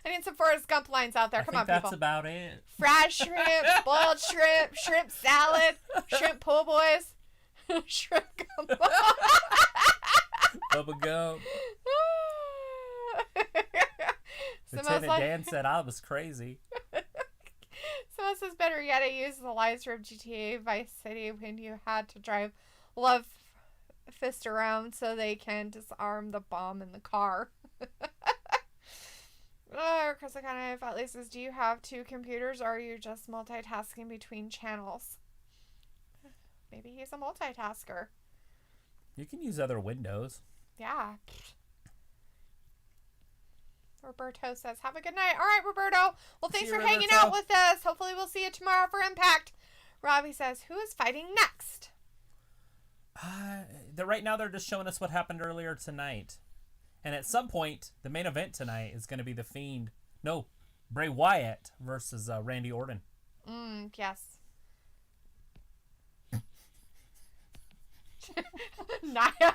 I need some Forrest Gump lines out there. Come on, people. That's about it. Fried shrimp, boiled shrimp, shrimp salad, shrimp po' boys, shrimp gumbo. Bubba Gump. Lieutenant Dan said I was crazy. Someone says, better yet, I used the lines from GTA Vice City when you had to drive Love Fist around so they can disarm the bomb in the car. Chris kind of at least says, do you have two computers or are you just multitasking between channels? Maybe he's a multitasker. You can use other windows. Yeah. Roberto says, have a good night. All right, Roberto. Well, thanks for hanging out with us. Hopefully we'll see you tomorrow for Impact. Robbie says, who is fighting next? Right now they're just showing us what happened earlier tonight. And at some point, the main event tonight is going to be The Fiend. No, Bray Wyatt versus Randy Orton. Yes. Naya.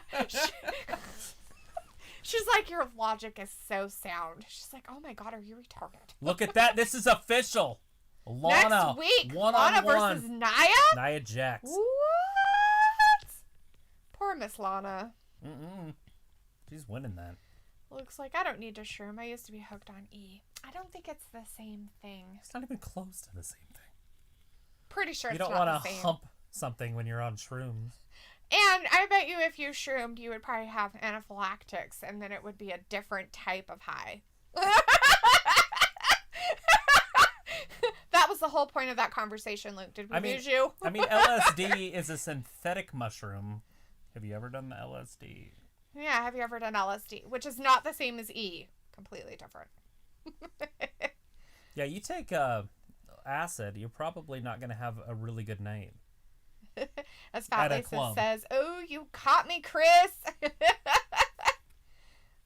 She's like, your logic is so sound. She's like, oh my God, are you retarded? Look at that. This is official. Lana. Next week, Lana versus Naya? Nia Jax. What? Poor Miss Lana. She's winning that. Looks like I don't need to shroom. I used to be hooked on E. I don't think it's the same thing. It's not even close to the same thing. Pretty sure you it's don't not want the to same. hump something when you're on shrooms. And I bet you if you shroomed, you would probably have anaphylactics, and then it would be a different type of high. That was the whole point of that conversation, Luke. Did we lose you? I mean, LSD is a synthetic mushroom. Have you ever done the LSD? Yeah, have you ever done LSD? Which is not the same as E. Completely different. Yeah, you take acid, you're probably not going to have a really good night. As Fat Lisa says, oh, you caught me, Chris.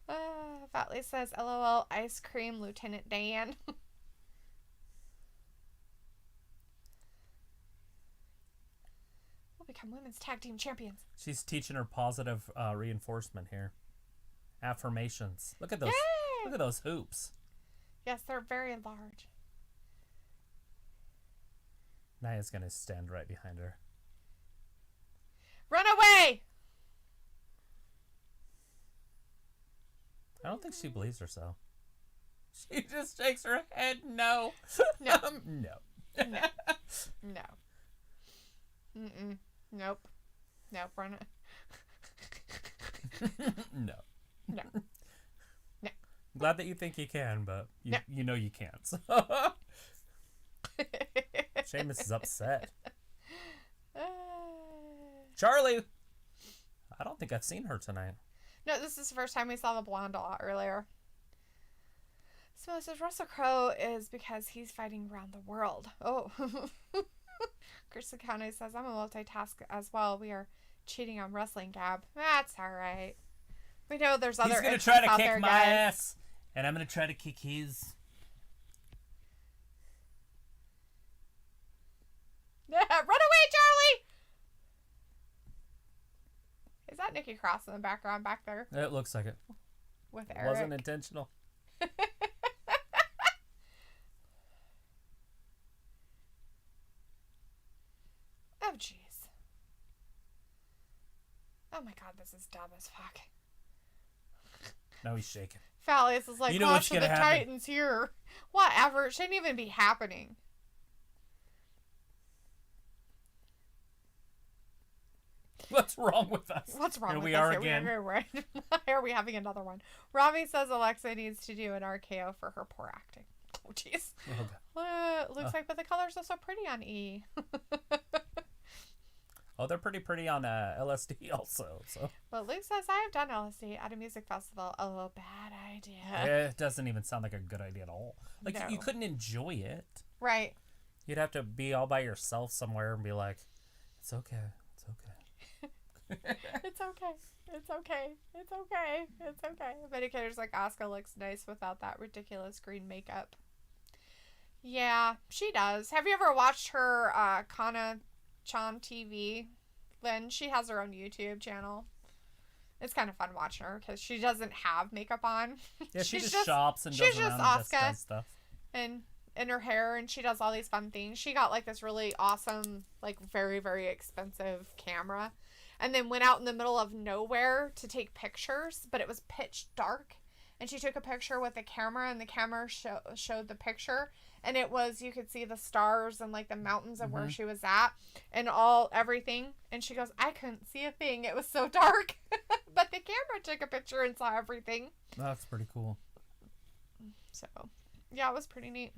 Fat Lisa says, LOL, ice cream, Lieutenant Dan. We'll become women's tag team champions. She's teaching her positive reinforcement here. Affirmations. Look at those. Yay! Look at those hoops. Yes, they're very large. Nia's going to stand right behind her. Run away! I don't think she believes herself. She just shakes her head. No. No. No. No. No. Nope. Nope. Run it. No. No. No. I'm glad that you think you can, but you know you can't. So. Sheamus is upset. Charlie! I don't think I've seen her tonight. No, this is the first time we saw the blonde a lot earlier. So it says Russell Crowe is because he's fighting around the world. Oh. Chris County says, I'm a multitask as well. We are cheating on WrestlingGab. That's alright. We know there's other interests out there, guys. He's going to try to kick my guys. ass, and I'm going to try to kick his. Run away, Charlie! Is that Nikki Cross in the background back there? It looks like it. With It Eric. wasn't intentional. Oh, jeez. Oh my God, this is dumb as fuck. Now he's shaking. Fallius is like, You know watch what's the gonna happen. Titans here. Whatever. It shouldn't even be happening. What's wrong with us? What's wrong Here with we us? are Here again. Why are we having another one? Robbie says Alexa needs to do an RKO for her poor acting. Oh, jeez. Oh, God. Looks like, but the colors are so pretty on E. Oh, they're pretty on LSD also. So. But Luke says, I have done LSD at a music festival. Oh, bad idea. It doesn't even sound like a good idea at all. Like, No. you couldn't enjoy it. Right. You'd have to be all by yourself somewhere and be like, it's okay. It's okay. It's okay. It's okay. It's okay. It's okay. Medicator's like, Asuka looks nice without that ridiculous green makeup. Yeah, she does. Have you ever watched her Kana-chan TV? Lynn, she has her own YouTube channel. It's kind of fun watching her because she doesn't have makeup on. Yeah, she just shops and goes around and does stuff. And in her hair, and she does all these fun things. She got like this really awesome, like very, very expensive camera, and then went out in the middle of nowhere to take pictures, but it was pitch dark. And she took a picture with the camera, and the camera showed the picture, and it was, you could see the stars and like the mountains of where she was at and everything. And she goes, I couldn't see a thing. It was so dark. But the camera took a picture and saw everything. That's pretty cool. So, yeah, it was pretty neat.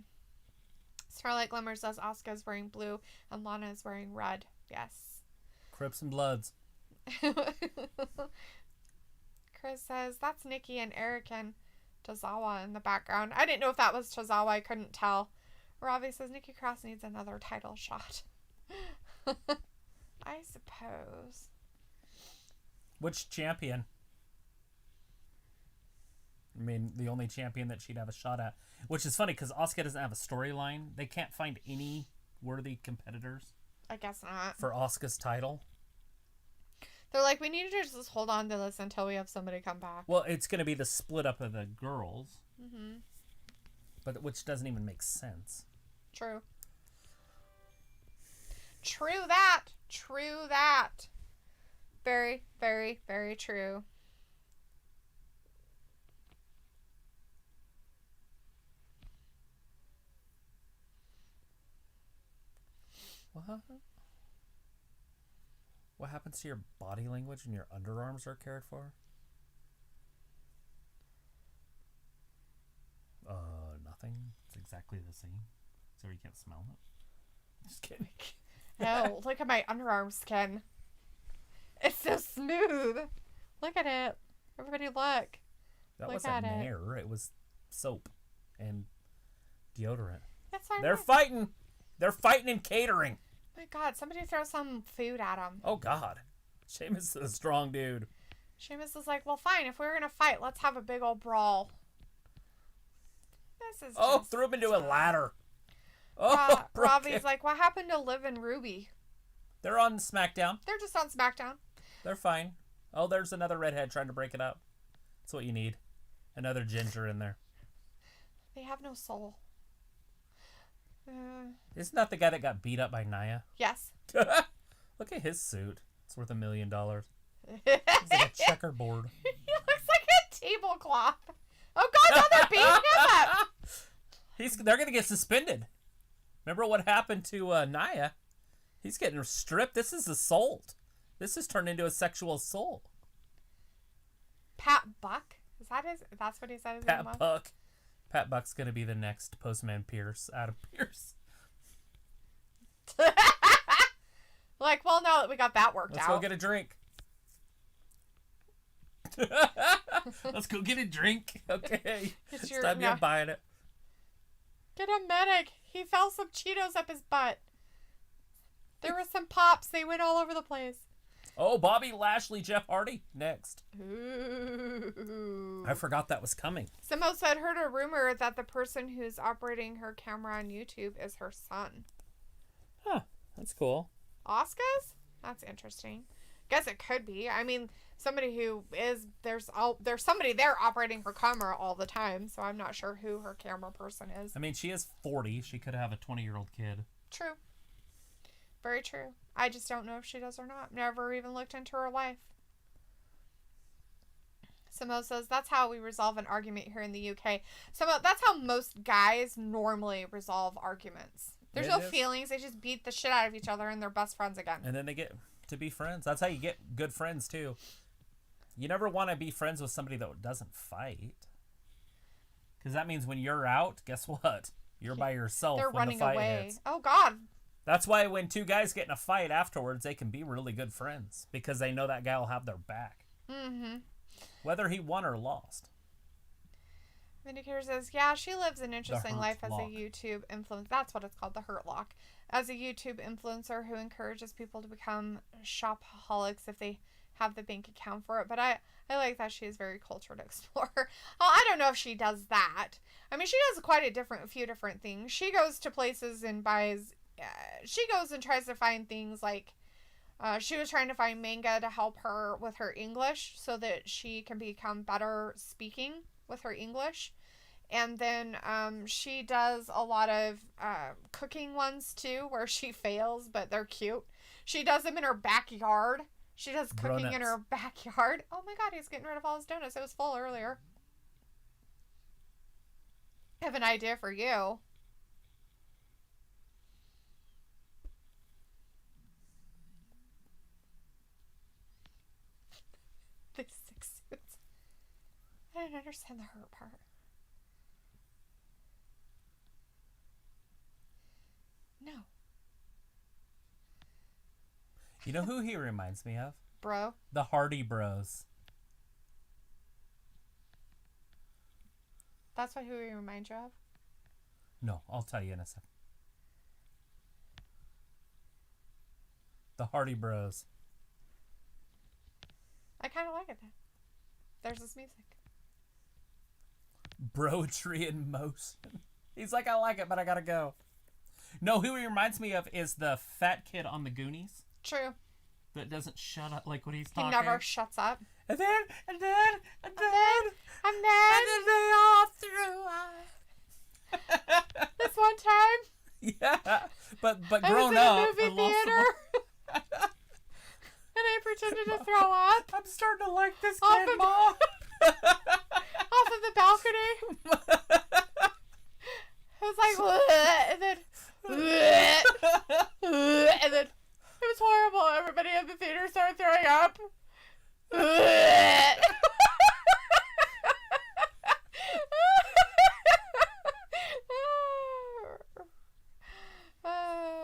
Starlight Glimmer says Asuka's wearing blue and Lana is wearing red. Yes. Crips and Bloods. Chris says, that's Nikki and Eric and Tozawa in the background. I didn't know if that was Tozawa. I couldn't tell. Ravi says, Nikki Cross needs another title shot. I suppose. Which champion? I mean, the only champion that she'd have a shot at. Which is funny, because Asuka doesn't have a storyline. They can't find any worthy competitors. I guess not. For Asuka's title. They're like, we need to just hold on to this until we have somebody come back. Well, it's going to be the split up of the girls. Mm-hmm. But which doesn't even make sense. True. True that. True that. Very, very, very true. What happens to your body language when your underarms are cared for? Nothing. It's exactly the same. So you can't smell it. Just kidding. No, look at my underarm skin. It's so smooth. Look at it. Everybody look. That wasn't hair. It was soap and deodorant. That's fine. They're fighting. They're fighting and catering. My God, somebody throw some food at him. Oh, God. Sheamus is a strong dude. Sheamus is like, well, fine. If we're going to fight, let's have a big old brawl. This is threw him into a ladder. Oh, Ravi's like, what happened to Liv and Ruby? They're on SmackDown. They're just on SmackDown. They're fine. Oh, there's another redhead trying to break it up. That's what you need. Another ginger in there. They have no soul. Isn't that the guy that got beat up by Nia? Yes. Look at his suit. It's worth $1 million. It's like a checkerboard. He looks like a tablecloth. Oh, God, now they're beating him up. They're going to get suspended. Remember what happened to Nia? He's getting stripped. This is assault. This has turned into a sexual assault. Pat Buck? Is that his? That's what he said his name was? Pat Buck. Pat Buck's going to be the next Postman Pierce. Adam Pierce. Like, well, now that we got that worked Let's out. go get a drink. Let's go get a drink. Okay. It's time you're buying it. Get a medic. He fell some Cheetos up his butt. There were some pops. They went all over the place. Oh, Bobby Lashley, Jeff Hardy, next. Ooh. I forgot that was coming. Simo said, heard a rumor that the person who's operating her camera on YouTube is her son. Huh. That's cool. Asuka's? That's interesting. Guess it could be. I mean, somebody who is, there's somebody there operating her camera all the time, so I'm not sure who her camera person is. I mean, she is 40. She could have a 20-year-old kid. True. Very true. I just don't know if she does or not. Never even looked into her life. Simo says, that's how we resolve an argument here in the UK. Simo, that's how most guys normally resolve arguments. There's no feelings. They just beat the shit out of each other and they're best friends again. And then they get to be friends. That's how you get good friends, too. You never want to be friends with somebody that doesn't fight. Because that means when you're out, guess what? You're by yourself. They're when running the fight away. hits. Oh, God. That's why when two guys get in a fight afterwards, they can be really good friends because they know that guy will have their back. Mm-hmm. Whether he won or lost. Vindicator says, yeah, she lives an interesting life as a YouTube influencer. That's what it's called, the Hurt Lock. As a YouTube influencer who encourages people to become shopaholics if they have the bank account for it. But I like that she is very cultured explorer. Well, I don't know if she does that. I mean, she does quite a few different things. She goes to places and buys, she goes and tries to find things like, she was trying to find manga to help her with her English so that she can become better speaking with her English. And then she does a lot of cooking ones too where she fails, but they're cute. She does them in her backyard. She does cooking in her backyard. Oh my God, he's getting rid of all his donuts. It was full earlier. I have an idea for you. These 6 suits. I didn't understand the hurt part. No. You know who he reminds me of? Bro. The Hardy Bros. That's who he reminds you of? No, I'll tell you in a second. The Hardy Bros. I kind of like it then. There's this music. Broetry in motion. He's like, I like it, but I gotta go. No, who he reminds me of is the fat kid on the Goonies. True. That doesn't shut up like when he's talking. He never shuts up. And then they all threw up. This one time. Yeah, but I grown was up. in a movie theater. And I pretended to throw up. I'm starting to like this kid, Mom. Off of the balcony. It was like, and then, and then it was horrible. Everybody in the theater started throwing up.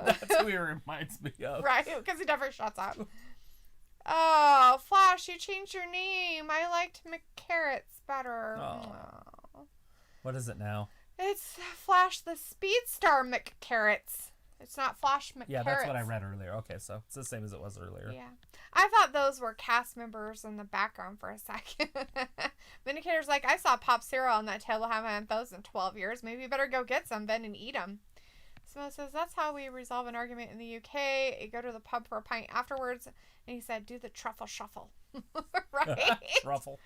That's who he reminds me of. Right, because he never shuts up. Oh, Flash, you changed your name. I liked McCarrots better. Oh. What is it now? It's Flash the Speedstar McCarrots. It's not Flash McCarrots. Yeah, that's what I read earlier. Okay, so it's the same as it was earlier. Yeah. I thought those were cast members in the background for a second. Vindicator's like, I saw Pop cereal on that table. Haven't had those in 12 years. Maybe you better go get some, Ben, and eat them. Smo says, that's how we resolve an argument in the UK. You go to the pub for a pint afterwards. And he said, do the truffle shuffle. Right? Truffle.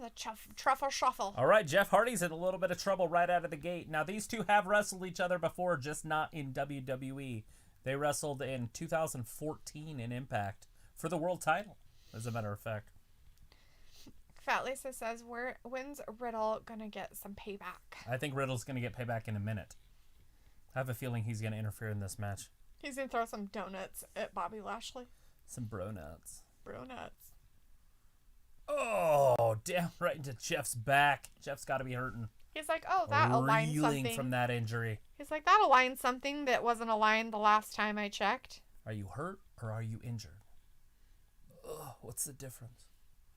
The truffle shuffle. All right, Jeff Hardy's in a little bit of trouble right out of the gate. Now, these two have wrestled each other before, just not in WWE. They wrestled in 2014 in Impact for the world title, as a matter of fact. Fat Lisa says, when's Riddle going to get some payback? I think Riddle's going to get payback in a minute. I have a feeling he's going to interfere in this match. He's going to throw some donuts at Bobby Lashley. Some bro nuts. Bro nuts. Oh, damn right into Jeff's back. Jeff's got to be hurting. He's like, oh, that aligned something. Reeling from that injury. He's like, that aligned something that wasn't aligned the last time I checked. Are you hurt or are you injured? Ugh, what's the difference?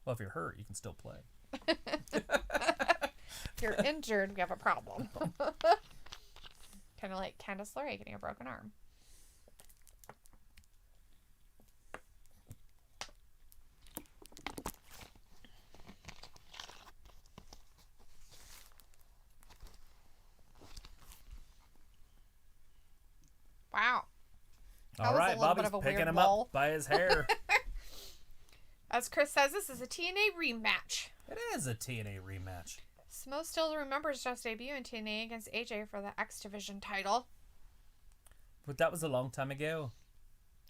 Well, if you're hurt, you can still play. If you're injured, we have a problem. Kind of like Candice LeRae getting a broken arm. Wow. All right, Bobby's picking him up by his hair. As Chris says, this is a TNA rematch. It is a TNA rematch. Smo still remembers Jeff's debut in TNA against AJ for the X Division title. But that was a long time ago.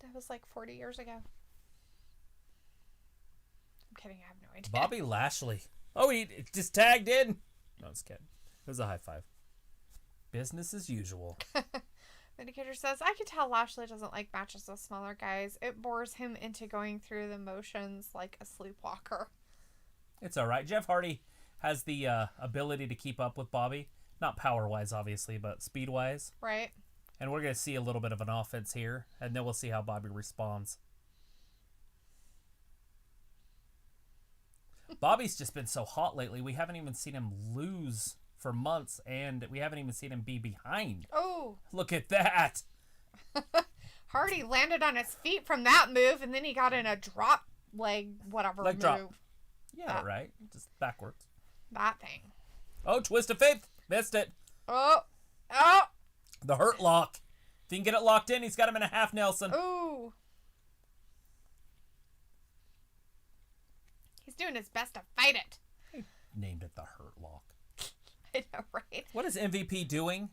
That was like 40 years ago. I'm kidding, I have no idea. Bobby Lashley. Oh, he just tagged in. No, it's kidding. It was a high five. Business as usual. Vindicator says, I can tell Lashley doesn't like matches with smaller guys. It bores him into going through the motions like a sleepwalker. It's all right. Jeff Hardy has the ability to keep up with Bobby. Not power-wise, obviously, but speed-wise. Right. And we're going to see a little bit of an offense here, and then we'll see how Bobby responds. Bobby's just been so hot lately. We haven't even seen him lose for months, and we haven't even seen him be behind. Oh. Look at that. Hardy landed on his feet from that move, and then he got in a drop leg whatever leg move. Drop. Yeah, right. Just backwards. That thing. Oh, twist of faith. Missed it. Oh. The hurt lock. If he can get it locked in, he's got him in a half Nelson. Ooh. He's doing his best to fight it. He named it the hurt lock. I know, right? What is MVP doing?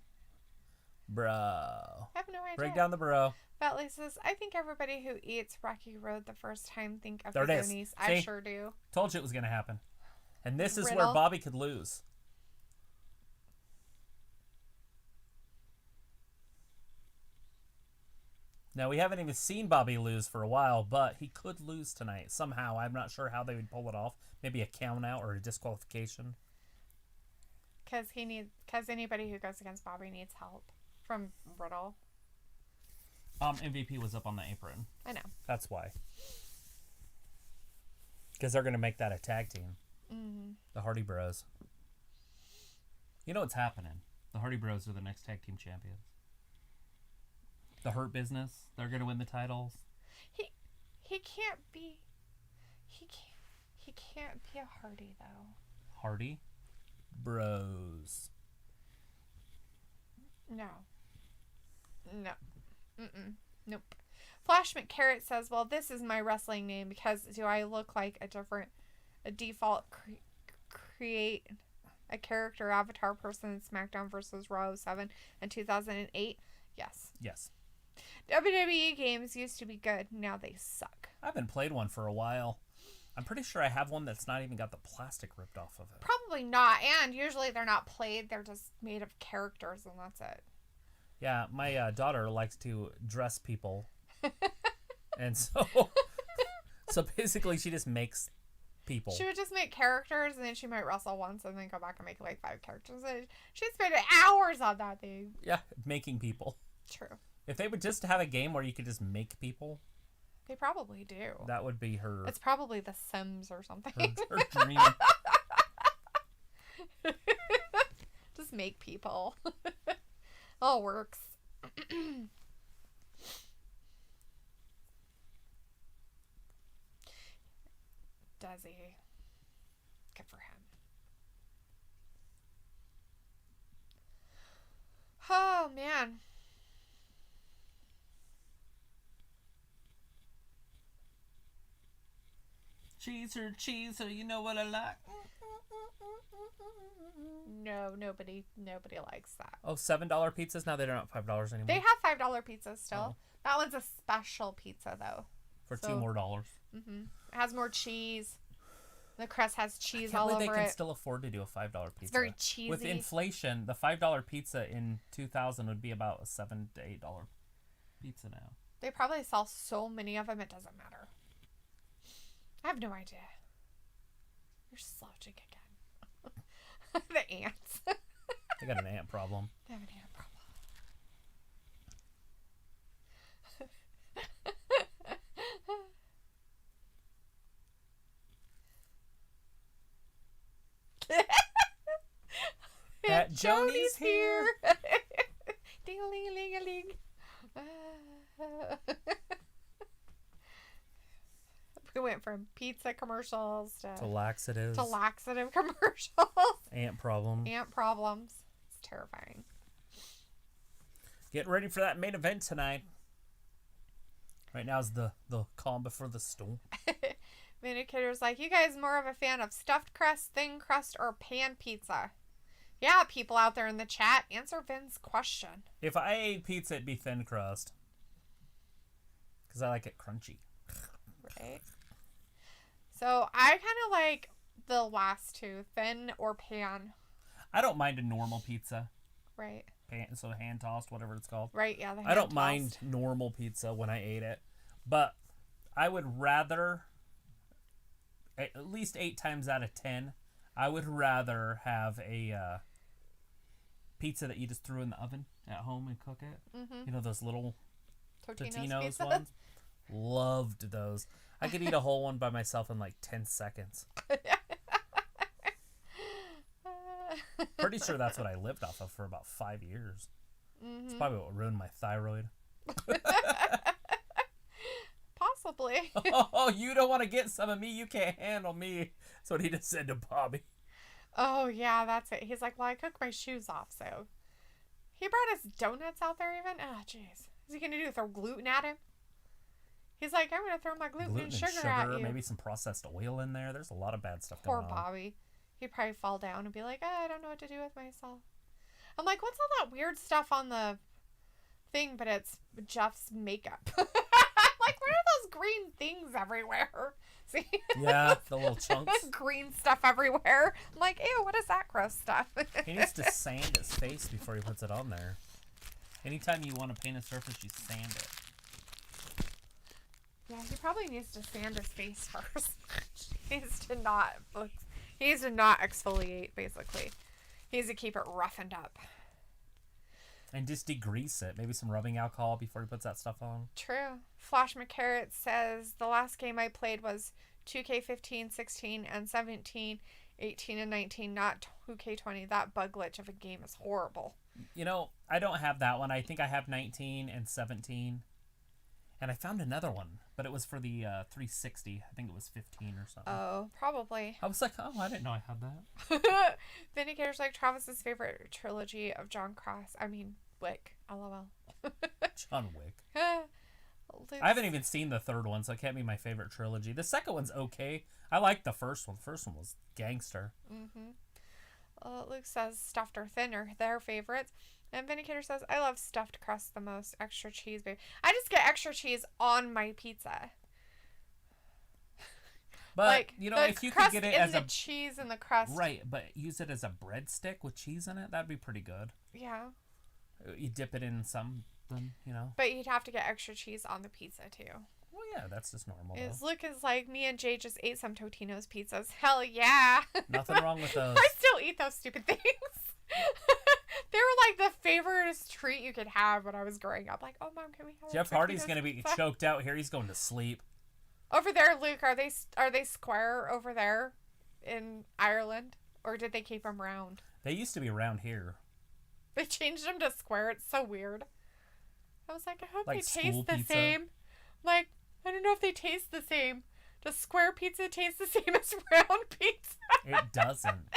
Bro. I have no idea. Break down the bro. Bentley says, I think everybody who eats Rocky Road the first time think of there the it is. Goonies. See? I sure do. Told you it was going to happen. And this is Riddle. where Bobby could lose. Now, we haven't even seen Bobby lose for a while, but he could lose tonight somehow. I'm not sure how they would pull it off. Maybe a count out or a disqualification. Because anybody who goes against Bobby needs help from Riddle. MVP was up on the apron. I know. That's why. Because they're going to make that a tag team. Mm-hmm. The Hardy Bros. You know what's happening. The Hardy Bros are the next tag team champions. The Hurt Business, they're going to win the titles. He can't be a Hardy though. Hardy Bros. No. Nope. Flash McCarrot says, well, this is my wrestling name because do I look like a default create a character avatar person in SmackDown versus Raw 07 and 2008? Yes. WWE games used to be good. Now they suck. I haven't played one for a while. I'm pretty sure I have one that's not even got the plastic ripped off of it. Probably not. And usually they're not played. They're just made of characters and that's it. Yeah, my daughter likes to dress people. And so basically she just makes people. She would just make characters and then she might wrestle once and then go back and make like 5 characters. She'd spend hours on that thing. Yeah, making people. True. If they would just have a game where you could just make people. They probably do. That would be her. It's probably The Sims or something. Her dream. Just make people. All works. Does he? Good for him. Oh, man. Cheese or cheese, so you know what I like. No, nobody likes that. Oh, $7 pizzas? Now they don't have $5 anymore. They have $5 pizzas still. Oh. That one's a special pizza, though. For $2 more. Mm-hmm. It has more cheese. The crust has cheese I can't all believe over they it. can still afford to do a $5 pizza. It's very cheesy. With inflation, the $5 pizza in 2000 would be about a $7 to $8 pizza now. They probably sell so many of them, it doesn't matter. I have no idea. You're slouching again. The ants. They got an ant problem. They have an ant problem. That Joni's here. Ding-a-ling-a-ling-a-ling. We went from pizza commercials To laxatives. to laxative commercials. Ant problem. Ant problems. It's terrifying. Get ready for that main event tonight. Right now is the calm before the storm. Vindicator's like, you guys more of a fan of stuffed crust, thin crust, or pan pizza? Yeah, people out there in the chat, answer Vin's question. If I ate pizza, it'd be thin crust. Because I like it crunchy. Right? So I kind of like the last two, thin or pan. I don't mind a normal pizza. Right. Pan, so hand tossed, whatever it's called. Right, yeah. I don't mind normal pizza when I ate it. But I would rather, at least 8 times out of 10, I would rather have a pizza that you just threw in the oven at home and cook it. Mm-hmm. You know, those little Totino's ones? Loved those. I could eat a whole one by myself in like 10 seconds. Pretty sure that's what I lived off of for about 5 years. Mm-hmm. It's probably what ruined my thyroid. Possibly. Oh, you don't want to get some of me? You can't handle me. That's what he just said to Bobby. Oh, yeah, that's it. He's like, well, I cook my shoes off, so. He brought his donuts out there even? Oh, jeez. Is he going to do? Throw gluten at him? He's like, I'm going to throw my gluten and sugar at you. Maybe some processed oil in there. There's a lot of bad stuff Poor going on. Poor Bobby. He'd probably fall down and be like, I don't know what to do with myself. I'm like, what's all that weird stuff on the thing? But it's Jeff's makeup. Like, where are those green things everywhere? See? Yeah, the little chunks. Green stuff everywhere. I'm like, ew, what is that gross stuff? He needs to sand his face before he puts it on there. Anytime you want to paint a surface, you sand it. Yeah, he probably needs to sand his face first. He needs to not exfoliate, basically. He needs to keep it roughened up. And just degrease it. Maybe some rubbing alcohol before he puts that stuff on. True. Flash McCarrot says, the last game I played was 2K15, 16, and 17, 18, and 19, not 2K20. That bug glitch of a game is horrible. You know, I don't have that one. I think I have 19 and 17. And I found another one, but it was for the 360. I think it was 15 or something. Oh, probably. I was like, oh, I didn't know I had that. Vindicator's like Travis's favorite trilogy of John Cross. I mean, Wick. LOL. John Wick. I haven't even seen the third one, so it can't be my favorite trilogy. The second one's okay. I like the first one. The first one was gangster. Mm-hmm. Luke says stuffed or thinner, their favorites. And Vindicator says, I love stuffed crust the most. Extra cheese, baby. I just get extra cheese on my pizza. But, like, you know, if you could get it as a cheese in the crust. Right, but use it as a breadstick with cheese in it, that'd be pretty good. Yeah. You dip it in something, you know. But you'd have to get extra cheese on the pizza, too. Well, yeah, that's just normal. Luke is like, me and Jay just ate some Totino's pizzas. Hell yeah. Nothing wrong with those. I still eat those stupid things. They were like the favorite treat you could have when I was growing up. Like, oh, Mom, can we have Jeff Hardy's going to be choked out here. He's going to sleep. Over there, Luke, are they square over there in Ireland? Or did they keep them round? They used to be round here. They changed them to square. It's so weird. I was like, I hope like they taste the same. Like, I don't know if they taste the same. Does square pizza taste the same as round pizza? It doesn't.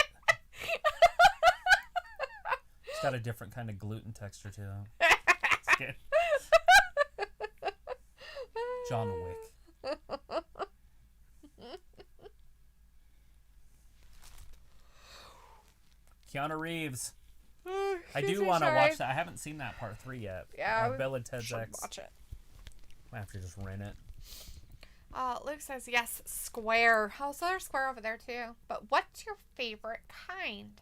It's got a different kind of gluten texture to it. John Wick. Keanu Reeves. I do want to watch that. I haven't seen that part 3 yet. Yeah, Bill and Ted's X. Watch it. I have to just rent it. Luke says yes, square. Oh, so there's square over there too. But what's your favorite kind?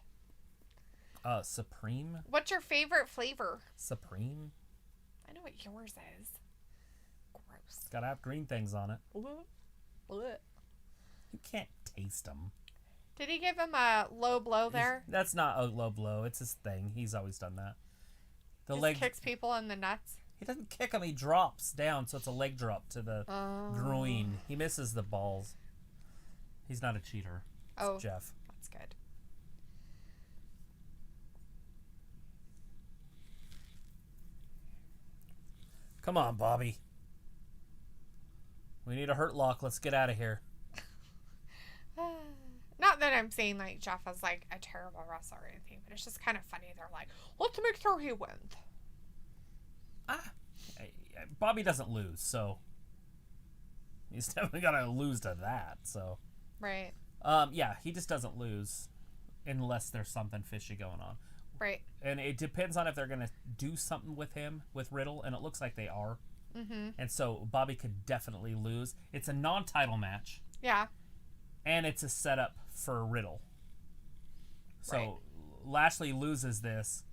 Supreme. What's your favorite flavor? Supreme. I know what yours is. Gross. It's gotta have green things on it. Blech. You can't taste them. Did he give him a low blow there? That's not a low blow. It's his thing. He's always done that. The Just leg kicks people in the nuts. He doesn't kick him. He drops down, so it's a leg drop to the groin. He misses the balls. He's not a cheater. It's Jeff. That's good. Come on, Bobby. We need a hurt lock. Let's get out of here. Not that I'm saying like Jeff is like a terrible wrestler or anything, but it's just kind of funny. They're like, let's make sure he wins. Bobby doesn't lose, so he's definitely gotta lose to that. So right. Yeah, he just doesn't lose unless there's something fishy going on. Right. And it depends on if they're gonna do something with him with Riddle, and it looks like they are. Mm-hmm. And so Bobby could definitely lose. It's a non-title match. Yeah. And it's a setup for Riddle. So right. Lashley loses this.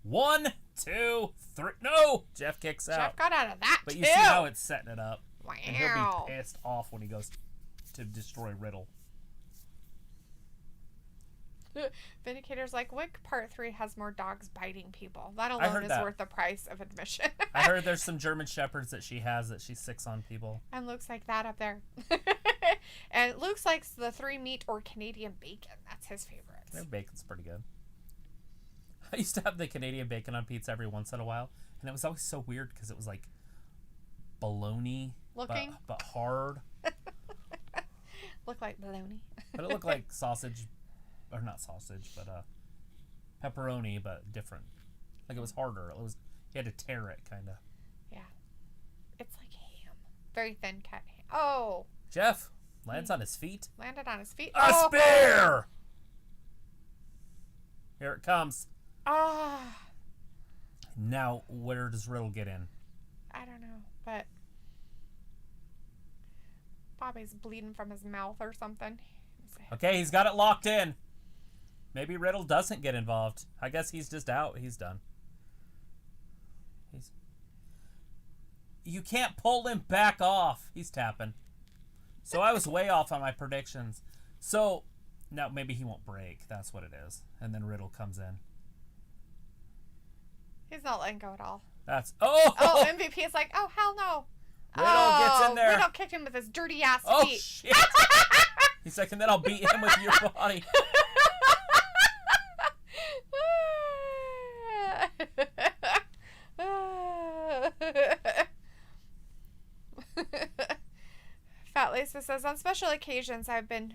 1, 2, 3. No! Jeff kicks out. Jeff got out of that, But you see how it's setting it up. Wow. And he'll be pissed off when he goes to destroy Riddle. Vindicator's like, Wick Part 3 has more dogs biting people. That alone is worth the price of admission. I heard there's some German Shepherds that she has that she sicks on people. And Luke's like that up there. And Luke's likes the 3 meat or Canadian bacon. That's his favorite. Their bacon's pretty good. I used to have the Canadian bacon on pizza every once in a while, and it was always so weird because it was like bologna looking, but hard. Looked like bologna. But it looked like sausage, or not sausage, but pepperoni, but different. Like it was harder. It was, you had to tear it, kind of. Yeah, it's like ham, very thin cut ham. Oh, Jeff lands on his feet. Landed on his feet. A spear. Here it comes. Ah. Now, where does Riddle get in? I don't know, but Bobby's bleeding from his mouth or something. Okay, he's got it locked in. Maybe Riddle doesn't get involved. I guess he's just out. He's done. You can't pull him back off. He's tapping. So I was way off on my predictions. So now maybe he won't break. That's what it is. And then Riddle comes in. He's not letting go at all. That's MVP is like, oh hell no. Riddle gets in there. Riddle kicked him with his dirty ass feet. Oh shit. He's like, and then I'll beat him with your body. Fat Lisa says, on special occasions I've been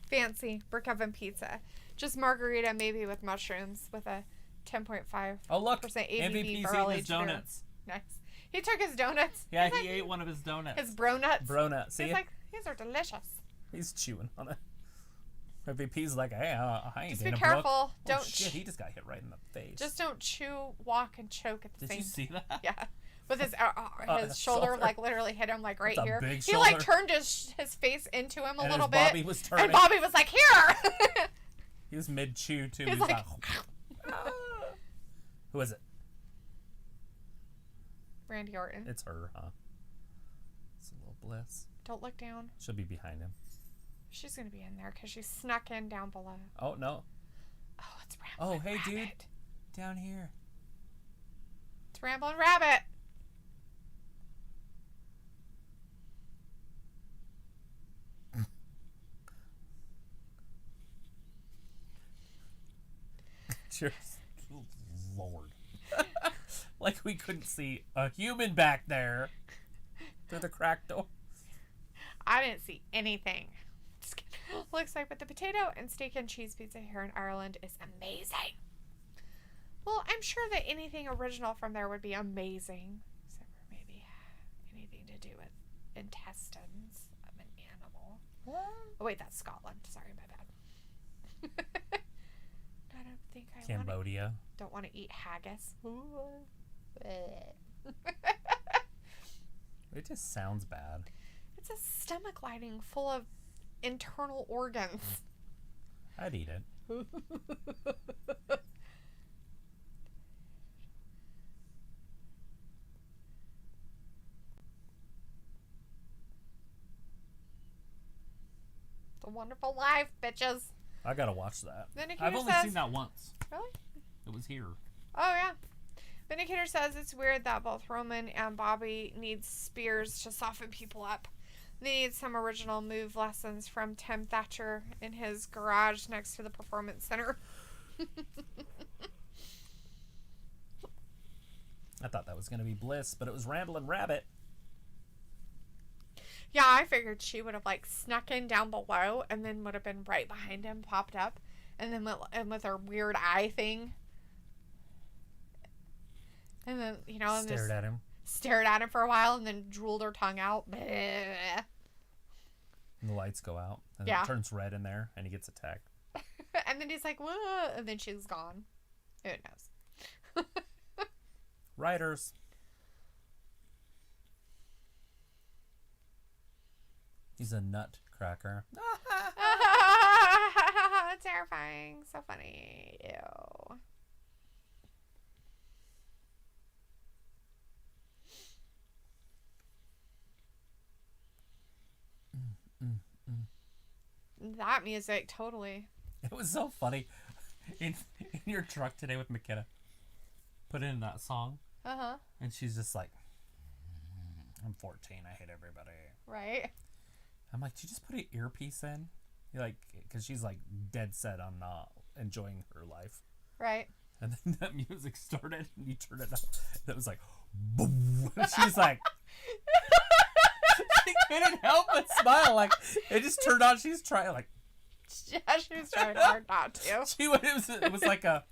fancy brick oven pizza. Just margarita, maybe with mushrooms, with a 10.5% ABV MVP's barrel eating his aged beer. donuts. Nice. He took his donuts. Yeah, he ate one of his donuts. His bro nuts. Bro nuts. See? He's like, these are delicious. He's chewing on it. MVP's like, hey, I ain't Just in be a careful. book. Don't. Oh, shit, he just got hit right in the face. Just don't chew, walk, and choke at the same time. Did you see that? Yeah. With his shoulder, like, literally hit him, like, right That's a here. big He, shoulder. like, turned his face into him a little bit. Bobby was turning. And Bobby was like, here! He was mid-chew, too. He's like who is it? Randy Orton. It's her, huh? It's a little bliss. Don't look down. She'll be behind him. She's going to be in there because she snuck in down below. Oh, no. Oh, it's Ramblin' hey, Rabbit. dude. Down here. It's Ramblin' Rabbit. Cheers. Lord. Like we couldn't see a human back there through the cracked door. I didn't see anything. Just kidding. Looks like, but the potato and steak and cheese pizza here in Ireland is amazing. Well, I'm sure that anything original from there would be amazing. Except for maybe anything to do with intestines of an animal. Oh, wait, that's Scotland. Sorry, my bad. I don't think I Cambodia. Don't want to eat haggis. It just sounds bad. It's a stomach lining full of internal organs. I'd eat it. It's a Wonderful Life, bitches. I gotta watch that. Vindicator I've only says, seen that once. Really? It was here. Oh, yeah. Vindicator says it's weird that both Roman and Bobby need spears to soften people up. They need some original move lessons from Tim Thatcher in his garage next to the Performance Center. I thought that was going to be Bliss, but it was Ramblin' Rabbit. Yeah, I figured she would have, like, snuck in down below and then would have been right behind him, popped up, and then with her weird eye thing. And then, you know, and Stared at him. Stared at him for a while and then drooled her tongue out. Bleh. And the lights go out. And Yeah. it turns red in there, and he gets attacked. And then he's like, what? And then she's gone. Who knows? Writers. He's a nutcracker. Terrifying. So funny. Ew. That music, totally. It was so funny. In your truck today with McKenna, put in that song. Uh-huh. And she's just like, I'm 14. I hate everybody. Right. I'm like, did you just put an earpiece in? You're like, because she's like dead set on not enjoying her life. Right. And then that music started, and you turned it up. And it was like, boom. And she's like, she couldn't help but smile. Like, it just turned on. She's trying, like, yeah, she was trying hard not to. It was like a.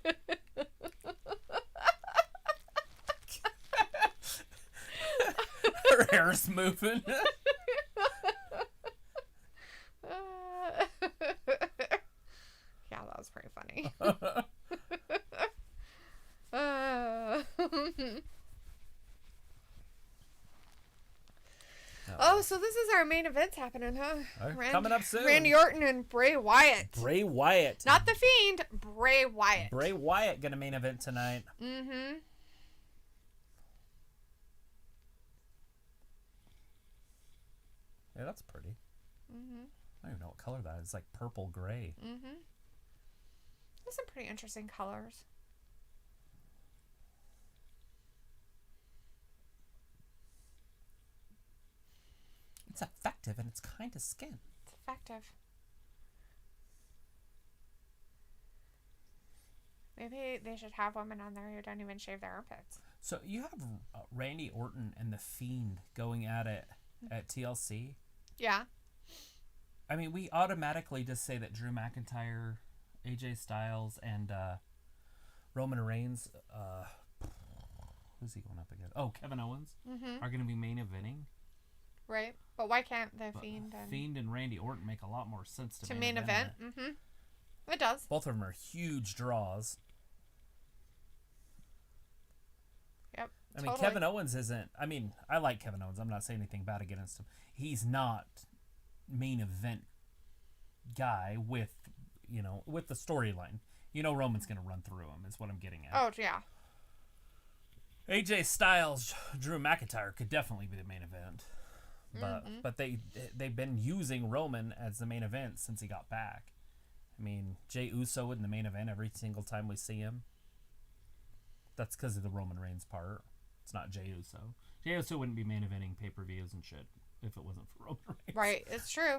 Her hair's moving. Yeah, that was pretty funny. Oh, so this is our main events happening, huh? Coming up soon. Randy Orton and Bray Wyatt. Bray Wyatt. Not The Fiend, Bray Wyatt. Bray Wyatt gonna main event tonight. Mm-hmm. Yeah, that's pretty. Mm-hmm. I don't even know what color that is. It's like purple gray. Mm-hmm. There's some pretty interesting colors. It's effective and it's kind of skin. It's effective. Maybe they should have women on there who don't even shave their armpits. So you have Randy Orton and The Fiend going at it at TLC. Yeah. I mean, we automatically just say that Drew McIntyre, AJ Styles, and Roman Reigns, who's he going up against? Oh, Kevin Owens, are going to be main eventing. Right. But why can't the Fiend and Randy Orton make a lot more sense to main event? Mm-hmm. It does. Both of them are huge draws. Yep. I mean, Kevin Owens isn't. I mean, I like Kevin Owens. I'm not saying anything bad against him. He's not main event guy with the storyline. Roman's going to run through him. Is what I'm getting at. Oh yeah. AJ Styles, Drew McIntyre could definitely be the main event. But they've been using Roman as the main event since he got back. I mean, Jey Uso in the main event every single time we see him. That's because of the Roman Reigns part. It's not Jey Uso. Jey Uso wouldn't be main eventing pay-per-views and shit if it wasn't for Roman Reigns. Right, it's true.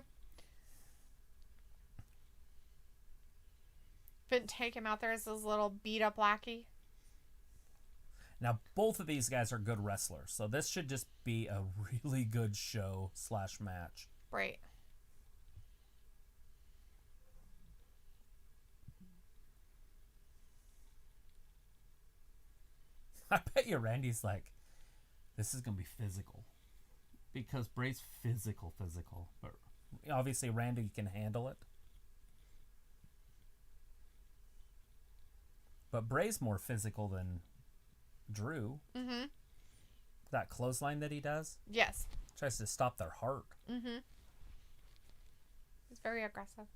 But take him out there as this little beat-up lackey. Now, both of these guys are good wrestlers, so this should just be a really good show / match. Right. I bet you Randy's like, this is going to be physical. Because Bray's physical. But obviously Randy can handle it. But Bray's more physical than Drew. Mm-hmm. That clothesline that he does. Yes. Tries to stop their heart. Mm-hmm. He's very aggressive.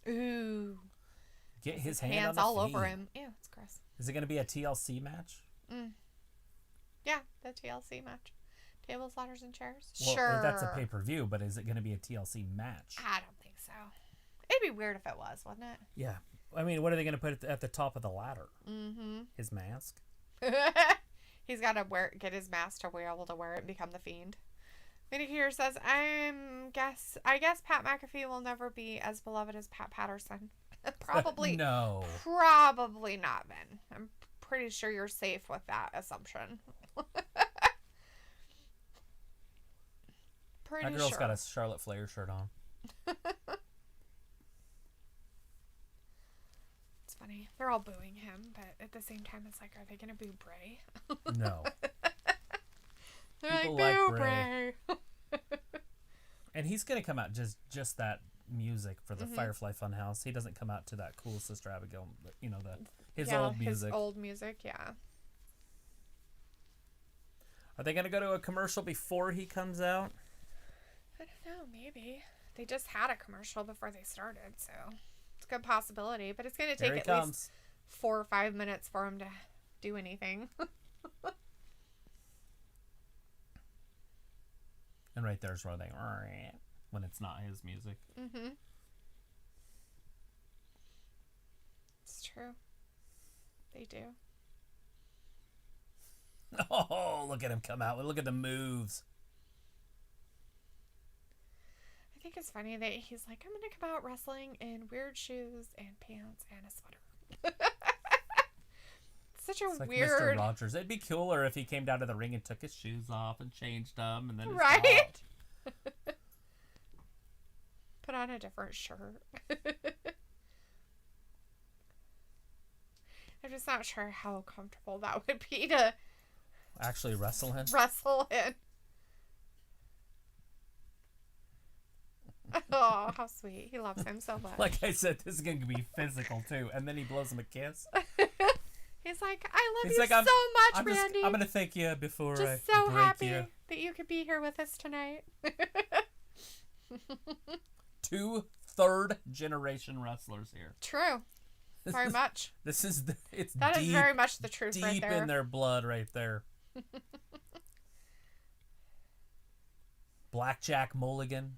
Ooh. Get his hand on the all Fiend. over him. Ew, it's gross. Is it going to be a TLC match? Yeah, the TLC match. Tables, ladders, and chairs. Well, sure. That's a pay-per-view, but is it going to be a TLC match? I don't think so. It'd be weird if it was, wouldn't it? Yeah. I mean, what are they going to put at the top of the ladder? Mm-hmm. His mask? He's got to get his mask to be able to wear it and become the Fiend. Minnie here says, I guess Pat McAfee will never be as beloved as Pat Patterson. Probably. No. Probably not, Ben. I'm pretty sure you're safe with that assumption. That girl's got a Charlotte Flair shirt on. It's funny. They're all booing him, but at the same time, it's like, are they going to boo Bray? No. They're People like, boo like Bray. And he's going to come out just that music for the Firefly Funhouse. He doesn't come out to that cool Sister Abigail, his old music. His old music, yeah. Are they going to go to a commercial before he comes out? I don't know, maybe. They just had a commercial before they started, so it's a good possibility. But it's going to take at least 4 or 5 minutes for him to do anything. And right there's where they when it's not his music. Mm-hmm. It's true. They do. Oh, look at him come out. Look at the moves. I think it's funny that he's like, I'm going to come out wrestling in weird shoes and pants and a sweater. Such a It's weird... like Mr. Rogers. It'd be cooler if he came down to the ring and took his shoes off and changed them and then right? Put on a different shirt. I'm just not sure how comfortable that would be to actually wrestle him. Oh, how sweet. He loves him so much. Like I said, this is going to be physical too. And then he blows him a kiss. He's like, I love He's you like, so much, Randy. I'm going to thank you before I just so break happy you. that you could be here with us tonight. 2 third-generation wrestlers here. True. Very much. This is it's that deep, is very much the truth deep right there. in their blood right there. Blackjack Mulligan.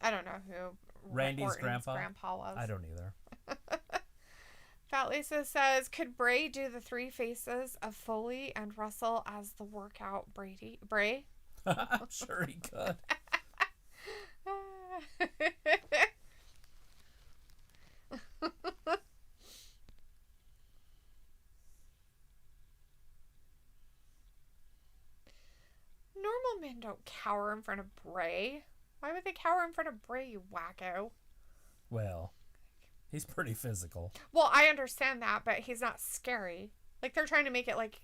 I don't know who Randy's grandpa was. I don't either. Fat Lisa says, could Bray do the 3 faces of Foley and Russell as the workout Bray? I'm sure he could. Normal men don't cower in front of Bray. Why would they cower in front of Bray, you wacko? Well, he's pretty physical. Well, I understand that, but he's not scary. Like, they're trying to make it like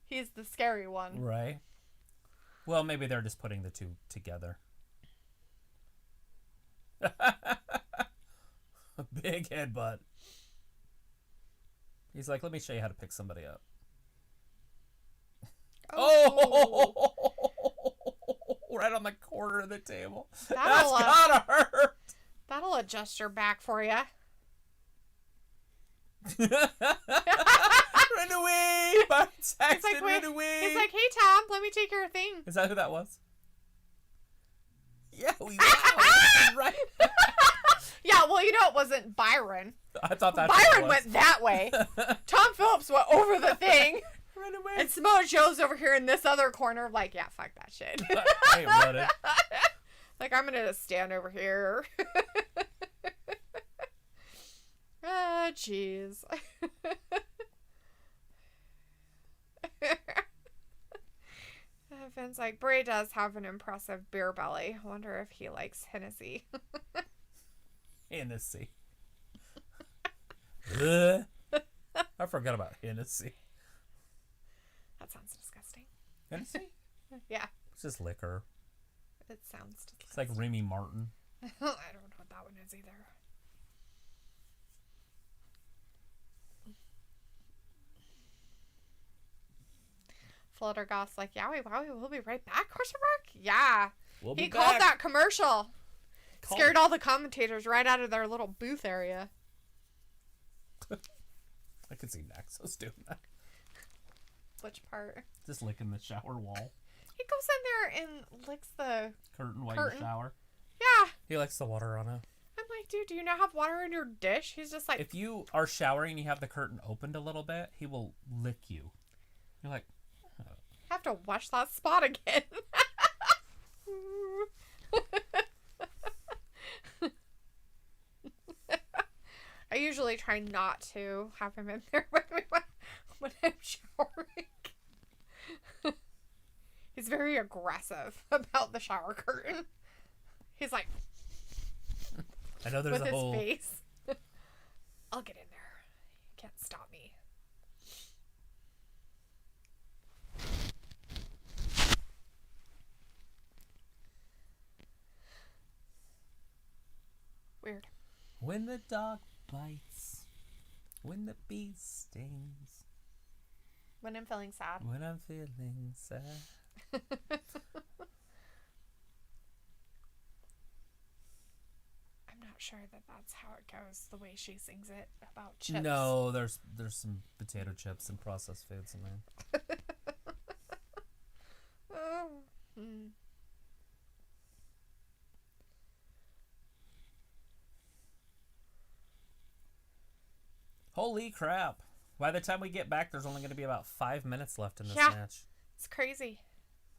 he's the scary one. Right. Well, maybe they're just putting the 2 together. A big headbutt. He's like, let me show you how to pick somebody up. Oh! Right on the corner of the table. That's gotta hurt. That'll adjust your back for you. Run away! Saxton, run away! He's like, hey, Tom, let me take your thing. Is that who that was? Yeah, wow. Right. Yeah, well, you know it wasn't Byron. I thought that Byron went that way. Tom Phillips went over the thing. Run away. And Samoa Joe's over here in this other corner, like, yeah, fuck that shit. I ain't running. Like, I'm gonna just stand over here. Ah, jeez. Finn's like, Bray does have an impressive beer belly. I wonder if he likes Hennessy. Hennessy. I forgot about Hennessy. That sounds disgusting. Hennessy? Yeah. It's just liquor. It sounds disgusting. It's like Remy Martin. I don't know what that one is either. Fluttergoth's like, Yowie Wowie, we'll be right back, question mark? Yeah. He called that commercial. Scared all the commentators right out of their little booth area. I could see Naxos doing that. Which part? Just licking the shower wall. He goes in there and licks the curtain while you shower. Yeah. He likes the water on it. I'm like, dude, do you not have water in your dish? He's just like... If you are showering and you have the curtain opened a little bit, he will lick you. You're like... Oh. I have to wash that spot again. I usually try not to have him in there with me when I'm showering. He's very aggressive about the shower curtain. He's like... I know there's with a whole... his face. I'll get in there. You can't stop me. Weird. When the dog bites, when the bee stings, when I'm feeling sad. When I'm feeling sad. I'm not sure that that's how it goes, the way she sings it about chips. No, there's some potato chips and processed foods in there. Holy crap. By the time we get back, there's only going to be about 5 minutes left in this match. It's crazy.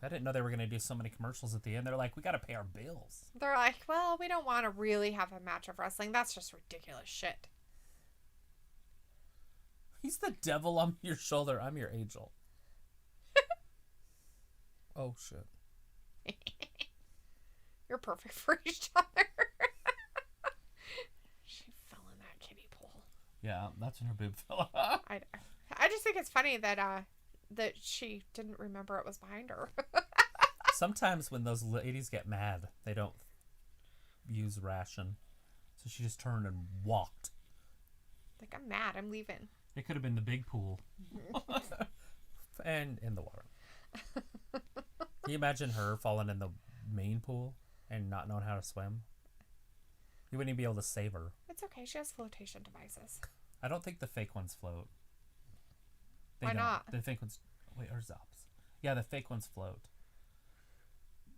I didn't know they were going to do so many commercials at the end. They're like, we got to pay our bills. They're like, well, we don't want to really have a match of wrestling. That's just ridiculous shit. He's the devil on your shoulder. I'm your angel. Oh, shit. You're perfect for each other. She fell in that kiddie pool. Yeah, that's when her boob fell off. I just think it's funny that she didn't remember it was behind her. Sometimes when those ladies get mad, they don't use ration. So she just turned and walked. Like, I'm mad. I'm leaving. It could have been the big pool. And in the water. Can you imagine her falling in the main pool and not knowing how to swim? You wouldn't even be able to save her. It's okay. She has flotation devices. I don't think the fake ones float. Why not? The fake ones... Wait, or Zops. Yeah, the fake ones float.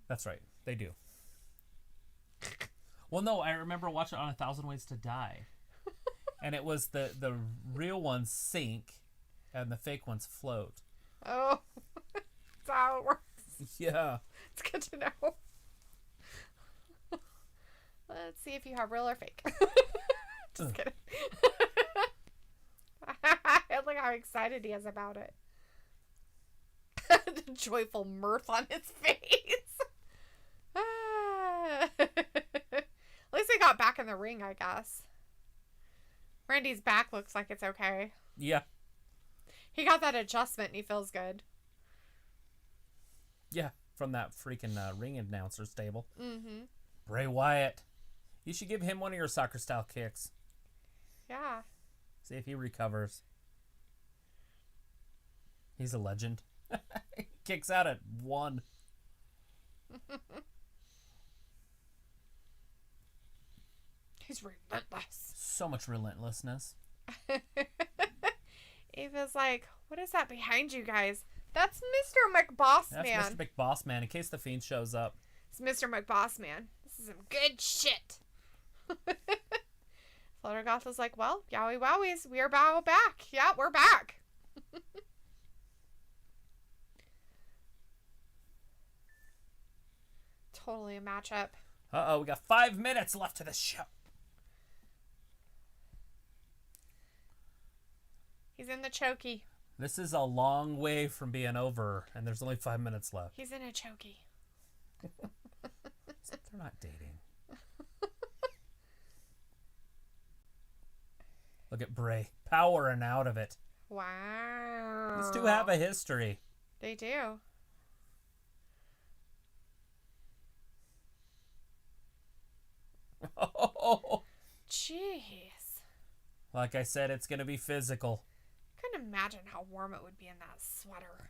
That's right. They do. Well, no, I remember watching it on 1,000 Ways to Die. And it was the real ones sink and the fake ones float. Oh. That's how it works. Yeah. It's good to know. Let's see if you have real or fake. Just kidding. I like how excited he is about it. The joyful mirth on his face. At least they got back in the ring, I guess. Randy's back looks like it's okay. Yeah. He got that adjustment and he feels good. Yeah, from that freaking ring announcer's table. Mm-hmm. Bray Wyatt. You should give him one of your soccer-style kicks. Yeah. See if he recovers. He's a legend. He kicks out at 1. He's relentless. So much relentlessness. Ava's like, what is that behind you guys? That's Mr. McBossman. That's Mr. McBossman, in case the Fiend shows up. It's Mr. McBossman. This is some good shit. Fluttergoth was like, well, yowie wowies, we are back. Yeah, we're back. Totally a matchup. Uh-oh, we got 5 minutes left to the show. He's in the chokey. This is a long way from being over, and there's only 5 minutes left. He's in a chokey. They're not dating. Look at Bray, powering out of it. Wow. These two have a history. They do. Oh. Jeez. Like I said, it's going to be physical. I couldn't imagine how warm it would be in that sweater.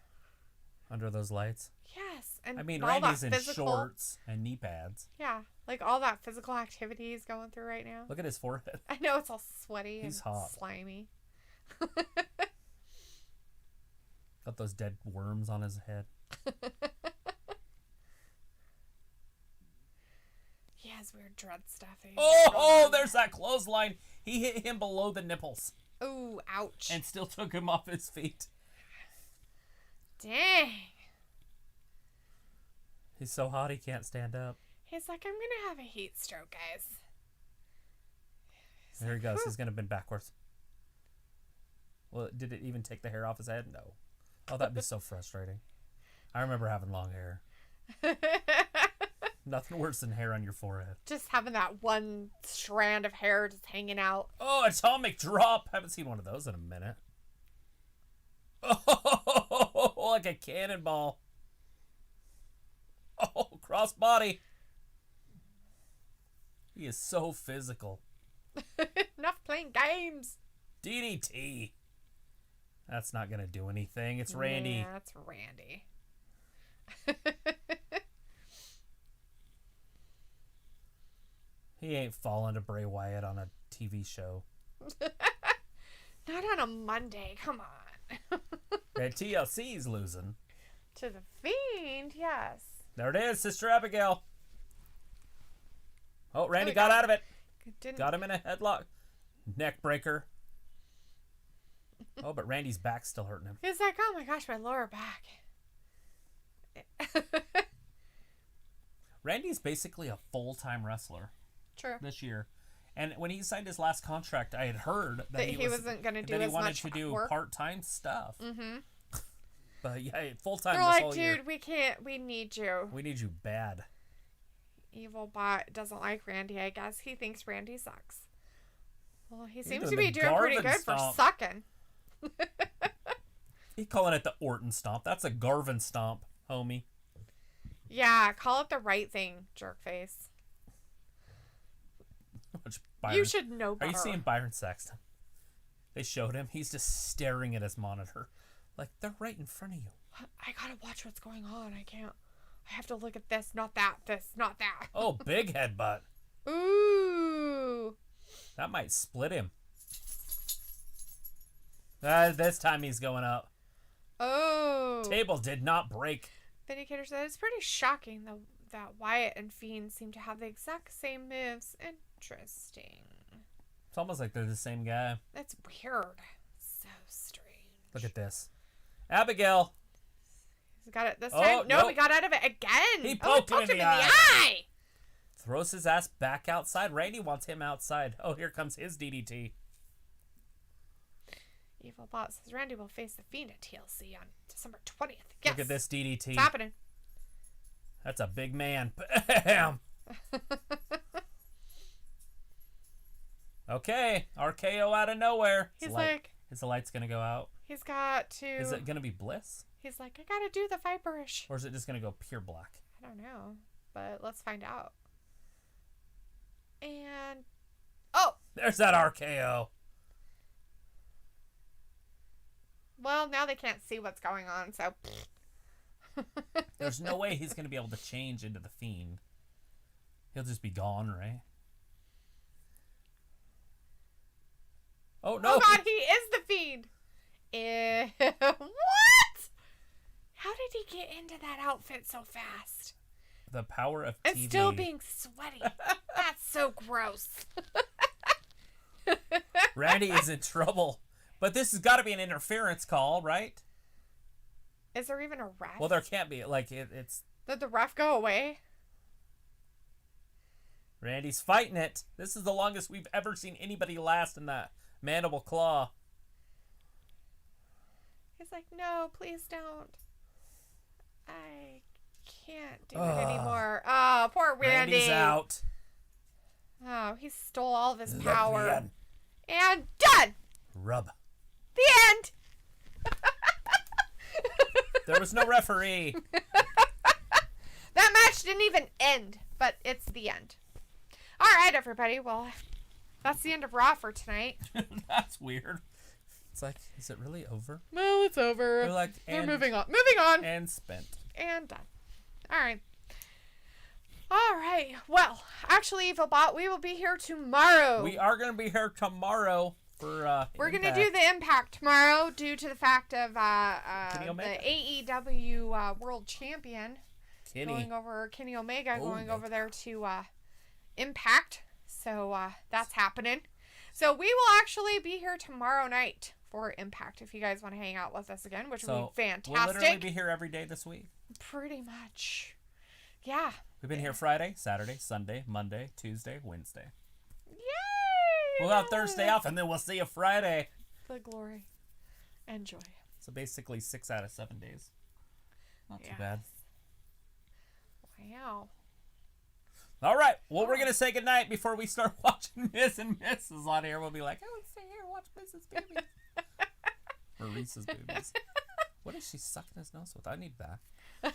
Under those lights? Yes. And I mean, all Randy's that in physical, shorts and knee pads. Yeah. Like all that physical activity he's going through right now. Look at his forehead. I know it's all sweaty He's and hot. slimy. Got those dead worms on his head. He has weird dread stuff. Oh, there's that clothesline. He hit him below the nipples. Oh, ouch. And still took him off his feet. Dang. He's so hot he can't stand up. He's like, I'm going to have a heat stroke, guys. There he goes. He's going to bend backwards. Well, did it even take the hair off his head? No. Oh, that'd be so frustrating. I remember having long hair. Nothing worse than hair on your forehead. Just having that one strand of hair just hanging out. Oh, atomic drop. Haven't seen one of those in a minute. Oh, like a cannonball. Oh, crossbody. He is so physical. Enough playing games. DDT. That's not going to do anything. It's Randy. Yeah, that's Randy. He ain't falling to Bray Wyatt on a TV show. Not on a Monday. Come on. That TLC's losing. To the Fiend, yes. There it is, Sister Abigail. Oh, Randy got out of it. Didn't... Got him in a headlock. Neck breaker. Oh, but Randy's back's still hurting him. He's like, oh my gosh, my lower back. Randy's basically a full-time wrestler. True. This year. And when he signed his last contract, I had heard that he wasn't going to do as much work. That he wanted to do part-time stuff. Mm-hmm. But yeah, full-time They're this like, whole year. dude, we can't. We need you. We need you bad. Evil Bot doesn't like Randy, I guess. He thinks Randy sucks. Well, he He's seems doing to be the doing pretty Garvin good stomp. for sucking. He's calling it the Orton stomp. That's a Garvin stomp, homie. Yeah, call it the right thing, jerkface. You should know better. Are you seeing Byron Saxton? They showed him. He's just staring at his monitor. Like, they're right in front of you. I gotta watch what's going on. I can't. I have to look at this, not that, this, not that. Oh, big headbutt. Ooh. That might split him. This time he's going up. Oh. Table did not break. Vindicator said it's pretty shocking that Wyatt and Fiend seem to have the exact same moves. Interesting. It's almost like they're the same guy. That's weird. So strange. Look at this. Abigail. He's got it this time. No, nope. We got out of it again. He poked him in the eye. eye. Throws his ass back outside. Randy wants him outside. Oh, here comes his DDT. Evil Bot says Randy will face the Fiend at TLC on December 20th. Yes. Look at this DDT. It's happening. That's a big man. Bam. Okay. RKO out of nowhere. He's like... Is the light's going to go out? He's got to... Is it going to be Bliss? He's like, I got to do the Viperish. Or is it just going to go pure black? I don't know. But let's find out. And... Oh! There's that RKO. Well, now they can't see what's going on, so... There's no way he's going to be able to change into the Fiend. He'll just be gone, right? Oh, no! Oh, God, he is the Fiend! What? How did he get into that outfit so fast? The power of and TV. And still being sweaty. That's so gross. Randy is in trouble. But this has got to be an interference call, right? Is there even a ref? Well, there can't be. Like, it's... Did the ref go away? Randy's fighting it. This is the longest we've ever seen anybody last in that mandible claw. He's like, no, please don't. I can't do it anymore. Oh, poor Randy. Randy's out. Oh, he stole all of his power. And done. Rub. The end. There was no referee. That match didn't even end, but it's the end. All right, everybody. Well, that's the end of Raw for tonight. That's weird. It's like, is it really over? Well, it's over. We're like, we're moving on. Moving on. And spent. And done. All right. All right. Well, actually, Evil Bot, we will be here tomorrow. We are going to be here tomorrow for we're going to do the Impact tomorrow due to the fact of the AEW World Champion going over Kenny Omega going over there to Impact. So that's happening. So we will actually be here tomorrow night for Impact if you guys want to hang out with us again, which would be fantastic. We'll literally be here every day this week. Pretty much. Yeah. We've been here Friday, Saturday, Sunday, Monday, Tuesday, Wednesday. Yay! We'll have Thursday off, and then we'll see you Friday. The glory and joy. So basically 6 out of 7 days. Not too bad. Wow. All right. Well, we're going to say goodnight before we start watching Miz and Mrs. on here. We'll be like, I want to stay here and watch Mrs. Boobies. Or Reese's Boobies. What is she sucking his nose with? I need that.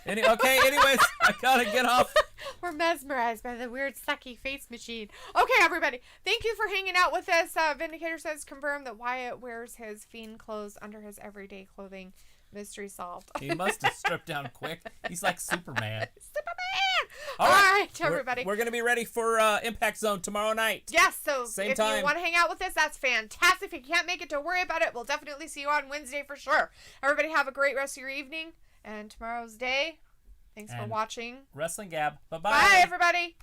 Anyways, I got to get off. We're mesmerized by the weird sucky face machine. Okay, everybody. Thank you for hanging out with us. Vindicator says confirmed that Wyatt wears his Fiend clothes under his everyday clothing. Mystery solved. He must have stripped down quick. He's like Superman. All right, everybody. We're going to be ready for Impact Zone tomorrow night. Yes, so Same if time. you want to hang out with us, that's fantastic. If you can't make it, don't worry about it. We'll definitely see you on Wednesday for sure. Everybody have a great rest of your evening and tomorrow's day. Thanks for watching. WrestlingGab. Bye-bye. Bye, everybody.